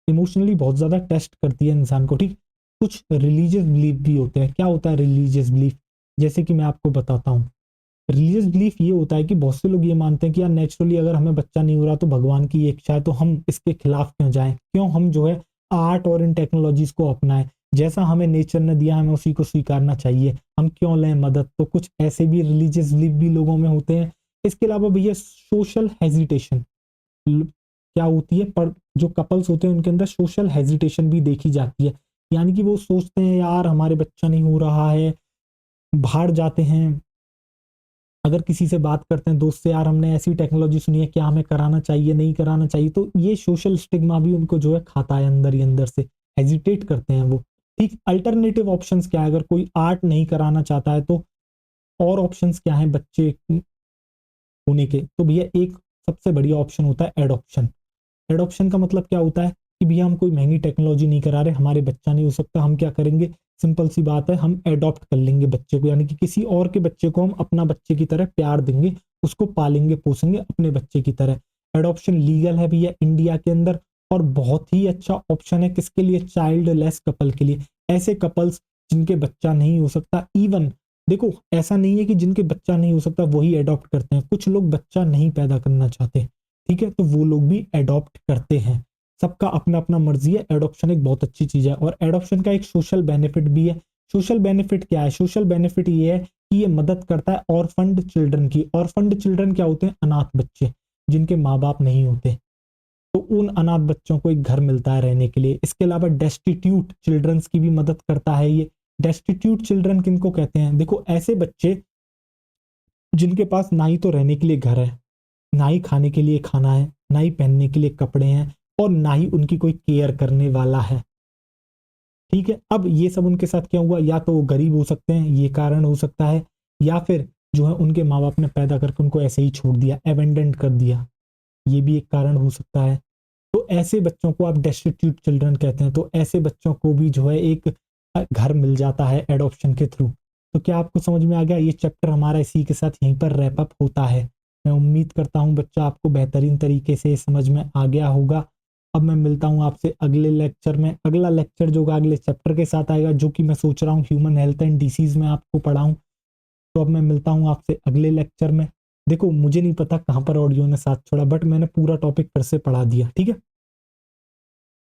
इमोशनली बहुत ज्यादा टेस्ट करती है इंसान को। ठीक, कुछ रिलीजियस बिलीफ भी होते हैं। क्या होता है रिलीजियस बिलीफ? जैसे कि मैं आपको बताता हूँ, रिलीजियस बिलीफ ये होता है कि बहुत से लोग ये मानते हैं कि यार नेचुरली अगर हमें बच्चा नहीं हो रहा तो भगवान की इच्छा है, तो हम इसके खिलाफ क्यों जाएं, क्यों हम जो है आर्ट और इन टेक्नोलॉजीज को अपनाएं, जैसा हमें नेचर ने दिया हमें उसी को स्वीकारना चाहिए, हम क्यों लें मदद। तो कुछ ऐसे भी रिलीजियस बिलीफ भी लोगों में होते हैं। इसके अलावा भैया सोशल हेजिटेशन क्या होती है, पर जो कपल्स होते हैं उनके अंदर सोशल हेजिटेशन भी देखी जाती है, यानी कि वो सोचते हैं यार हमारे बच्चा नहीं हो रहा है, बाहर जाते हैं, अगर किसी से बात करते हैं दोस्त से, यार हमने ऐसी टेक्नोलॉजी सुनी है, क्या हमें कराना चाहिए नहीं कराना चाहिए, तो ये सोशल स्टिग्मा भी उनको जो है खाता है अंदर ही अंदर से, हेजिटेट करते हैं वो। ठीक, अल्टरनेटिव ऑप्शंस क्या है, अगर कोई आर्ट नहीं कराना चाहता है तो और ऑप्शंस क्या है बच्चे होने के, तो भैया एक सबसे बढ़िया ऑप्शन होता है एडॉप्शन। एडॉप्शन का मतलब क्या होता है कि भैया हम कोई महंगी टेक्नोलॉजी नहीं करा रहे, हमारे बच्चा नहीं हो सकता, हम क्या करेंगे, सिंपल सी बात है, हम एडॉप्ट कर लेंगे बच्चे को, यानी कि किसी और के बच्चे को हम अपना बच्चे की तरह प्यार देंगे, उसको पालेंगे पोसेंगे अपने बच्चे की तरह। एडॉप्शन लीगल है भैया इंडिया के अंदर, और बहुत ही अच्छा ऑप्शन है किसके लिए, चाइल्ड लेस कपल के लिए। ऐसे कपल्स जिनके बच्चा नहीं हो सकता, इवन देखो ऐसा नहीं है कि जिनके बच्चा नहीं हो सकता वही एडॉप्ट करते हैं, कुछ लोग बच्चा नहीं पैदा करना चाहते, ठीक है, तो वो लोग भी एडॉप्ट करते हैं। सबका अपना अपना मर्जी है। एडॉप्शन एक बहुत अच्छी चीज है, और एडॉप्शन का एक सोशल बेनिफिट भी है। सोशल बेनिफिट क्या है? सोशल बेनिफिट ये है कि ये मदद करता है ऑर्फन्ड चिल्ड्रन की। ऑर्फन्ड चिल्ड्रन क्या होते हैं? अनाथ बच्चे जिनके माँ बाप नहीं होते, तो उन अनाथ बच्चों को एक घर मिलता है रहने के लिए। इसके अलावा डेस्टिट्यूट चिल्ड्रंस की भी मदद करता है ये। डेस्टिट्यूट चिल्ड्रन किनको कहते हैं? देखो ऐसे बच्चे जिनके पास ना ही तो रहने के लिए घर है, ना ही खाने के लिए खाना है, ना ही पहनने के लिए कपड़े हैं, और ना ही उनकी कोई केयर करने वाला है। ठीक है, अब ये सब उनके साथ क्या हुआ? या तो वो गरीब हो सकते हैं, ये कारण हो सकता है, या फिर जो है उनके माँ बाप ने पैदा करके उनको ऐसे ही छोड़ दिया, एबेंडेंट कर दिया, ये भी एक कारण हो सकता है। तो ऐसे बच्चों को आप डेस्टिट्यूट चिल्ड्रन कहते हैं। तो ऐसे बच्चों को भी जो है एक घर मिल जाता है एडॉप्शन के थ्रू। तो क्या आपको समझ में आ गया? ये चैप्टर हमारा इसी के साथ यहीं पर रैप अप होता है। मैं उम्मीद करता हूँ बच्चा आपको बेहतरीन तरीके से समझ में आ गया होगा। अब मैं मिलता हूँ आपसे अगले लेक्चर में। अगला लेक्चर जो होगा अगले चैप्टर के साथ आएगा, जो कि मैं सोच रहा हूँ ह्यूमन हेल्थ एंड डिसीज में आपको पढ़ाऊँ। तो अब मैं मिलता हूँ आपसे अगले लेक्चर में। देखो मुझे नहीं पता कहाँ पर ऑडियो ने साथ छोड़ा, बट मैंने पूरा टॉपिक फिर से पढ़ा दिया, ठीक है।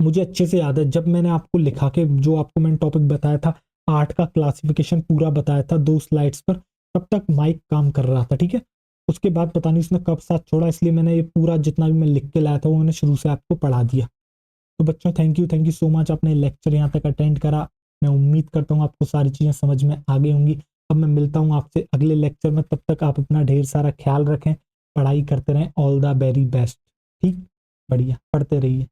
मुझे अच्छे से याद है जब मैंने आपको लिखा के जो आपको मैंने टॉपिक बताया था, 8 का क्लासिफिकेशन पूरा बताया था 2 स्लाइड्स पर, तब तक माइक काम कर रहा था, ठीक है। उसके बाद पता नहीं उसने कब साथ छोड़ा, इसलिए मैंने ये पूरा जितना भी मैं लिख के लाया था वो मैंने शुरू से आपको पढ़ा दिया। तो बच्चों थैंक यू सो मच, आपने लेक्चर यहाँ तक अटेंड करा। मैं उम्मीद करता हूँ आपको सारी चीज़ें समझ में आ गई होंगी। अब मैं मिलता हूँ आपसे अगले लेक्चर में, तब तक आप अपना ढेर सारा ख्याल रखें, पढ़ाई करते रहें। All the very best. ठीक, बढ़िया, पढ़ते रहिए।